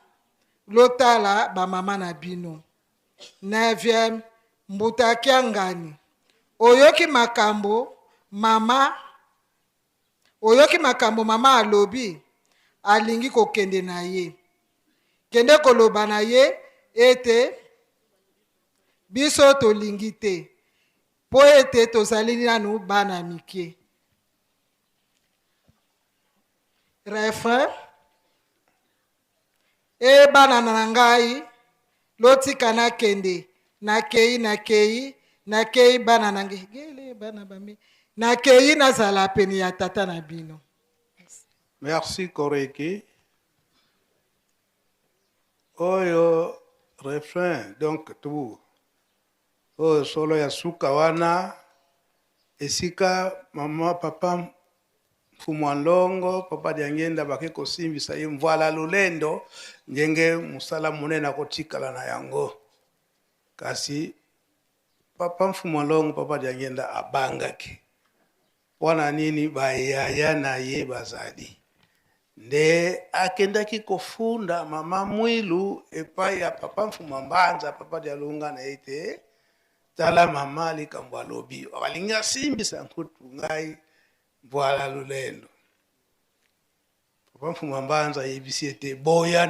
lotala ba mama na bino. 9e, mbuta kiangani, oyoki makambo mama alobi, alingi kokende na ye. Kende koloba na ye ete biso tolingi te, po ete tozali nanu bana mike. Refrain, e bana na ngai, lotika na kende, nakei bana na ngai, gele bana bami, nakei nazala pene ya tata na bino. Merci Koreki. Oyo refrain donc tout. Oyo solo ya suka wana esika mama papa Mfumwalongo papa Diangenda bake kosimbisa ye mvala lulendo ngenge musala munene kotikala na yango. Kasi papa Mfumwalongo papa Diangenda abangaki. Wana nini bayaya na ye bazali. Nde akendaki kofunda mama Mwilu epai ya papa Mfumambanza papa Dialunga na ete tala mama likambo alobi walinga simbisa nkutu ngai voilà lulendo. Papa Mfumambanza yebisi ete boya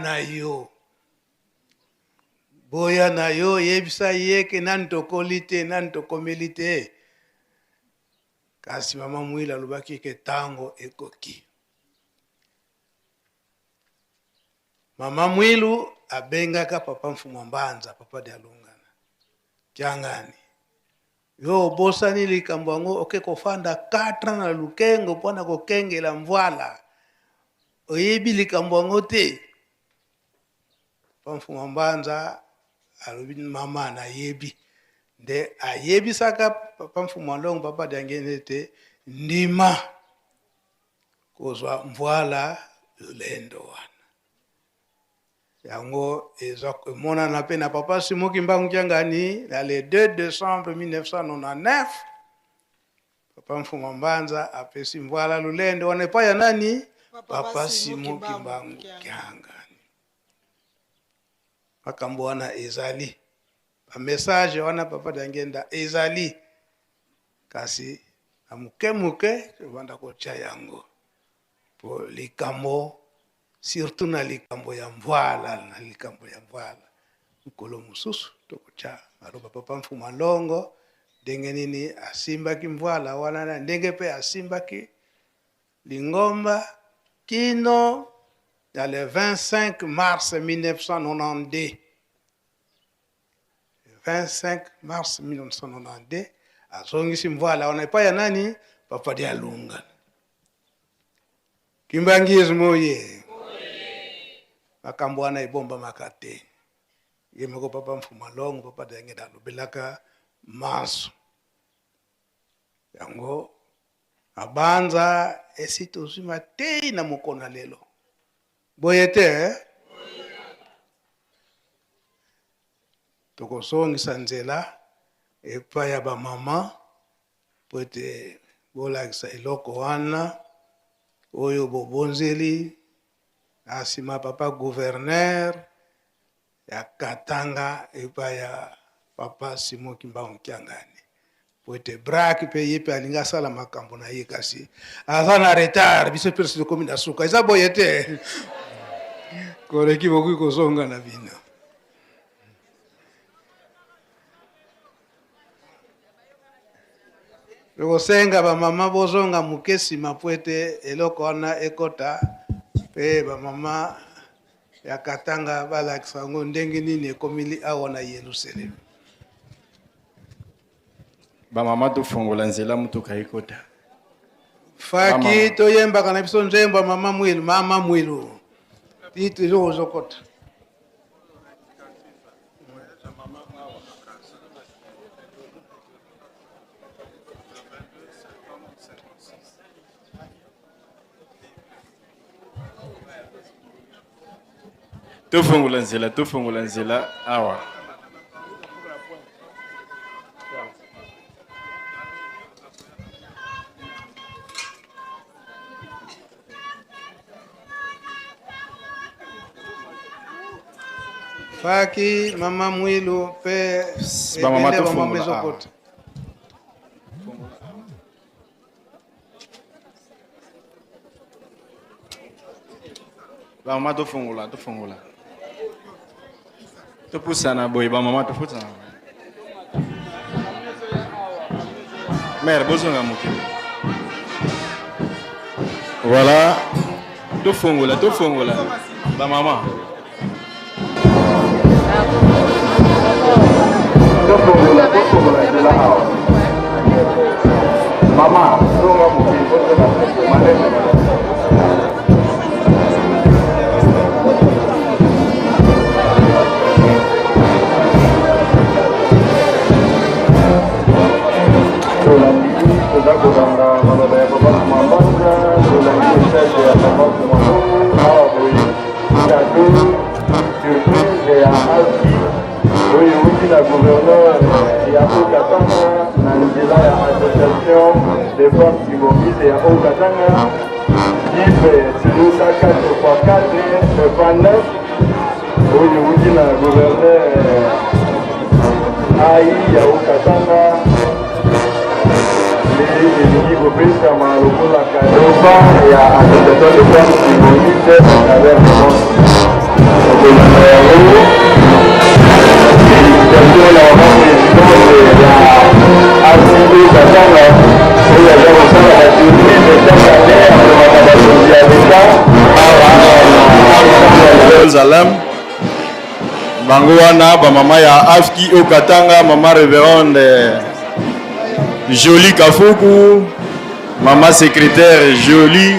na yo yebisa yeke nantokolite nantokomelite. Kasi mama Mwilu alobaki ke tango ekoki. Mama Mwilu abengaka papa Mfumambanza papa Dialungana kiangani, yo bosani likambo yango oke kofanda 4 na lukengo pona kokengela mvwala, oyebi likambo yango te. Papa Mfumambanza alobi mama na yebi. Nde ayebisaka papa Mfumwalongo papa Diangenda te ndima kozwa mvwala lulendo wana. Yango ezako mona na pe na papa Simoki Mbangu Kiangani le 2 décembre 1999 papa Mfumambanza apesi mvwala lulendo wana pa ya nani papa Simoki Mbangu Kiangani. Makambo wana ezali pa message wana papa Diangenda ezali kasi amuke banda kocha yango po likambo surtout na likambo ya mvwala mkolo mususu tokocha aroba papa Mfumwalongo ndenge nini asimbaki mvwala wana na ndenge pe asimbaki lingomba kino ya le 25 mars 1992. 25 mars 1992 azongisi mvwala wana pa ya nani papa Dialunga. Kimbangizi moye makambo wana ibomba makate yemeko papa Mfumwalongo papa Diangenda alobelaka maso yango abanza esito zima te na mokona lelo boyete tokosongisa nzela epai ya bamama po ete bolakisa eloko wana oyo bobonzeli asima papa gouverneur ya Katanga epai ya papa Simoki Mbangu Kiangani po ete braki pe yepe alinga sala makambo na ye kasi aza na retard biso perso komi na suka eza boyete koreki boku kozonga na bino. Rosenga ba mama bozonga mukesi mapwete eloko wana ekota pe ba mama ya Katanga balakisa ngo ndenge nini ekomili awa na Yerusalemu. Ba mama to fongola nzela mutuka ekota. Faki toyemba kana biso njemba mama mwilu. Titu zo zokota. tofungula nzela awa. Faki mama mwilu pe Ba mama ebende tofungula ezokota. Ba mama tofungula. Topusana boy ba mama tofutana. Mère bozonga mukili. Voilà. Tofungula. Ba mama. Tofungula nzela awa. Mama, zonga mukili bozonga manene. La gouverneur Yako Katanga, Nandila association des femmes qui mobilisent Yako Katanga, qui fait Sinusa 4x4, le panneau, où il dit la gouverneur Aïe Yako Katanga, les équipes comme la Kadoba, et l'association des femmes qui mobilisent à travers le monde. Jérusalem bango wana ba mama ya Afki Okatanga, mama révérende Jolie Kafuku, mama secrétaire Jolie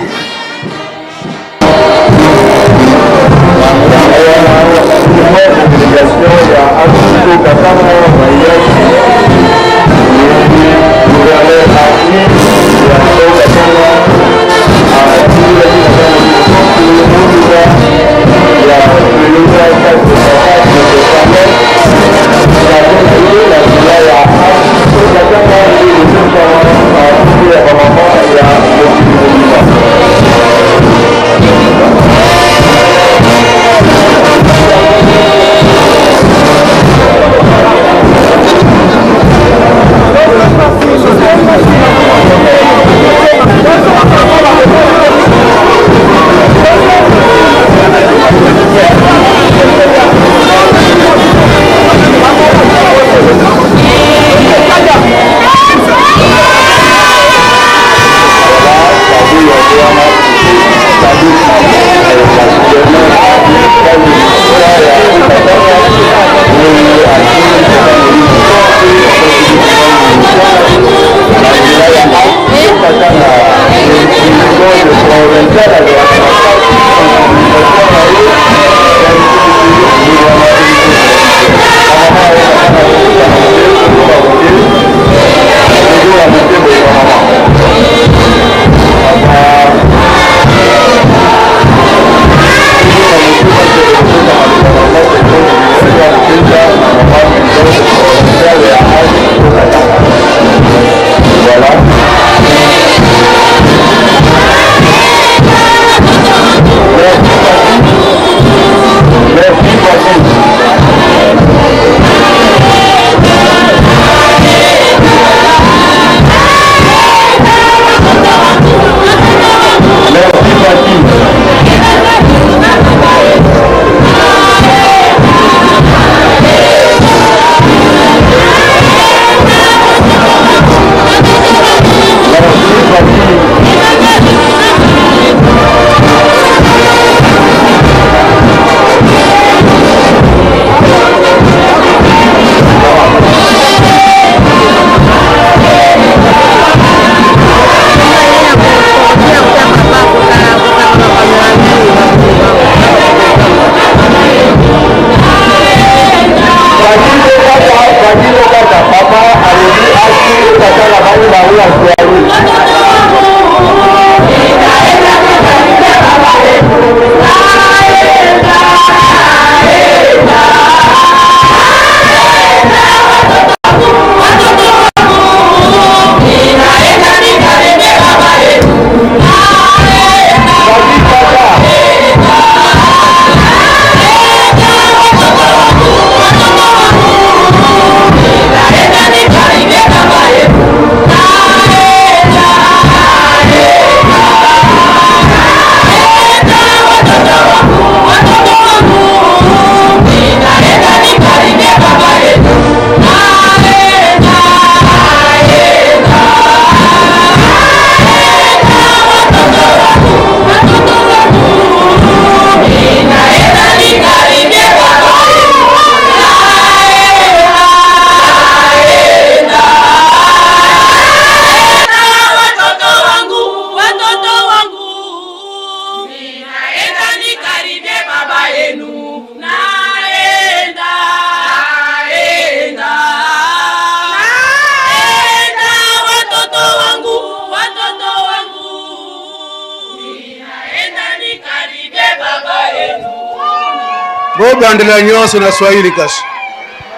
Bobandela nyonso na Swahili kasi.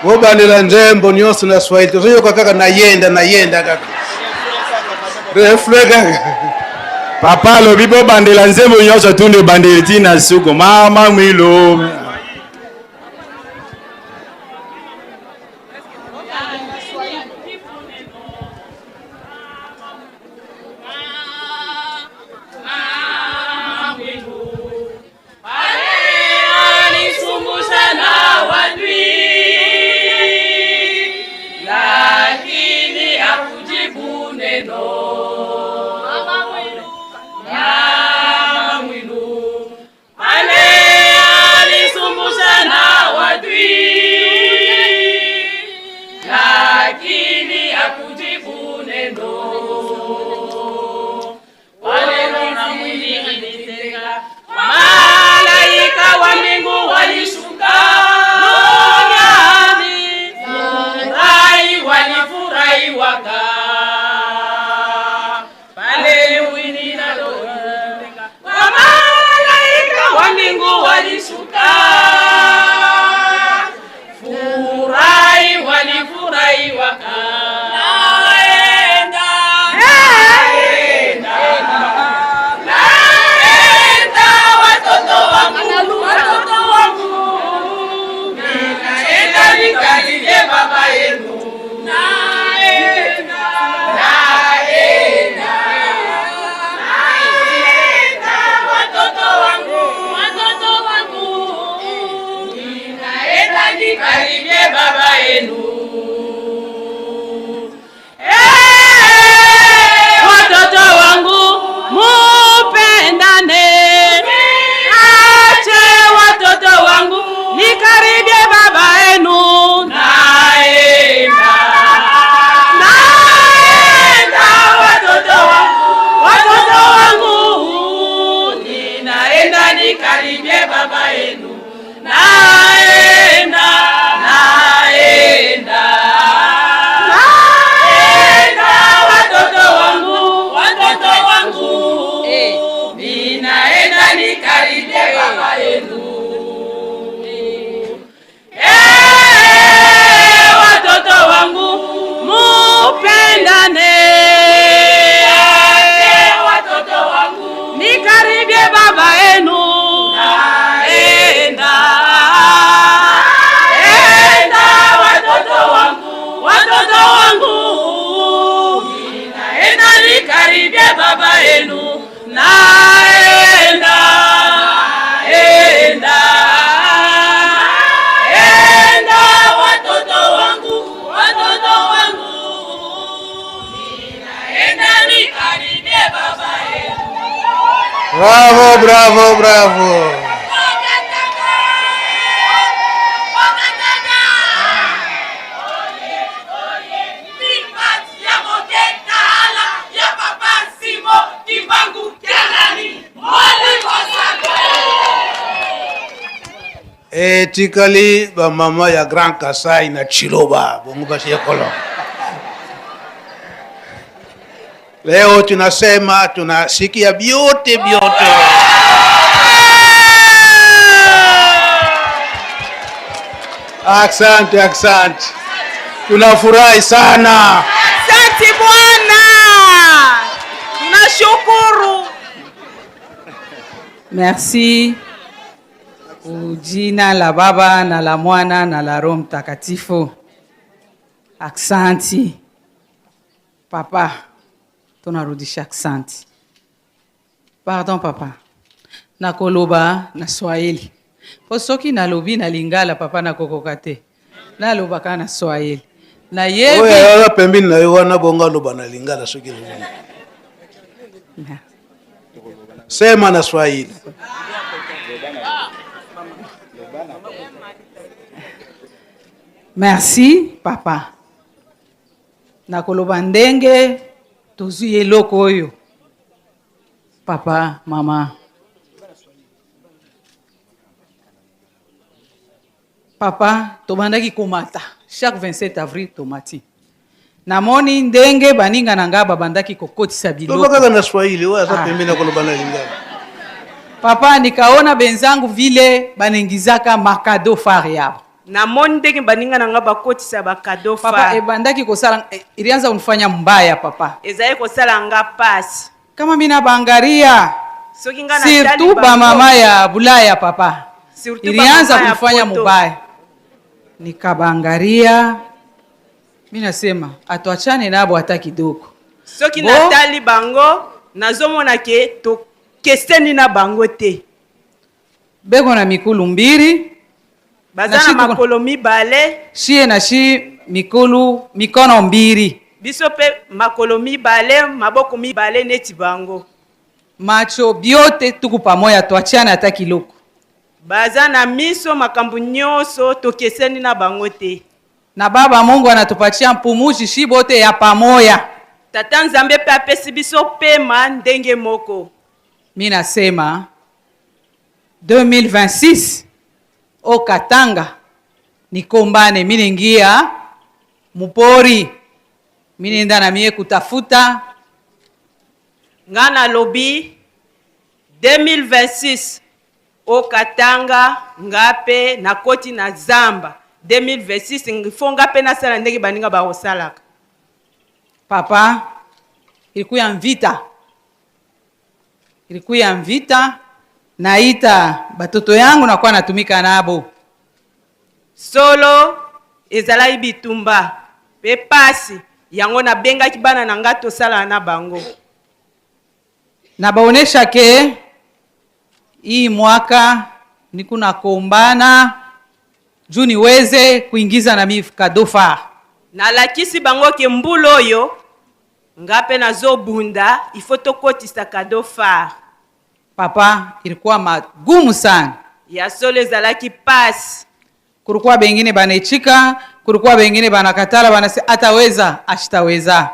Bobandela Nzembo nyonso na Swahili. Tozo kaka nayenda kaka. Reflega. Papa lobi bobandela Nzembo nyonso tunde bandeli tina suko mama mwilo. Bravo, bravo, bravo. Etikali ba mama ya Grand Kasai na Chiloba bongo ba shekolo. Leo tunasema tunasikia vyote. Asante. Tunafurahi sana. Asante Bwana. Tunashukuru. Merci. Jina la Baba na la Mwana na la Roho Mtakatifu. Aksanti. Papa, tunarudisha aksanti. Pardon papa. Nakoloba na Swahili. Po soki nalobi na Lingala papa na kokokate. Naloba kana Swahili. Na yebi. Oya pembeni na yo wana bonga loba na Lingala soki loba. Sema na Swahili. Merci papa. Nakoloba ndenge tozwi eloko oyo. Papa, mama. Papa, tobandaki komata chaque 27 avril tomati. Namoni ndenge baninga nanga babandaki kokotisa biloko. Loba na Swahili wewe sasa pembeni na koloba na Lingala. Papa, nikaona benzangu vile banengizaka makado fare yabo. Namoni ndenge baninga nanga bakotisa bakado fare. Papa, ebandaki kosala ilianza kunifanya mbaya papa. Ezaye kosala nga pasi. Kama mina bangaria. Surtout ba mama ya Bulaya papa. Ilianza kunifanya mbaya. Nikabangaria. Mimi nasema atuachane nabo hata kidogo. Soki natali bango nazomona ke to kesteni na bango te. Beko na mikulu mbiri. Bazana makolo mibale. Shie na shi mikono mbiri. Biso pe makolo mibale, maboko mibale neti bango. Macho biote tuku pamoja tuachane hata kiloko. Bazana miso makambu nyoso tokeseni na bango te. Na Baba Mungu anatupatia mpumushi shibote ya pamoja. Tata Nzambe pe apesi biso pema ndenge moko. Mimi nasema 2026 o Katanga nikombane mimi ningia mupori. Mimi nenda na mie kutafuta ngana lobi 2026 o Katanga ngape na koti na zamba 2026 ngifonga pe na sala ndenge baninga ba osalaka. Papa, ilikuya mvita naita batoto yangu nakuwa natumika nabo. Solo ezalai bitumba pe pasi yango na benga kibana na ngato sala na bango. Na baonesha ke hii mwaka nikuna kombana juu niweze kuingiza na mimi kadofa. Na lakisi bango ke mbulo yo ngape na zobunda ifoto kotisa kadofa. Papa, ilikuwa magumu sana. Ya sole zalaki pasi. Kulikuwa bengine banechika, kulikuwa bengine banakatala banase ataweza, ashitaweza.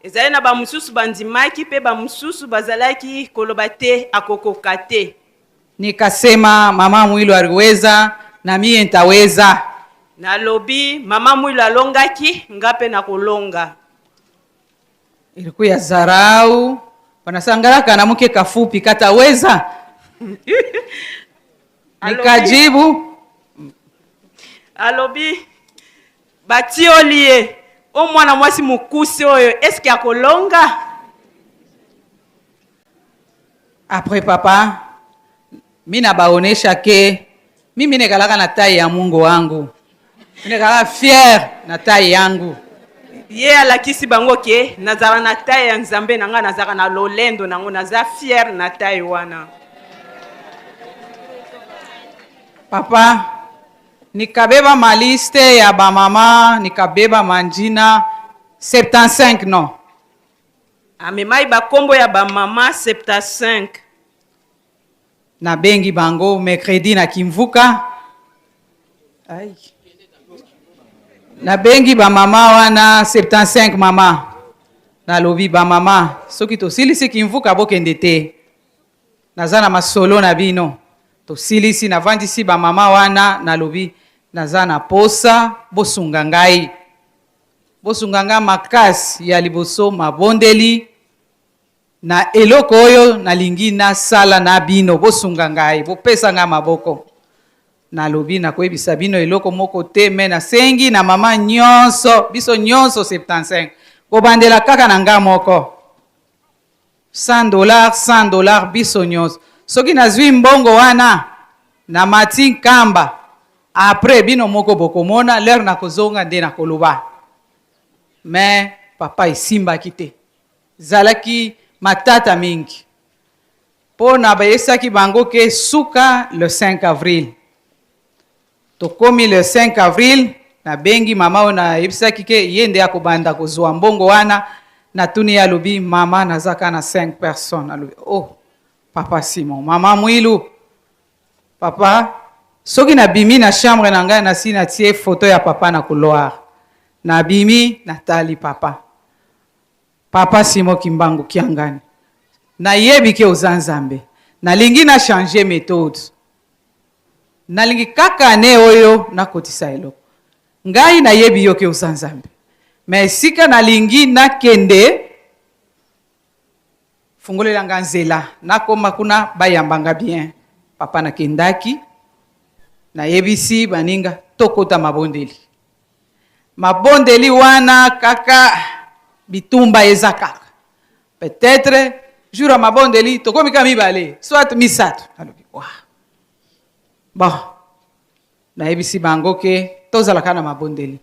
Ezali na ba mususu bandimaki pe ba mususu bazalaki kolobate akokokate. Nikasema mama Mwilu aliweza na mie nitaweza. Na lobi mama Mwilu alongaki ngape na kolonga. Ilikuwa zarau. Wanasangala kana mke kafupi kataweza. Nikajibu alobi batiolie o mwana mwasi mukuse oyo eske akolonga. Après papa mina baonesha ke mimi nekalaka na tai ya Mungu wangu. Nekalaka fier na tai yangu. Ye alakisi bango ke nazara na tai ya Nzambe nanga nazara na lolendo nango naza fier na tai wana. Papa, nikabeba maliste ya ba mama, nikabeba manjina 75 non. Amemai ba kombo ya ba mama 75. Na bengi bango mercredi na Kimvuka. Ai. Na bengi ba mama wana 75 mama. Na lobi ba mama, soki to silisi Kimvuka bokende te. Nazana masolo na bino. To silisi na vandisi ba mama wana na lobi nazana posa bosunga ngai. Bosunga nga makasi ya liboso mabondeli na eloko oyo nalingi nasala na bino bosunga ngai bopesa nga maboko nalobi nakoyebisa bino eloko moko te me nasengi na mama nyonso biso nyonso 75 kobandela kaka na nga moko $100 biso nyonso soki nazwi mbongo wana na mati nkamba apres bino moko bokomona lere nakozonga nde nakoloba me papa esimbaki te zalaki matata mingi mpo na bayesaki bango ke suka le 5 avril tokomi le 5 avril nabengi mama oyo nayebisaki ke ye nde akobanda kozwa mbongo wana natuni ye alobi mama nazaka na 5 personnes alobi oh papa Simon mama Mwilu papa soki nabimi na chambre na ngai nasi natie foto ya papa na couloir nabimi natali papa Simon Kimbangu Kiangani nayebi ke oza Nzambe nalingi na changer méthode nalingi kaka ne oyo nakotisa eloko ngai nayebi yo ke oza Nzambe mais sika nalingi nakende fungolela nga nzela nakoma kuna bayambanga bien papa nakendaki nayebisi baninga tokota mabondeli wana kaka bitumba eza kaka peut-être jour ya mabondeli tokomi ka mibale soit misato alobi wa bon nayebisi bango ke tozalaka na mabondeli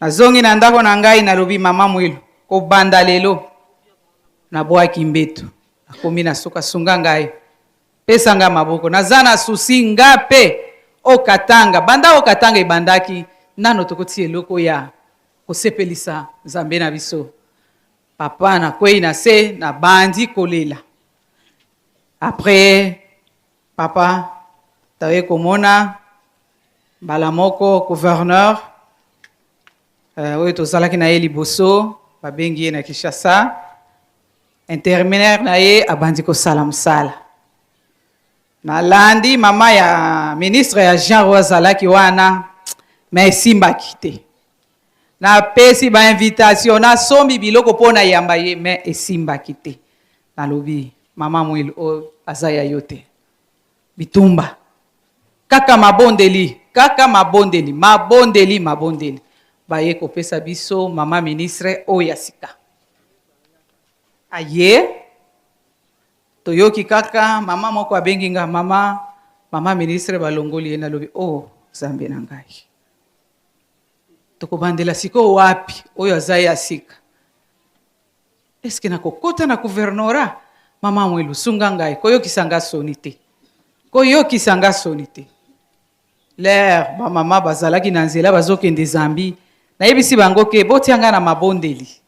nazongi na ndako na ngai nalobi mama Mwilu kobanda lelo nabwaki mbeto nakomi na suka sunga ngai pesa nga maboko naza na susi ngape okatanga banda okatanga ebandaki nano tokoti eloko ya kosepelisa Nzambe na biso papa nakwei na se na bandi kolela après papa taye komona mbala moko gouverneur oyo tozalaki na ye liboso babengi ye na Kinshasa interminaire na ye abandi kosala mosala nalandi mama ya ministre ya Jean Roy azalaki wana me esimbaki te napesi bainvitation nasombi biloko mpo nayamba ye me esimbaki te nalobi mama Mwilu oyo aza ya yo te bitumba kaka mabondeli baye kopesa biso mama ministre oyo ya sika aye toyoki kaka mama moko abengi nga mama ministre balongoli ye nalobi oh Nzambe na ngai tokobandela siko wapi oyo aza ya sika eske nakokota na gouvernorat mama Mwilu sunga ngai koyokisanga soni te l'air bamama bazalaki na nzela bazokende Zambi nayebisi bango ke botianga na mabondeli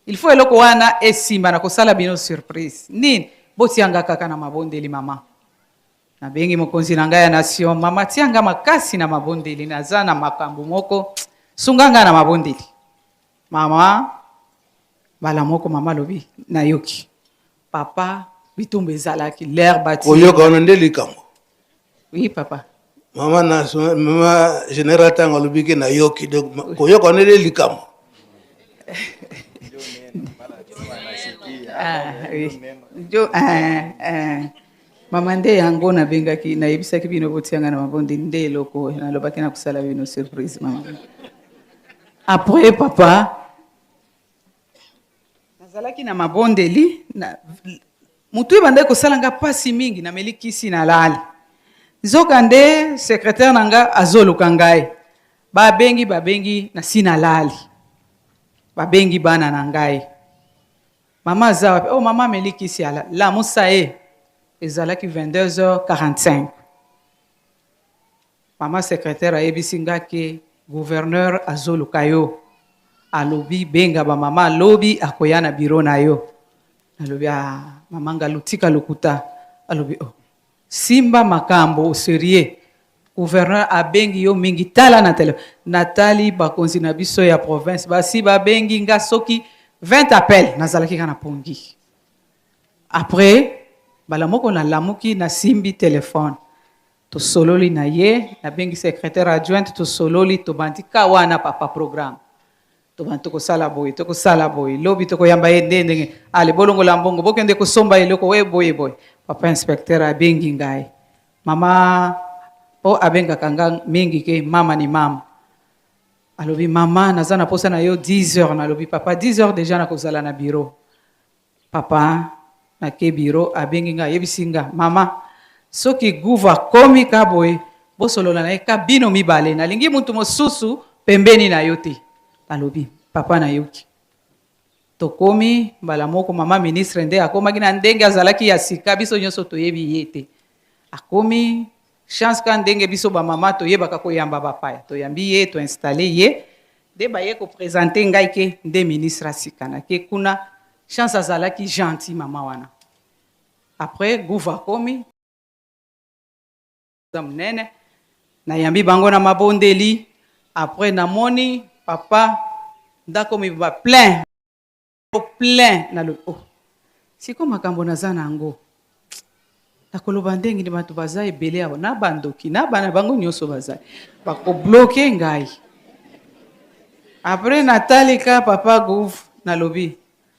il faut eloko wana esimba na kosala bino surprise nini botianga kaka na mabondeli mama nabengi mokonzi na ngai ya nation mama tianga makasi na mabondeli naza na makambo moko sunganga na mabondeli mama bala moko mama lobi nayoki papa bitumba ezalaki l'air bati koyoka wana nde likambo oui papa mama général tanga lobi ke nayoki koyoka wana nde likambo mama nde yango nabengaki nayebisaki bino botianga na mabondeli nde eloko nalobaki na kosala bino surprise mama après papa nazalaki na mabondeli mutu ebanda kosalanga pasi mingi nameli kisi nalali nzoka nde secrétaire na nga azoluka ngai babengi na si nalali babengi bana na ngai mama aza wapi oh mama ameli kisi lamusa ye ezalaki 22h45 mama secrétaire ayebisi nga ke gouverneur azoluka yo alobi benga bamama alobi akoya na biro na yo alobi mama nga lutika lokuta alobi oh simba makambo serie gouverneur abengi yo mingi tala na tele natali bakonzi na biso ya province basi babengi nga soki 20 appel nazalaki kana pongi après bala moko na lamuki na simbi telefone to sololi na ye na bengi secrétaire adjointe to sololi to bandika wana papa programme toba tokosala boye tokosala boye lobi tokoyamba ye ndenge ale bolongola mbongo bokende kosomba eloko we boye boye papa inspecteur abengi ngai mama po abengaka nga mingi ke mama ni mama alobi mama naza na posa na yo 10 heures nalobi papa 10 heures déjà nakozala na bureau papa nake bureau abengi nga yebisi nga mama soki guva komi ka boye bosolola na ye ka bino mibale nalingi mutu mosusu pembeni na yo te alobi papa na yoki tokomi mbala moko mama ministre nde akomaki na ndenge azalaki ya sika biso nyonso toyebi ye te akomi chance ka ndenge biso bamama toyebaka koyamba bapaya toyambi ye toinstale ye nde baye kopresente ngai ke nde ministre asikana ke kuna chance azalaki gentil mama wana après guva akomi munene nayambi bango na mabondeli après namoni papa ndakomi ba plein na lo oh siko makambo naza nango nakoloba ndenge ndi bato baza ebele awa na bandoki na bana bango nyonso baza bakobloke ngai après natalika papa gouv nalobi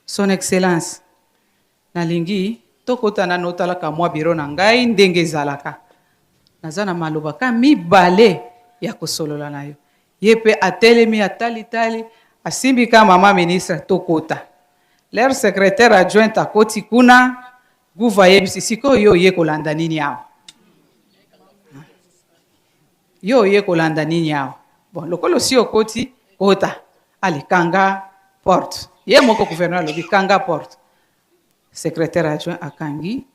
son excellence nalingi tokotana notalaka mwa biro na ngai ndenge ezalaka naza na maloba ka mibale ya kosolola na yo ye mpe atelemi atalitali asimbi ka mama ministre tokota leur secrétaire adjointe akoti kuna guva yebisi sikoyo yo oye kolanda nini awa yo oye kolanda nini awa bon lokolo si okoti kota ale kanga porte ye moko gouverneur alobi kanga porte secrétaire adjoint akangi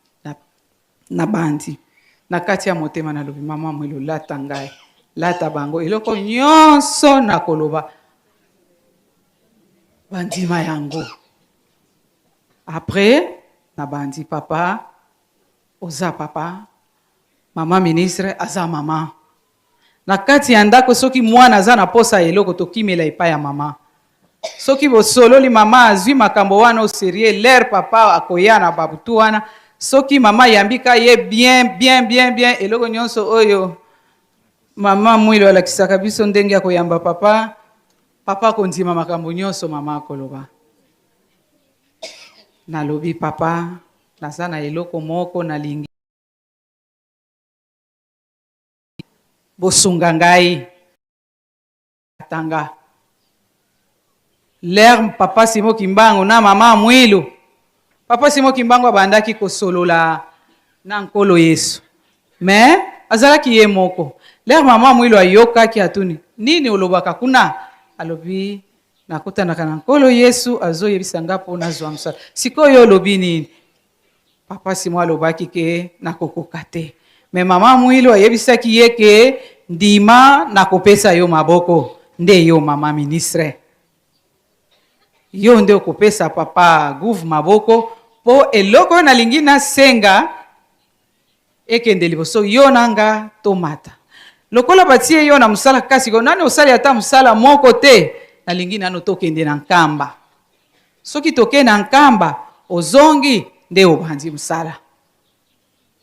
na bandi na kati ya motema nalobi mama mwilo lata ngai lata bango eloko nyonso nakoloba bandima yango après na bandi papa oza papa mama ministre aza mama na kati ya ndako soki mwana aza na posa eloko tokimela epai ya mama soki bosololi mama azwi makambo wana oserie l'air papa akoya na babutu wana soki mama yambika ye bien eloko nyonso oyo mama mwilo alakisaka biso ndenge akoyamba papa akondima makambo nyonso mama akoloba nalobi papa naza na eloko moko nalingi bosunga ngai atanga l'air papa Simo Kimbangu na mama Mwilu papa Simo Kimbangu abandaki kosolola na nkolo Yesu mais azalaki ye moko l'air mama Mwilu ayokaki atuni nini olobaka kuna alobi nakutanaka na nkolo Yesu azoyebisa nga mpo nazwa mosala sikoyo olobi nini papa Simo alobaki ke nakokoka te me mama Mwilu ayebisaki ye ke ndima nakopesa yo maboko nde yo mama ministre yo nde okopesa papa gouv maboko po eloko nalingi nasenga ekende liboso yo nanga tomata lokola batie yo na musala kasi ko nani osali ata musala moko te nalingi nano tokende na nkamba soki tokende na nkamba ozongi nde obandi musala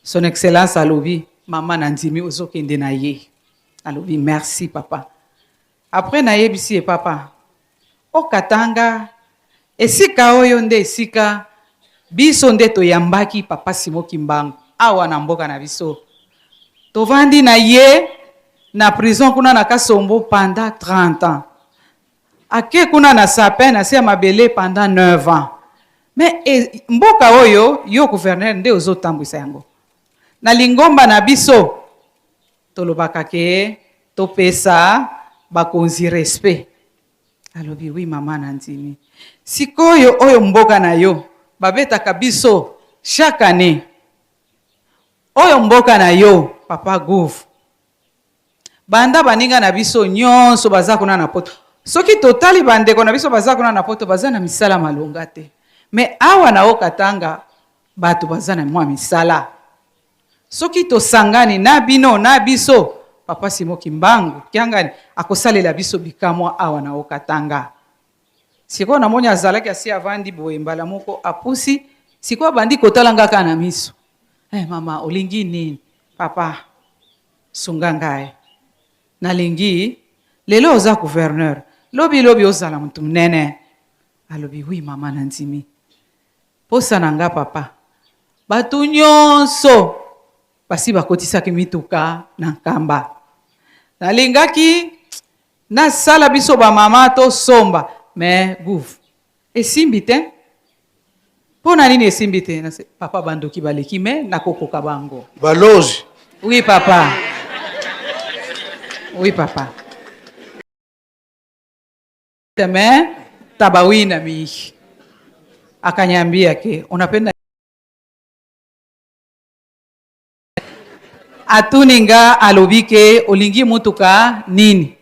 son excellence alobi mama nandimi ozokende na ye alobi merci papa après nayebisi ye papa okatanga esika oyo nde esika biso nde toyambaki papa Simo Kimbangu awa na mboka na biso tovandi na ye na prison kuna na Kasombo pendant 30 ans ake kuna na sapin na se ya mabele pendant 9 ans mais mboka oyo yo gouverneur nde ozotambwisa yango na lingomba na biso tolobaka ke topesa bakonzi respect alobi oui mama nandimi sikoyo oyo mboka na yo babetaka biso chaque année oyo mboka na yo papa gouv banda baninga na biso nyonso baza kuna na poto soki totali bandeko na biso baza kuna na poto baza na misala malonga te mais awa na okatanga bato baza na mwa misala soki tosangani na bino na biso papa Simo Kimbangu kiangani akosalela biso bikamwa awa na okatanga siko na moni azalaki asi avandi boye mbala moko apusi siko bandi kotala ngaka na miso mama olingi nini papa sunga ngai nalingi lelo oza gouverneur lobi lobi ozala mutu munene. Alobi oui mama nandimi. Posa nanga papa. Batu nyonso basi bakotisaki mituka na nkamba. Nalingaki nasala biso ba mama to somba mais gouf. Esimbi te. Pona nini esimbi te? Papa bandoki baleki me nakokoka bango. Balozi. Oui papa. Oui papa. Teme tabawina mi. Akanyambia ke unapenda atuninga alobike olingi mutuka nini?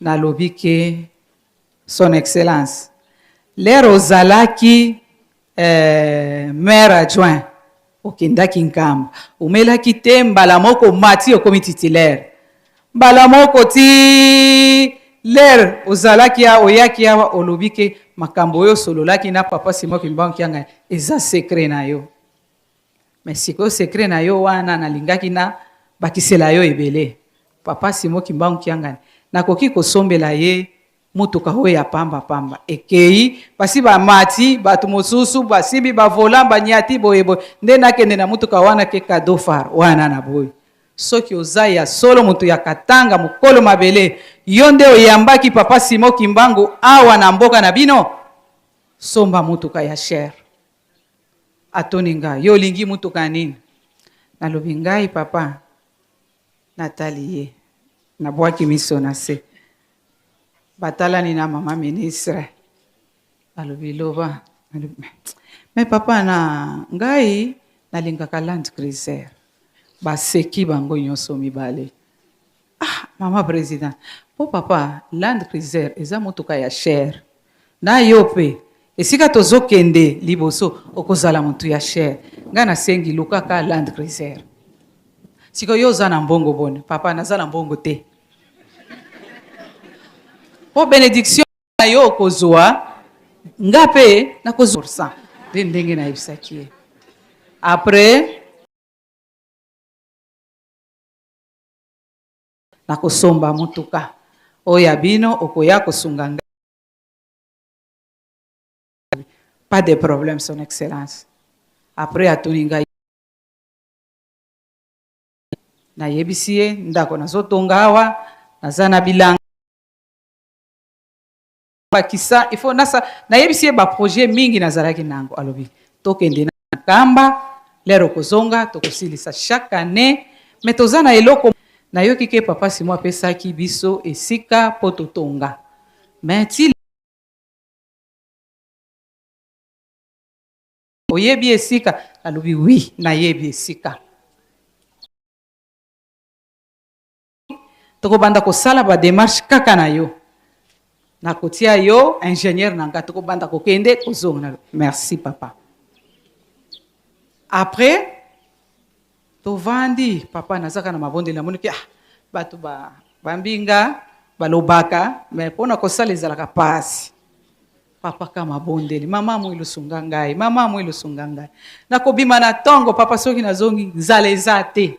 Na lobike son excellence. Lero zalaki maire adjoint okendaki nkamba. Umelaki te mbala moko mati okomi titulaire. Mbala moko ti ler ozalaki ya oyaki ya olobike makambo yo sololaki na papa Simon Kimbangu Kianga eza secret na yo. Mais siko secret na yo wana nalingaki na bakisela yo ebele. Papa Simon Kimbangu Kianga nakoki kosombela ye mutuka ho ya pamba pamba. Ekei basi ba mati batu mosusu basibi ba volant banyati boyebo nde nakende na mutuka wana ke cadeau far wana na boy. Soki ozaya solo mutu ya katanga mukolo mabele yonde oyambaki papa Simon Kimbangu awa na mboka na bino somba mutuka ya cher. Atoninga yo lingi mutuka nini? Nalobi ngai papa Nathalie na bwaki miso na se batalani na mama ministre. Alobi loba mais papa na ngai nalingaka Land Cruiser baseki bango nyonso mibale. Ah mama president po papa Land Cruiser eza mutuka ya cher na yo pe esika tozokende liboso okozala mutu ya cher nga na sengi lukaka Land Cruiser. Siko yo za na mbongo bone papa naza na mbongo te po benediction na yo okozwa nga pe na kozwa ndenge na ibisaki. Après na kosomba mutuka oya bino okoya kosunga. Pas de problème son excellence. Après atoninga na yebisie ndako nazotonga awa nazana bilanga bakisa il faut nasa na yebisie ba projet mingi nazalaki nango alobi tokende na kamba lero kozonga tokosilisa chaque année mais tozana eloko na yoki ke papa Simon apesaki biso esika poto tonga mais ti oyebi esika alobi oui na yebi esika toko banda kosala ba démarche kaka na yo na kotia yo ingénieur nanga toko banda kokende kozonga. Merci papa. Après tovandi papa nazaka na mabonde na moniki batu bambinga balobaka mais pona kosala ezalaka pasi. Papa kama bondeli mama mwilu sunga ngai mama mwilu sunga ngai nakobima na tongo papa soki nazongi nzaleza te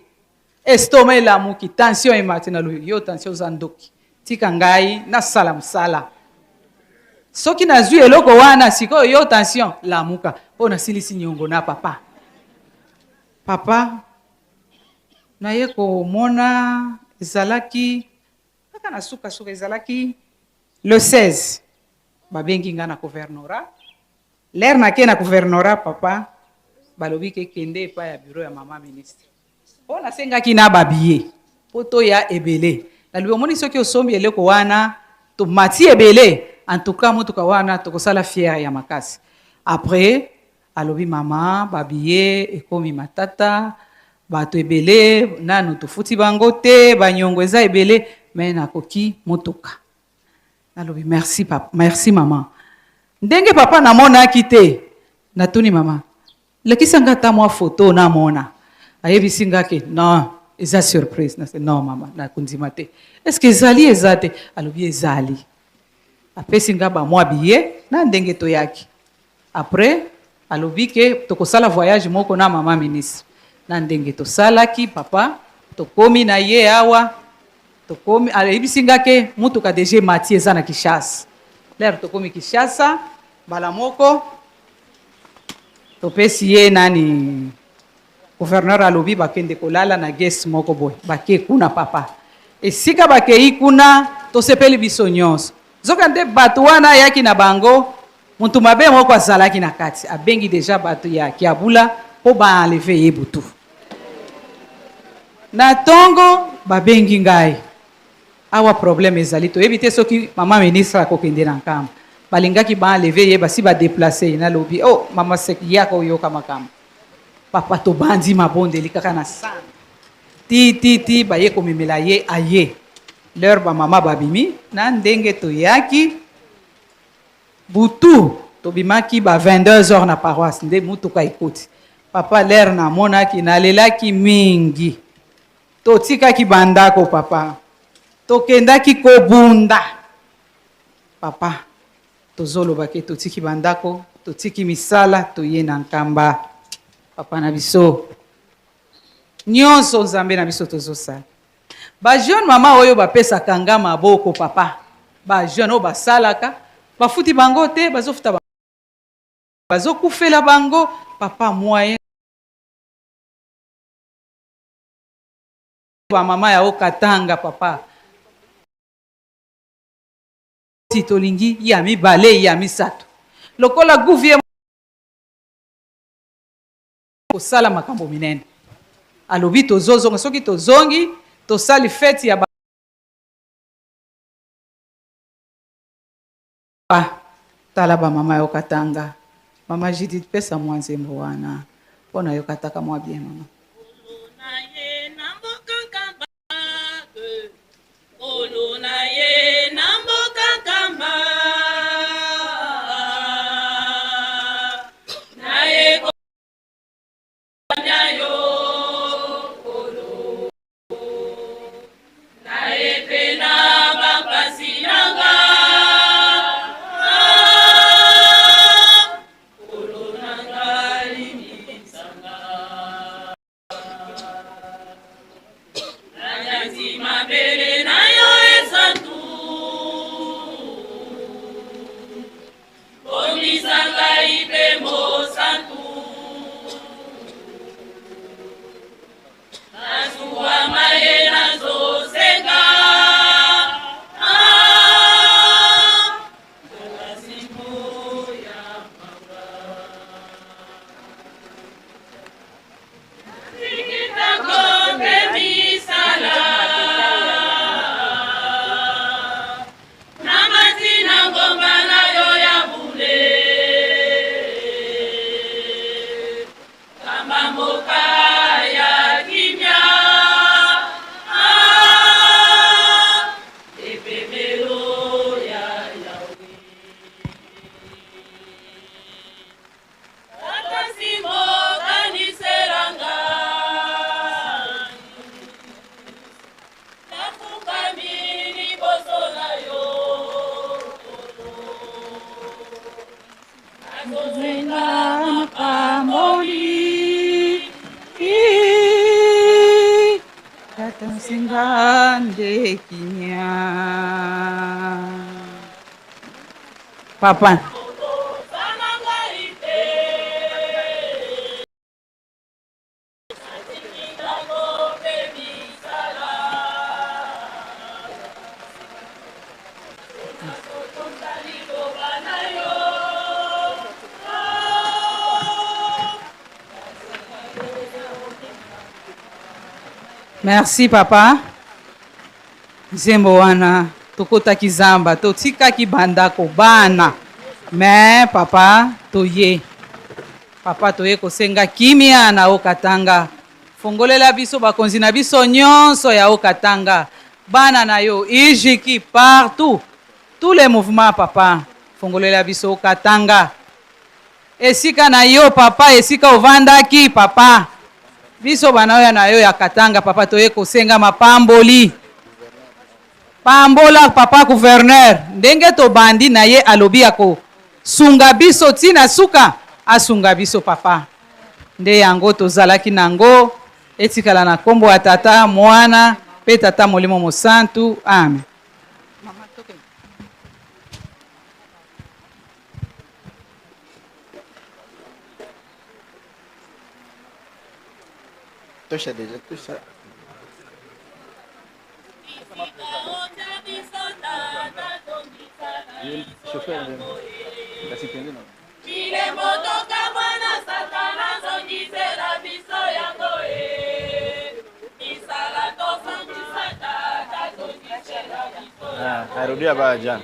estoma elamuki tension emati na yo tension zandoki tika ngai na sala msala soki nazwi eloko wana siko yo tension lamuka pona silisi nyongo na papa na ye komona ezalaki kaka na suka ezalaki le 16 babengi nga na gouvernorat l'air na ke na gouvernorat papa balobi ke kende pa ya bureau ya mama ministre po na sengaki na babiye poto ya ebele nalobi omoni soki osombi eleko wana to mati ebele en tout cas mutuka wana tokosala fier ya makasi. Après alobi mama babiye ekomi matata bato ebele nanu tofuti bango te banyongo eza ebele mais nakoki mutuka. Nalobi merci papa, merci maman. Ndenge papa namonaki te natuni mama lekisa ngata mwa photo na mona ayebisi ngaki non eza surprise na non mama na kundima te est-ce que ezali ezate alobi ezali apesi nga ba mwa billet na ndenge toyaki. Après alobi ke tokosala voyage moko na mama ministre na ndenge tosalaki papa tokomi na ye awa tokomi ayebisi ke mutuka DG Mati eza na Kinshasa lero tokomi Kinshasa mbala moko topesi ye nani gouverneur alobi bakende kolala na guest moko boy bake kuna papa esika bakei kuna tosepeli biso nyonso zoka nde bato wana yaki na bango muntu mabe moko azalaki na kati abengi deja bato ya kiabula po baenleve ye butu na tongo babengi ngai awa problème ezali toyebi te soki mama ministre akokende na nkamba balingaki baenleve ye basi badeplace ye nalobi oh mama seki yaka oyoka makambo papa tobandi mabondeli kaka na sana ti baye komemela ye aye leur bamama babimi na ndenge toyaki butu tobimaki ba 22h na paroisse nde mutuka ekoti papa l'air namonaki nalelaki mingi totikaki bandako papa tokendaki kobunda papa tozolobaki totiki bandako totiki misala toye na nkamba papa na biso nyonso nzambe na biso tozosala bajeune mama oyo bapesaka nga maboko papa bajeune oyo basalaka bafuti bango te bazofuta bango bazokufela bango papa moyen bamama ya okatanga papa tolingi ya mibale ya misato lokola gouvier kosala makambo minene alobi tozozonga soki tozongi tosali fete ya tala bamama ya okatanga mama Judith pesa mwa nzembo wana mpona yokataka mwa bien mama papa merci papa nzembo wana tokotaki zamba totikaki bandako bana me papa toye kosenga kimia na okatanga fongolela biso bakonzi na biso nyonso ya okatanga bana na yo ijiki partout tous les mouvements papa fongolela biso okatanga esika na yo papa esika ovandaki papa biso bana oyo na yo ya katanga papa toye kosenga mapamboli pambola papa gouverneur ndenge tobandi na ye alobi ako sunga biso tina suka asunga biso papa nde yango tozalaki nango etikala na kombo ya tata mwana mpe tata molimo mosantu. Amen. Toucha déjà, toucha. Chauffeur, arudia ba jana.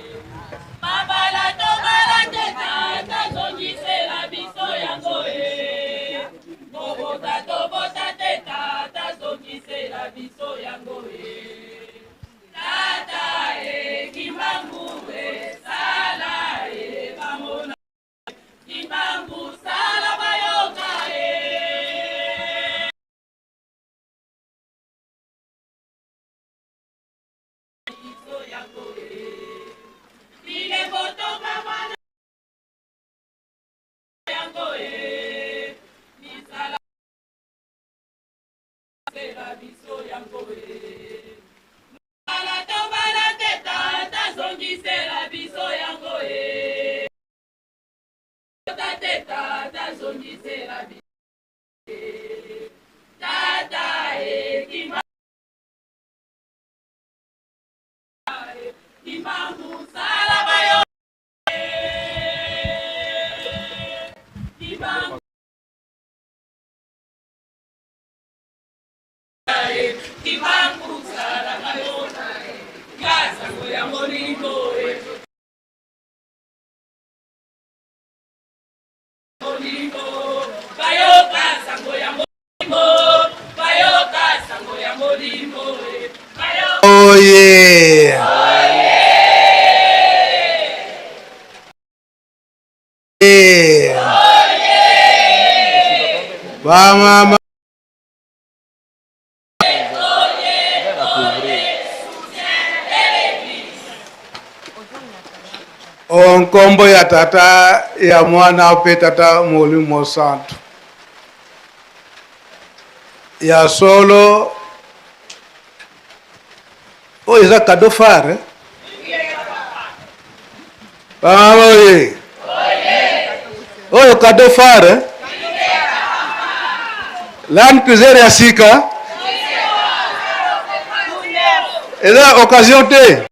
Oh yeah. Mama. Onkombo ya tata ya mwana pe tata molimo santu ya solo eza cadeau phare mama oye oyo cadeau phare Land Cruiser ya sika eza occasion te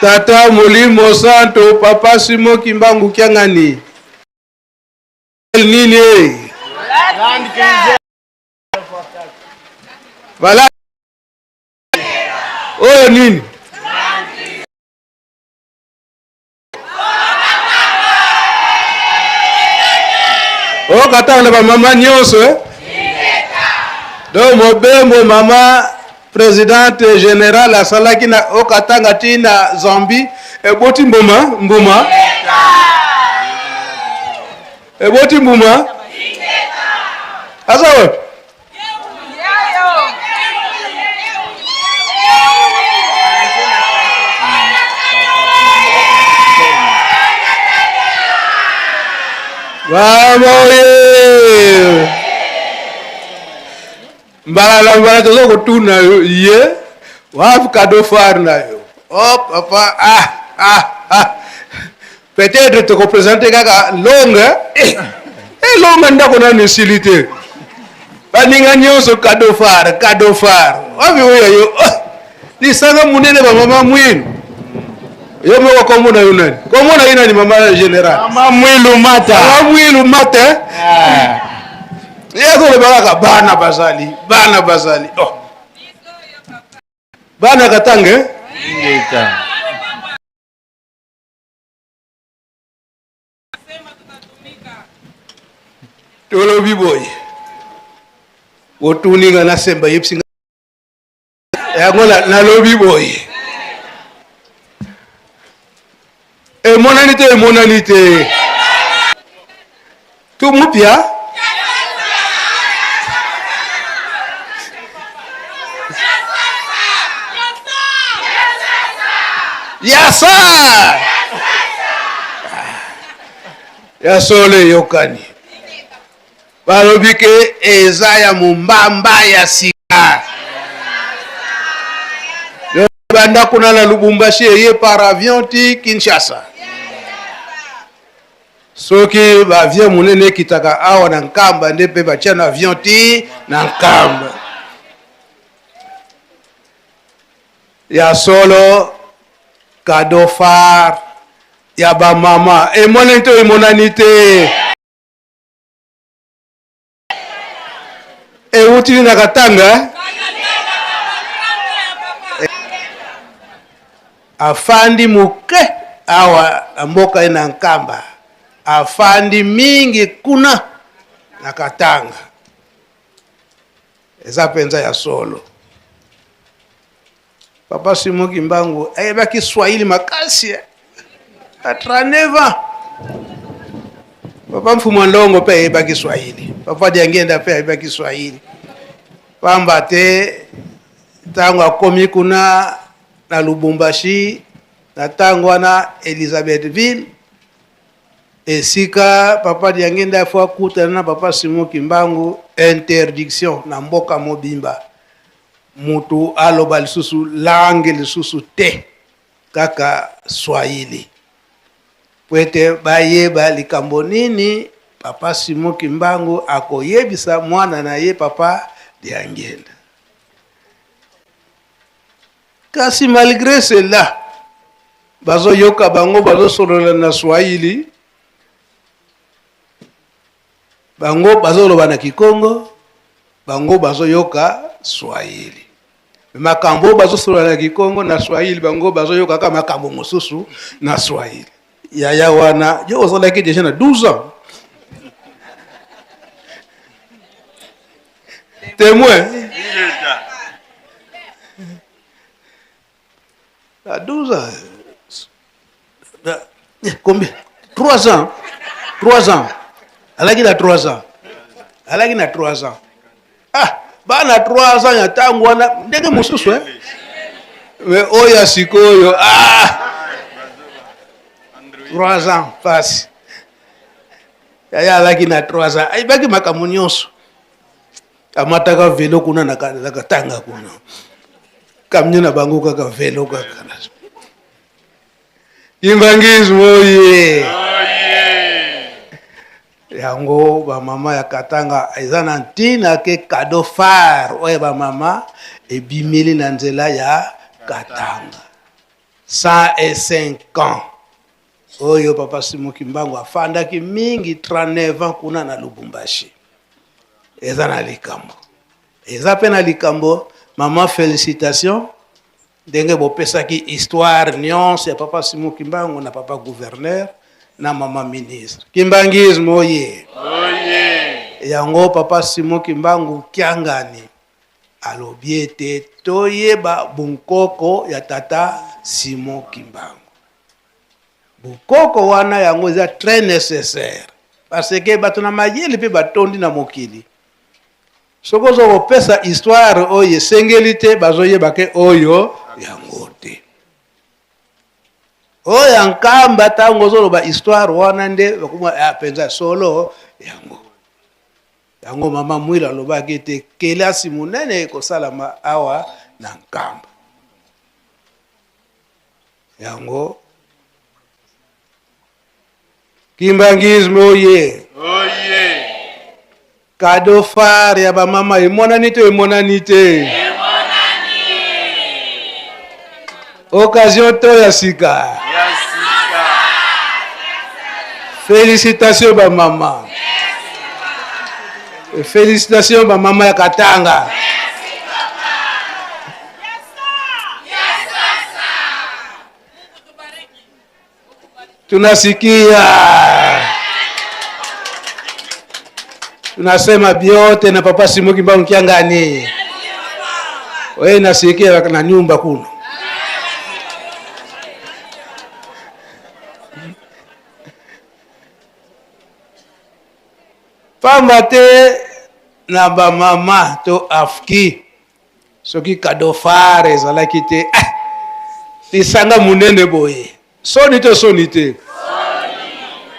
tata molimo santo papa Simo Kimbangu Kiangani nini voilà oyo nini okatanga ba mama nyonso do mobembo mama présidente générale asalaki na okatanga tina Zambie eboti mbuma eboti mbuma asawe Vamoye mbala tozo kotuna yo ye wafu cadeau phare na yo oh papa peut-être te représenter kaka longue longue ndako na necessité baninga nyonso cadeau phare wapi oyo yo lisanga munene ba mama mwinu yo moko komona yo nani komona ina ni mama général mama mwilu mata yezo le baraka bana bazali oh bana katange ngeta tolo biboy otuninga na semba yepsinga yangola na lobi boy monanité tout mupia ya Kinshasa ya solo yokani balobi ke eza ya mombamba ya sika banda kuna na Lubumbashi eye par avion ti Kinshasa soki ba avion munene kitaka awa na Nkamba nde pe batia na avion ti na Nkamba ya solo cadeau phare ya ba mama emoni to emonani te euti na Katanga afandi muke awa mboka ina Nkamba afandi mingi kuna na Katanga eza penza ya solo Papa Simon Kimbangu ayeba Kiswahili makasi atraneva Papa Mfumo Ndongo pe ayeba Kiswahili Papa Diangenda pe ayeba Kiswahili pamba te tango akomi kuna na Lubumbashi na tango wana Elizabethville esika Papa Diangenda fwa kutana na Papa Simon Kimbangu interdiction na mboka mobimba mutu aloba lisusu langue lisusu te kaka Swahili pwete bayeba likambo nini Papa Simon Kimbangu akoyebisa mwana na ye Papa Diangenda kasi malgré cela bazo yoka bango bazo solola na Swahili bango bazo loba na Kikongo bango bazo yoka Swahili makambo bazo solola na Kikongo na Swahili bango bazo yoka kama makambo mosusu na Swahili yaya wana yo ozalaki déjà na 12 ans témoin à 12 ans combien 3 ans 3 ans alaki na 3 ans alaki na 3 ans bana 3 ans ya tango wana ndenge mosusu mais oya sikoyo 3 ans passe yaya alaki na 3 ans ayibaki makambo nyonso amataka velo kuna na Katanga kuna kamnye na bango kaka velo kaka Kimbangismo oye yango ba mama ya Katanga ezana ntina ke cadeau phare oye ba mama ebimeli na nzela ya Katanga 105 ans oyo Papa Simon Kimbangu afandaki mingi 39 ans kuna na Lubumbashi ezana likambo eza pe na likambo mama félicitations ndenge bopesaki histoire nyonso ya Papa Simon Kimbangu na papa gouverneur na mama ministre Kimbangismo oye yango Papa Simon Kimbangu kiangani alobi ete toyeba bunkoko ya tata Simon Kimbangu bukoko wana yango eza très nécessaire parce que bato na mayele pe batondi na mokili sokozo kopesa histoire oyo esengeli te bazoyeba ke oyo yango te oyo Nkamba tango ozoloba histoire wana nde bakuma penza solo yango mama Mwila alobaki ete kelasi munene ekosalama awa na Nkamba yango Kimbangismo oye cadeau phare ya ba mama emonani to emonani te occasion to ya sika félicitations ba mama félicitations ba mama ya Katanga tunasikia tunasema biote na Papa Simon Kimbangu kiangani wewe nasikia na nyumba kuna pamba te na ba mama to afki soki cadeau phare ezalaki te Tisanga munene boye. Soni te soni te.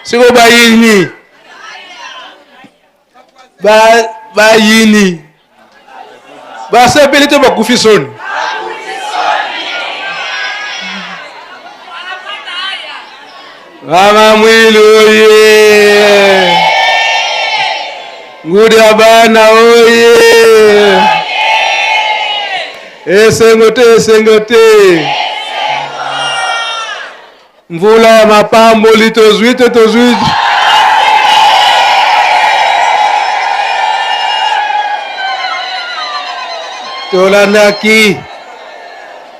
Siko bayini. Bayini. Basepeli te bakufi soni. Mama Mwilu oye. Ngudi abana oye. Esengote. Mvula ya mapambo litozwite.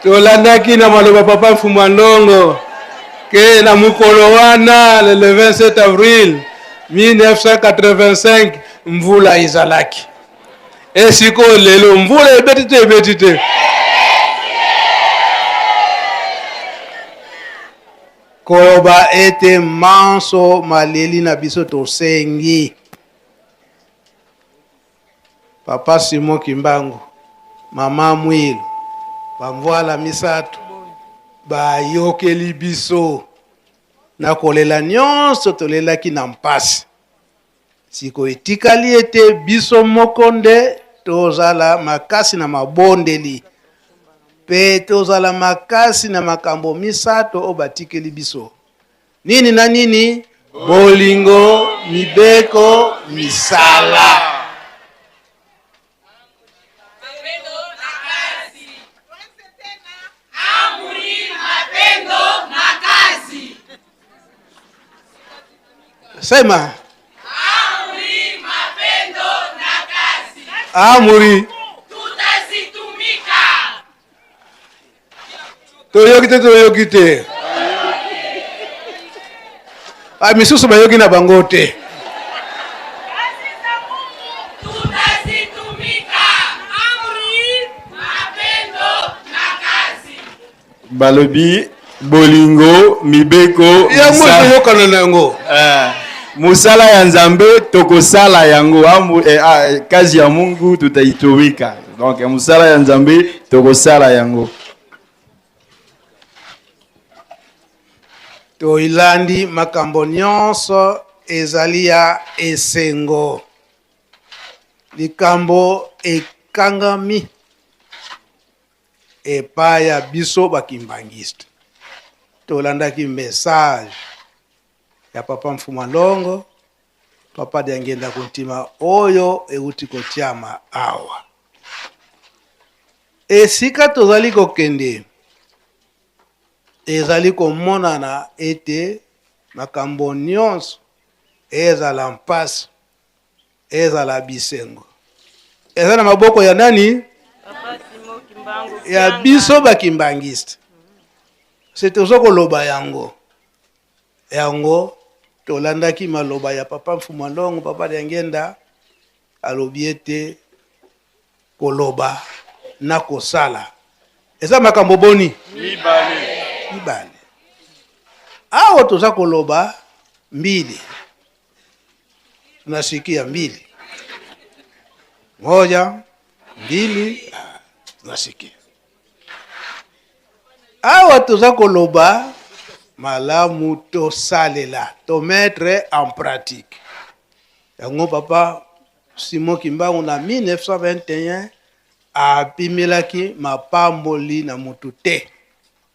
Tolandaki na maloba papa Mfumandongo. Que na mukolo wana le 27 avril 1985 mvula izalaki. Esiko lelo mvula ebetite. Koloba ete manso maleli na biso tosengi. Papa Simon Kimbangu, Mama Mwilu, bamvoala misato, bayokeli biso. Na kolela nyonso tolelaki na mpasi. Siko etikali ete biso mokonde tozala makasi na mabondeli. Pe tozala makasi na makambo misato obatikeli biso. Nini na nini? Bolingo, mibeko, misala. Sema. Amri, mapendo na kazi. Amri. Tutazitumika. Toyokite. Misusu bayoki na bangote. Tutazitumika. Amri, mapendo na kazi. Balobi bolingo mibeko ya mwana yokana nango. Musala ya Nzambe tokosala yango kazi ya Mungu tutaitumika. Donc musala ya Nzambe tokosala yango. Toilandi makambo nyonso ezali ya esengo. Likambo ekangami epai ya biso bakimbangiste. Tolandaki message ya papa Mfumandongo, papa Diangenda Kuntima oyo euti kotiama awa. Esika tozali kokende ezali komonana ete makambo nyonso ezala mpasi, ezala bisengo. Ezala maboko ya nani? Ya biso bakimbangiste. C'est ozoko loba yango. Yango tolandaki maloba ya papa Mfumandongo, papa Diangenda alobi ete koloba na kosala. Eza makambo boni? Mibale. Awo toza koloba mbili. Tunasikia mbili. Moja, mbili, tunasikia. Awa toza koloba malamu to salela, to mettre en pratique. Yango papa Simon Kimbangu na 1921 apimelaki mapamboli na mutu te.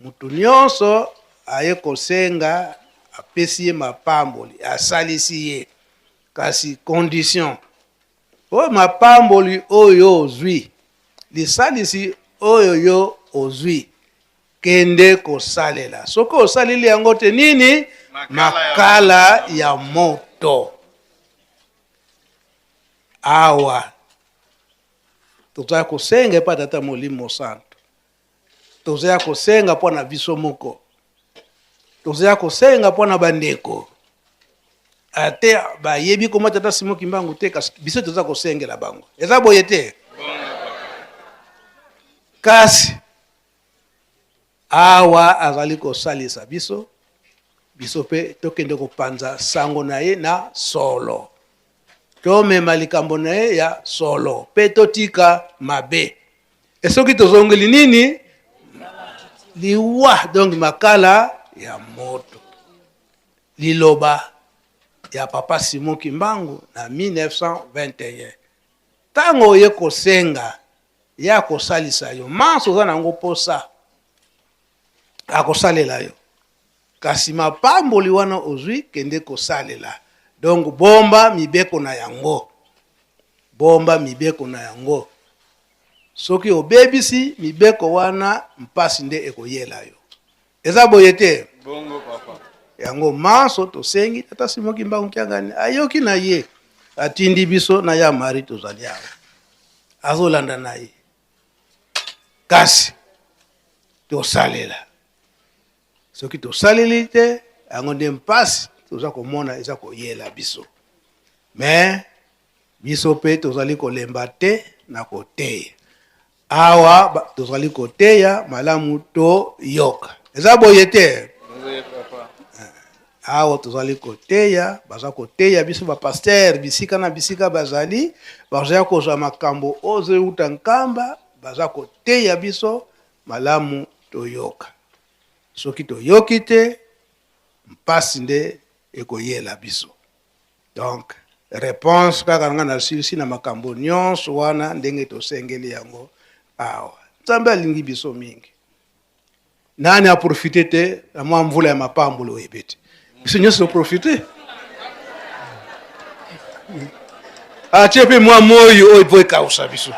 Mutu nyonso aye kosenga apesi ye mapamboli, asalisi ye. Kasi condition. O mapamboli oyo ozwi, lisalisi oyo yo ozwi, kende kosalela. Soko osalili yango te nini? Makala ya moto. Awa toza kosenga pa tata Molimo Santo. Toza kosenga po na biso moko. Toza kosenga po na bandeko. Ate ba yebi koma tata Simon Kimbangu te kasi biso toza kosengela bango. Eza boye te. Kasi awa azali kosalisa biso pe tokende kopanza sango na ye na solo. Tomema likambo na ye ya solo pe totika mabe. Esoki tozongeli nini? liwa donc makala ya moto liloba ya papa Simon Kimbangu na 1921 tango ye kosenga ya kosalisa yo manso za nango posa akosalela yo kasi mapamboli wana ozwi kende kosalela donc bomba mibeko na yango soki obebisi mibeko wana mpasi nde ekoyela yo eza boye te bongo papa yango manso tosengi tata Simon Kimbangu Kyangani ayoki na ye atindi biso na ya mari tozali awa azolanda na ye kasi tosalela soki tosaleli te yango nde mpasi toza komona eza koyela biso me biso pe tozali kolemba te na koteya awa tozali koteya malamu to yoka eza boye te awa tozali koteya baza koteya biso bapaster bisika na bisika bazali bazali kozwa makambo ozo uta nkamba baza koteya biso malamu toyoka soki toyoki te mpasi nde ekoyela biso donc réponse kaka nga na silisi na makambo nyonso wana ndenge tosengeli yango awa nzambe alingi biso mingi nani aprofite te na mwa mvula ya mapambolo oyebete biso nyonso toprofite atie mpe mwa moyi oyo po ekausa biso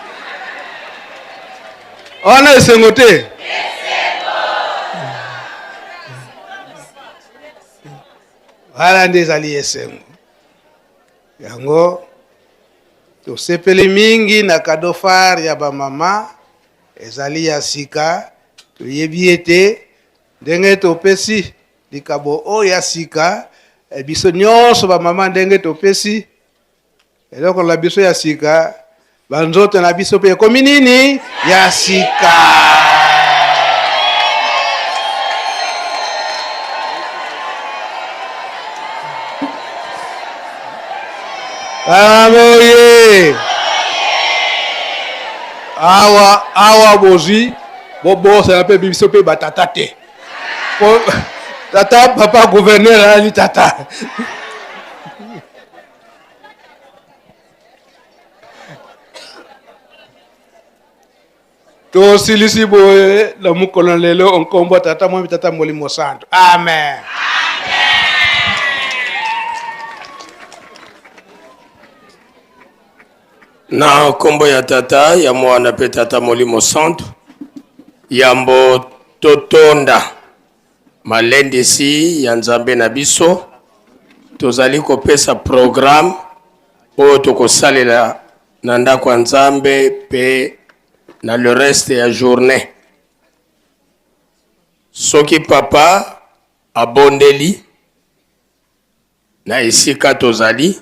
wana esengo te wana nde ezali esengo yango tosepeli mingi na kadofar ya bamama ezali ya sika toyebi ete ndenge topesi likabo oyo ya sika biso nyonso bamama ndenge topesi eloko na biso ya sika banzoto na biso pe ekomi nini ya sika amoye awa bozwi bobosana mpe biso mpe batata te tata papa gouverneur ali tata tosilisi boye na mokolo lelo onkombo tata mwami tata Molimo Santo amen. Na kombo ya tata ya mwana pe tata Molimo Santo yambo totonda malendisi ya nzambe na biso tozali kopesa programme oyo tokosalela na ndako ya nzambe pe na le reste ya journée soki papa abondeli na esika tozali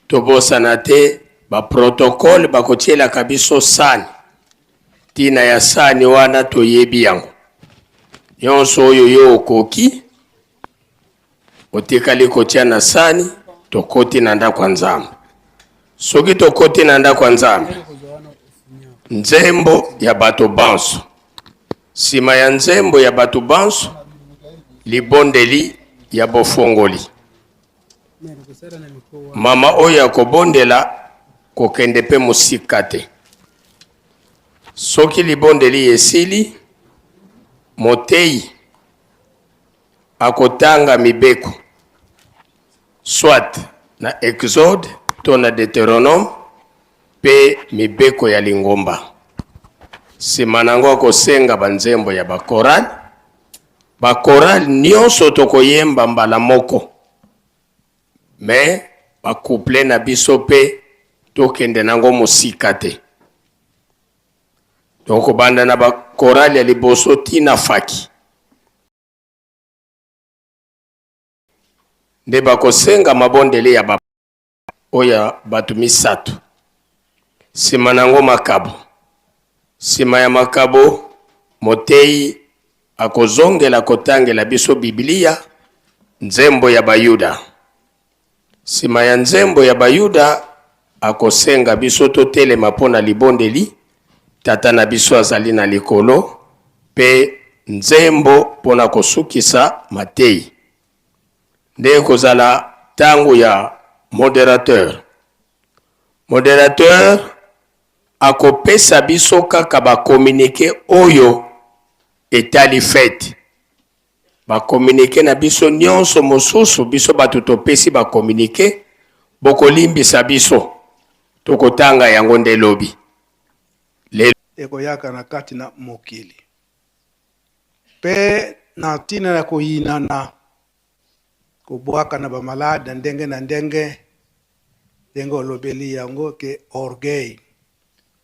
tobosana te ba protocole bakotiela kabiso sani tina ya sani wana toyebi yango nyonso oyo yo okoki otikali kotia na sani tokoti na ndako ya nzambe soki tokoti na ndako ya nzambe nzembo ya bato banso sima ya nzembo ya bato banso libondeli ya bofongoli mama oyo akobondela kokende pe mosika te soki libondeli esili moteyi akotanga mibeko soit na Exode to na Deutéronome pe mibeko ya lingomba sima nango akosenga banzembo ya bakorali nyonso tokoyemba mbala moko me bakouple na biso pe tokende nango mosika te donc banda na bakorali ya liboso tina faki nde bakosenga mabondele ya baba oya batu misato sima nango makabo sima ya makabo moteyi akozongela kotangela biso Biblia nzembo ya bayuda sima ya nzembo ya bayuda akosenga biso totelema mpona libondeli tata na biso azali na likolo pe nzembo pona kosukisa matei. Nde kozala tango ya modérateur. Modérateur akopesa biso kaka ba communiquer oyo etali fête. Ba communiquer na biso nyonso mosusu biso batu topesi ba communiquer bokolimbisa biso. Tokotanga yango nde lobi. Ekoyaka na kati na mokili. Pe na ntina na koyinana kobwaka na bamalade ndenge na ndenge ndenge olobeli yango ke orgueil.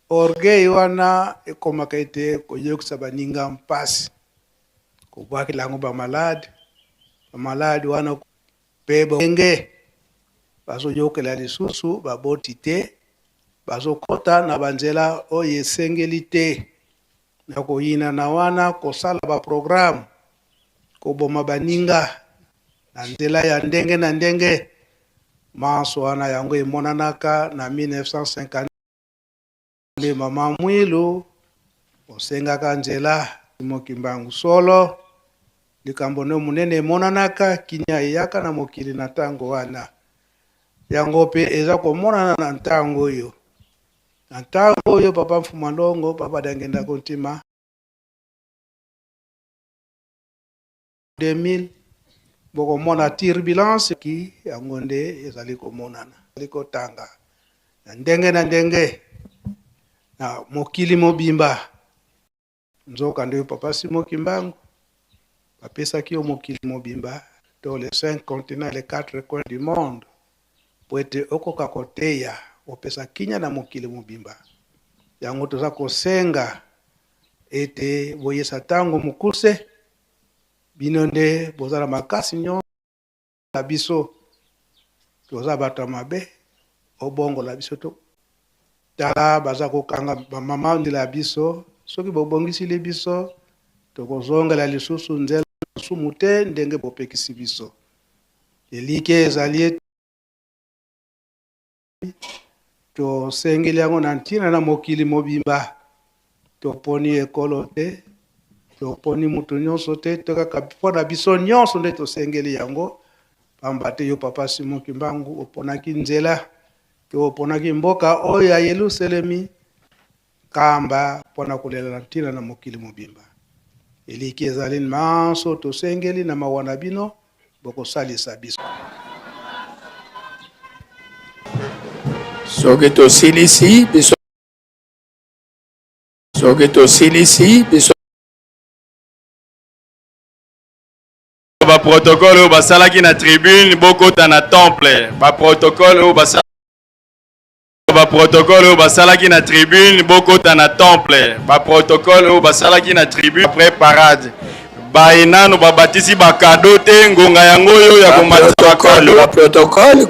Orgueil wana ekomaka ete koyokisa baninga mpasi kobwakela yango bamalade wana pe benge bazoyokela lisusu baboti te bazokota na banzela oyo esengeli te na koyinana wana kosala baprogramme koboma baninga na nzela ya ndenge na ndenge. Maso wana yango emonanaka na 1950 nde mama Mwilu osengaka nzela mokimbangu solo likambo no munene emonanaka kinya eyaka na mokili na ntango wana yango pe eza komonana na ntango oyo. Na ntango oyo papa Mfumalongo papa Dangenda kontima 2000 bokomona turbulence ki yango nde ezali komonana ezali kotanga na ndenge na mokili mobimba. Nzoka nde papa Simo Kimbangu bapesaki yo mokili mobimba dans les 5 continents les 4 coins du monde po ete okoka koteya opesa kinya na mokili mobimba. Yango toza kosenga ete boyesa tango mukuse bino nde bozala makasi nyonso na biso toza bato mabe obongo la biso to tala baza kokanga bamama ndila biso soki bobongisi le biso tokozongela lisusu nzela sumu te ndenge bopekisi biso elike ezali tosengeli yango na ntina na mokili mobimba toponi ekolo te toponi mutu nyonso te tokaka mpona biso nyonso nde tosengeli yango pamba te yo papa Simo Kimbangu oponaki nzela ke oponaki mboka oyo ya Yerusalemi kamba mpona kolela na ntina na mokili mobimba. Eliki ezali manso tosengeli na mawana bino bokosalisa biso. Soki tosilisi biso ba protocole oyo basalaki na tribune bokota na temple ba protocole oyo basalaki na tribune bokota na temple ba protocole oyo basalaki na tribune après parade bainano babatisi bakado te ngonga yango oyo ya komatokole ba protocole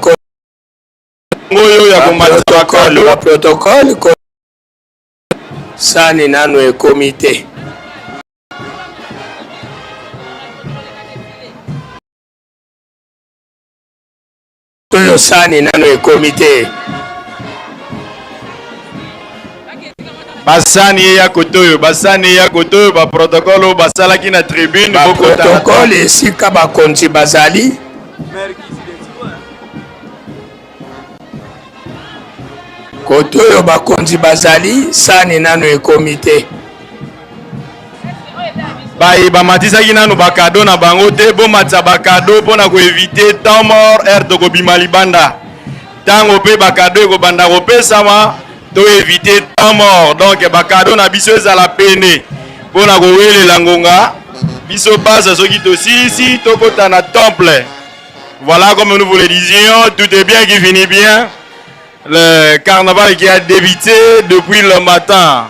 oyo ya komatokole ba protocole sani nano e comité toyo sani nano e comité basani ya kotoyo ba protocole basalaki na tribune ba protocole esika bakonzi bazali kotoyo bakonzi bazali sani nano e comité bamatisaki nano bakado na bango te bomatisa bakado mpona koevite temps mort ere tokobima libanda ntango mpe bakado ekobanda kopesama toevite temps mort donc bakado na biso ezala pene mpona kowelela ngonga biso pasa soki tosilisi tokota na temple. Voilà, comme nous vous le disions, tout est bien qui finit bien. Le carnaval qui a débuté depuis le matin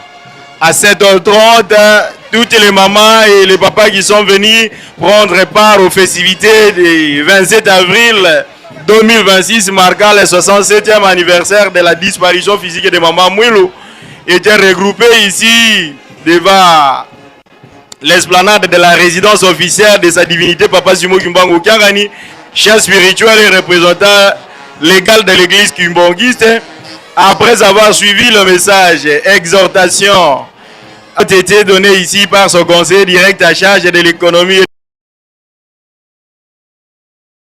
à 7h30, toutes les mamans et les papas qui sont venus prendre part aux festivités du 27 avril 2026 marquant le 67e anniversaire de la disparition physique de Maman Mwilu étaient regroupés ici devant l'esplanade de la résidence officielle de sa divinité Papa Simo Kimbangu Kiangani, chef spirituel et représentant légal de l'église kimbangiste. Après avoir suivi le message, exhortation a été donné ici par son conseiller direct à charge de l'économie.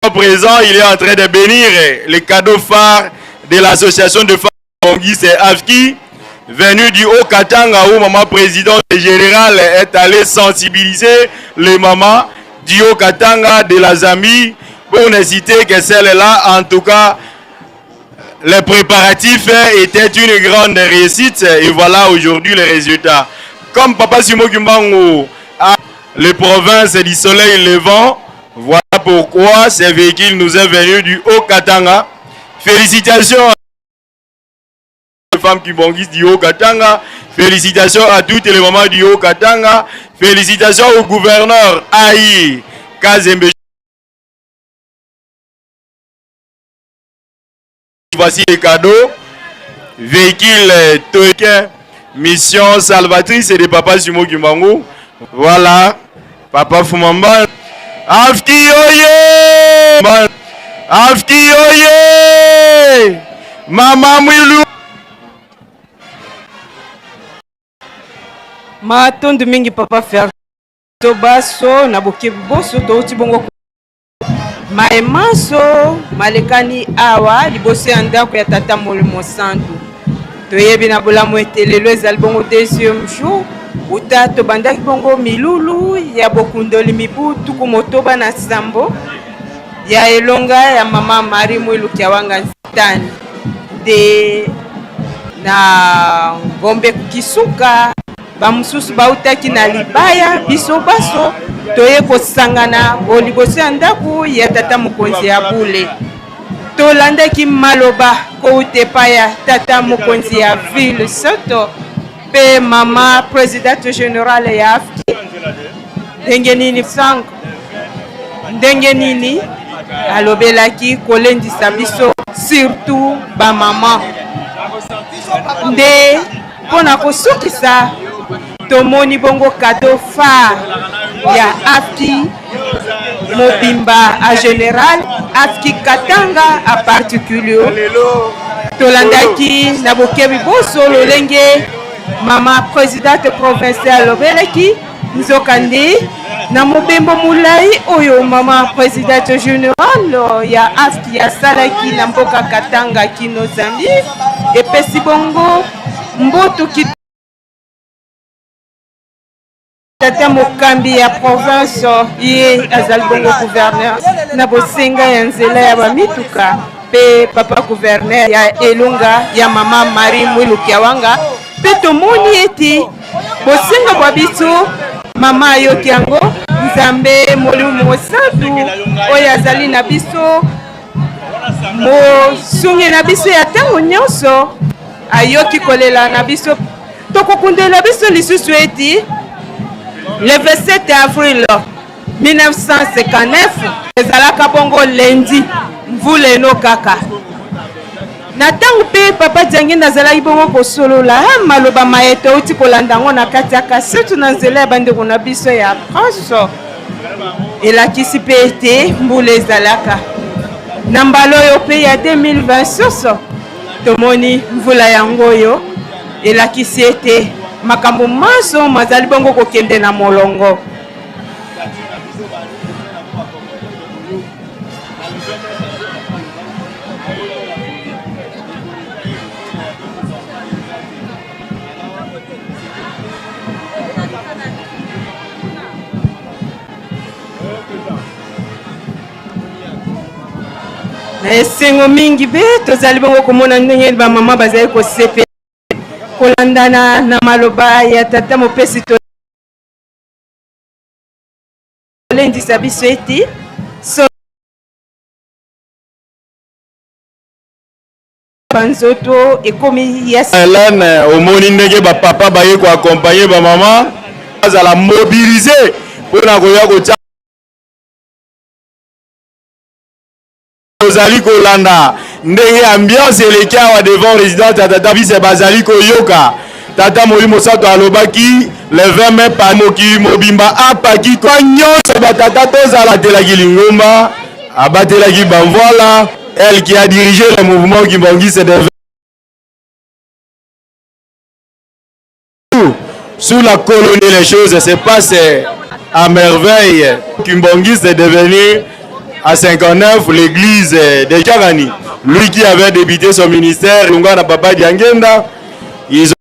À présent, il est en train de bénir les cadeaux phares de l'association de femmes Bongis et AFKI, venu du Haut-Katanga où maman présidente générale est allée sensibiliser les mamans du Haut-Katanga, de la Zambie, pour ne citer que celle-là. En tout cas, les préparatifs étaient une grande réussite et voilà aujourd'hui les résultats. Comme Papa Simo Kimbangu a les provinces du soleil levant, voilà pourquoi ce véhicule nous est venu du Haut-Katanga. Félicitations aux femmes Kimbongis du Haut-Katanga, félicitations à toutes les mamans du Haut-Katanga, félicitations au gouverneur Aïe Kazembe. Voici les cadeaux. Véhicule Toyken, mission salvatrice de Papa Simo Kimbangu. Voilà, Papa Fumamba. AFKI oye! AFKI oye! Mama Mwilu! Matondo mingi papa fer to baso na bokebi boso to uti bongo maemaso malekani awa liboso ya ndako ya tata Molimo Santu toyebi na bolamu ete lelo ezali bongo deuxième jour uta tobandaki bongo milulu ya bokundoli mibu tuku motoba na sambo ya elonga ya mama Marie Mwilu Kiawanga Ntani de na ngombe kisuka bamususu bautaki na libaya biso baso toye kosangana liboso ya ndako ya tata mokonzi ya bule tolandaki maloba kouta epai ya tata mokonzi ya ville Soto pe mama présidente générale ya AFKI ndenge nini sango ndenge nini alobelaki kolendisa biso surtout bamama nde mpona kosukisa tomoni bongo cadeau phare ya AFKI mobimba a général AFKI Katanga a particulier tolandaki na bokebi boso lolenge mama présidente provinciale lobelaki nzokandi na mobembo mulai oyo mama présidente générale ya AFKI asalaki na mboka Katanga kino Zambie epesi bongo mboto tata mokambi ya province ye azali bongo gouverneur na bosenga ya nzela ya bamituka pe papa gouverneur ya elonga ya mama Marie Mwilu Kiawanga pe tomoni eti bosenga bwa biso mama ayoki yango Nzambe Molimo Santu oyo azali na biso mosungi na biso ya ntango nyonso ayoki kolela na biso tokokundela biso lisusu eti le 27 avril 1959 ezalaka bongo lundi mvula eno kaka na ntango mpe papa Diangenda azalaki bongo kosolola maloba mayete outi kolanda yango na kati ya kasetu na nzela ya bandeko na biso ya France elakisi mpe ete mbula ezalaka na mbala oyo mpe ya 2026 tomoni mvula yango oyo elakisi ete makambo maso mazali bongo kokende na molongo na esengo mingi be tozali bongo komona ndenge bamama bazali kosepe kolandana na maloba ya tata mopesi tolendisa biso eti banzoto ekomi ya Hélène omoni ndenge bapapa baye koakompagne bamama bazala mobilize mpona koya kotia ozali kolanda ndenge ambiance eleki awa devant résident ya tata bise bazali koyoka tata Molimo Santu alobaki le 20 mai pa mokili mobimba apaki kwa nyonso batata tozala batelaki lingomba abatelaki bamvoila elle qui a dirigé le mouvement Kimbongis de Sous la colonie, les choses se passent à merveille. Kimbongis est devenu à 59 l'église de Tchagani. Lui qui avait débuté son ministère, Lungana Papa Diangenda, ils ont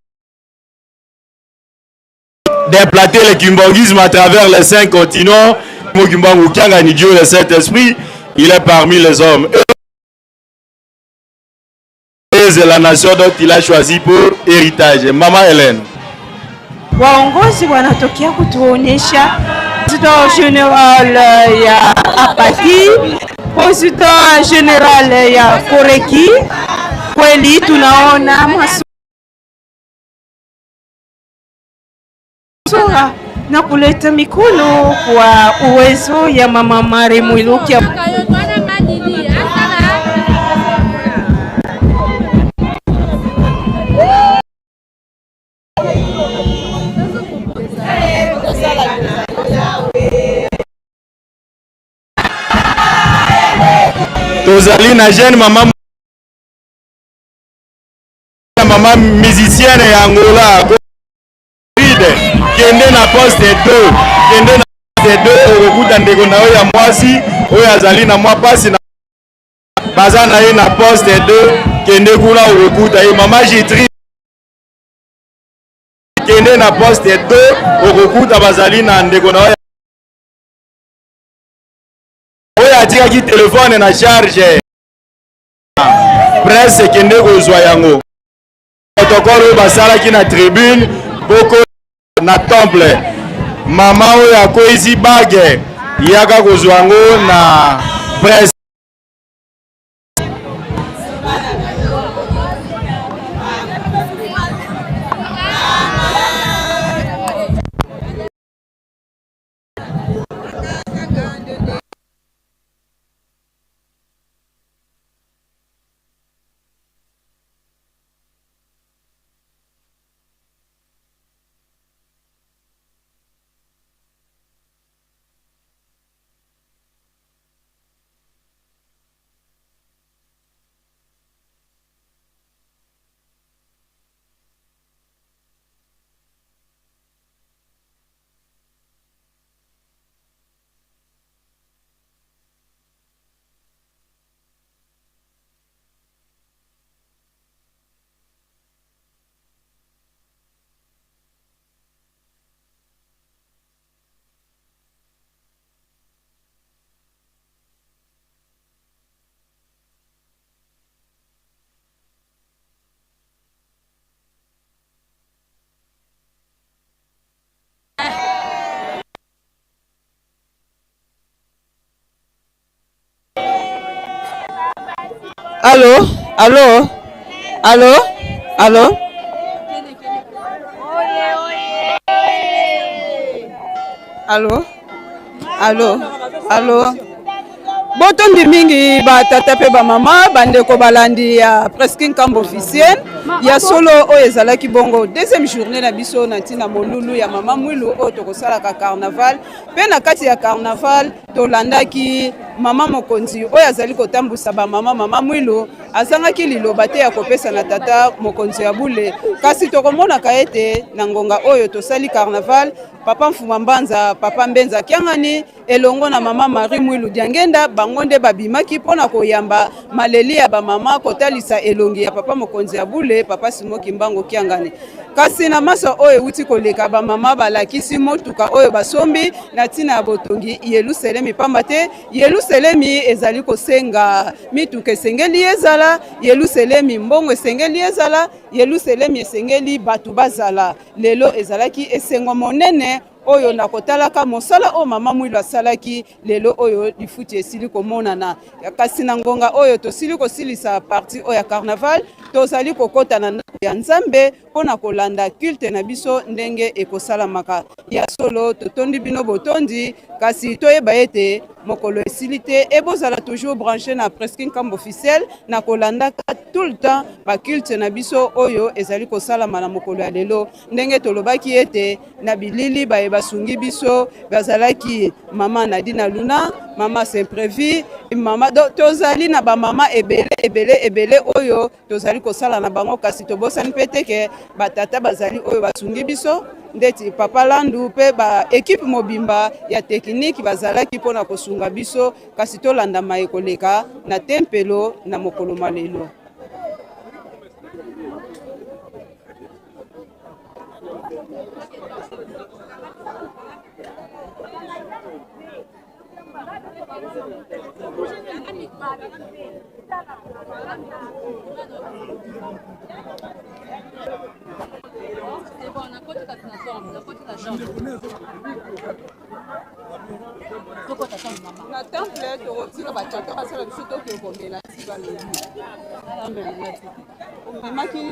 déplanté le kimbongisme à travers les 5 continents. Mokimbangu Kiangani, Dieu le Saint-Esprit, il est parmi les hommes. C'est la nation dont il a choisi pour héritage. Maman Hélène. Waongozi wanatokea kutuonyesha Président Général ya Apati, Président Général ya Koreki. Kweli tunaona masura na kuleta mikono kwa uwezo ya Mama Mari Mwilu. Tozali na jeune maman musicienne ya Angola kende na poste 2 kende na poste 2 okuta ndeko na oyo ya mwasi oyo azali na mwa pasi na baza na ye na poste 2 kende kuna okuta ye mama Jitri kende na poste 2 okuta bazali na ndeko na oyo atikaki telefone na charge presse kende kozwa yango protocole oyo basalaki na tribune boko na temple mama oyo akwezi bage yaka kozwa yango na presse. Allô? Allô? Allô? Allô? Allô? Allô? Allô? Botondi mingi ba tata pe ba mama bandeko balandi ya presque nkambo officiel ya solo oyo ezalaki bongo deuxième journée na biso na ntina molulu ya Mama Mwilu oyo tokosalaka carnaval pe na kati ya carnaval tolandaki mama mokonzi oyo azali kotambusa ba Mama Mwilu azangaki liloba te ya kopesa na tata mokonzi ya bule kasi tokomonaka ete na ngonga oyo tosali carnaval papa Mfuma Mbanza papa Mbenza Kiangani elongo na Mama Marie Mwilu Diangenda bango nde babimaki mpona koyamba maleli ya bamama kotalisa elongi ya papa mokonzi ya bule papa Simoki Mbango Kiangani kasi na masa oyo euti koleka bamama balakisi motuka oyo basombi na ntina ya botongi Yelusalemi pamba te Yelusalemi ezali kosenga mituka esengeli ezala Yelusalemi mbongo esengeli ezala Yelusalemi esengeli batu bazala lelo ezalaki esengo monene oyo na kotalaka mosala o Mama Mwilu asalaki lelo oyo lifuti esili komonana kasi na ngonga oyo tosili kosilisa parti oyo ya carnaval tozali kokota na ndako ya Nzambe mpona kolanda culte na biso ndenge ekosalamaka ya solo totondi bino botondi kasi toyeba ete mokolo esili te ebozala toujours branché na presque nkambo officiel na kolandaka tout le temps ba culte na biso oyo ezali kosalama na mokolo ya lelo ndenge tolobaki ete na bilili basungi biso bazalaki mama Nadina Luna mama Saint-Prévi mama tozali na ba mama ebele oyo tozali kosala na bango kasi tobosani pe te ke batata bazali oyo basungi biso ndeti papa landu mpe baekipe mobimba ya teknike bazalaki mpona kosunga biso kasi tolandama ekoleka na tempelo na mokolo malelo. Na temple tokotika bachaka basala biso tokebomela ti balobi omemaki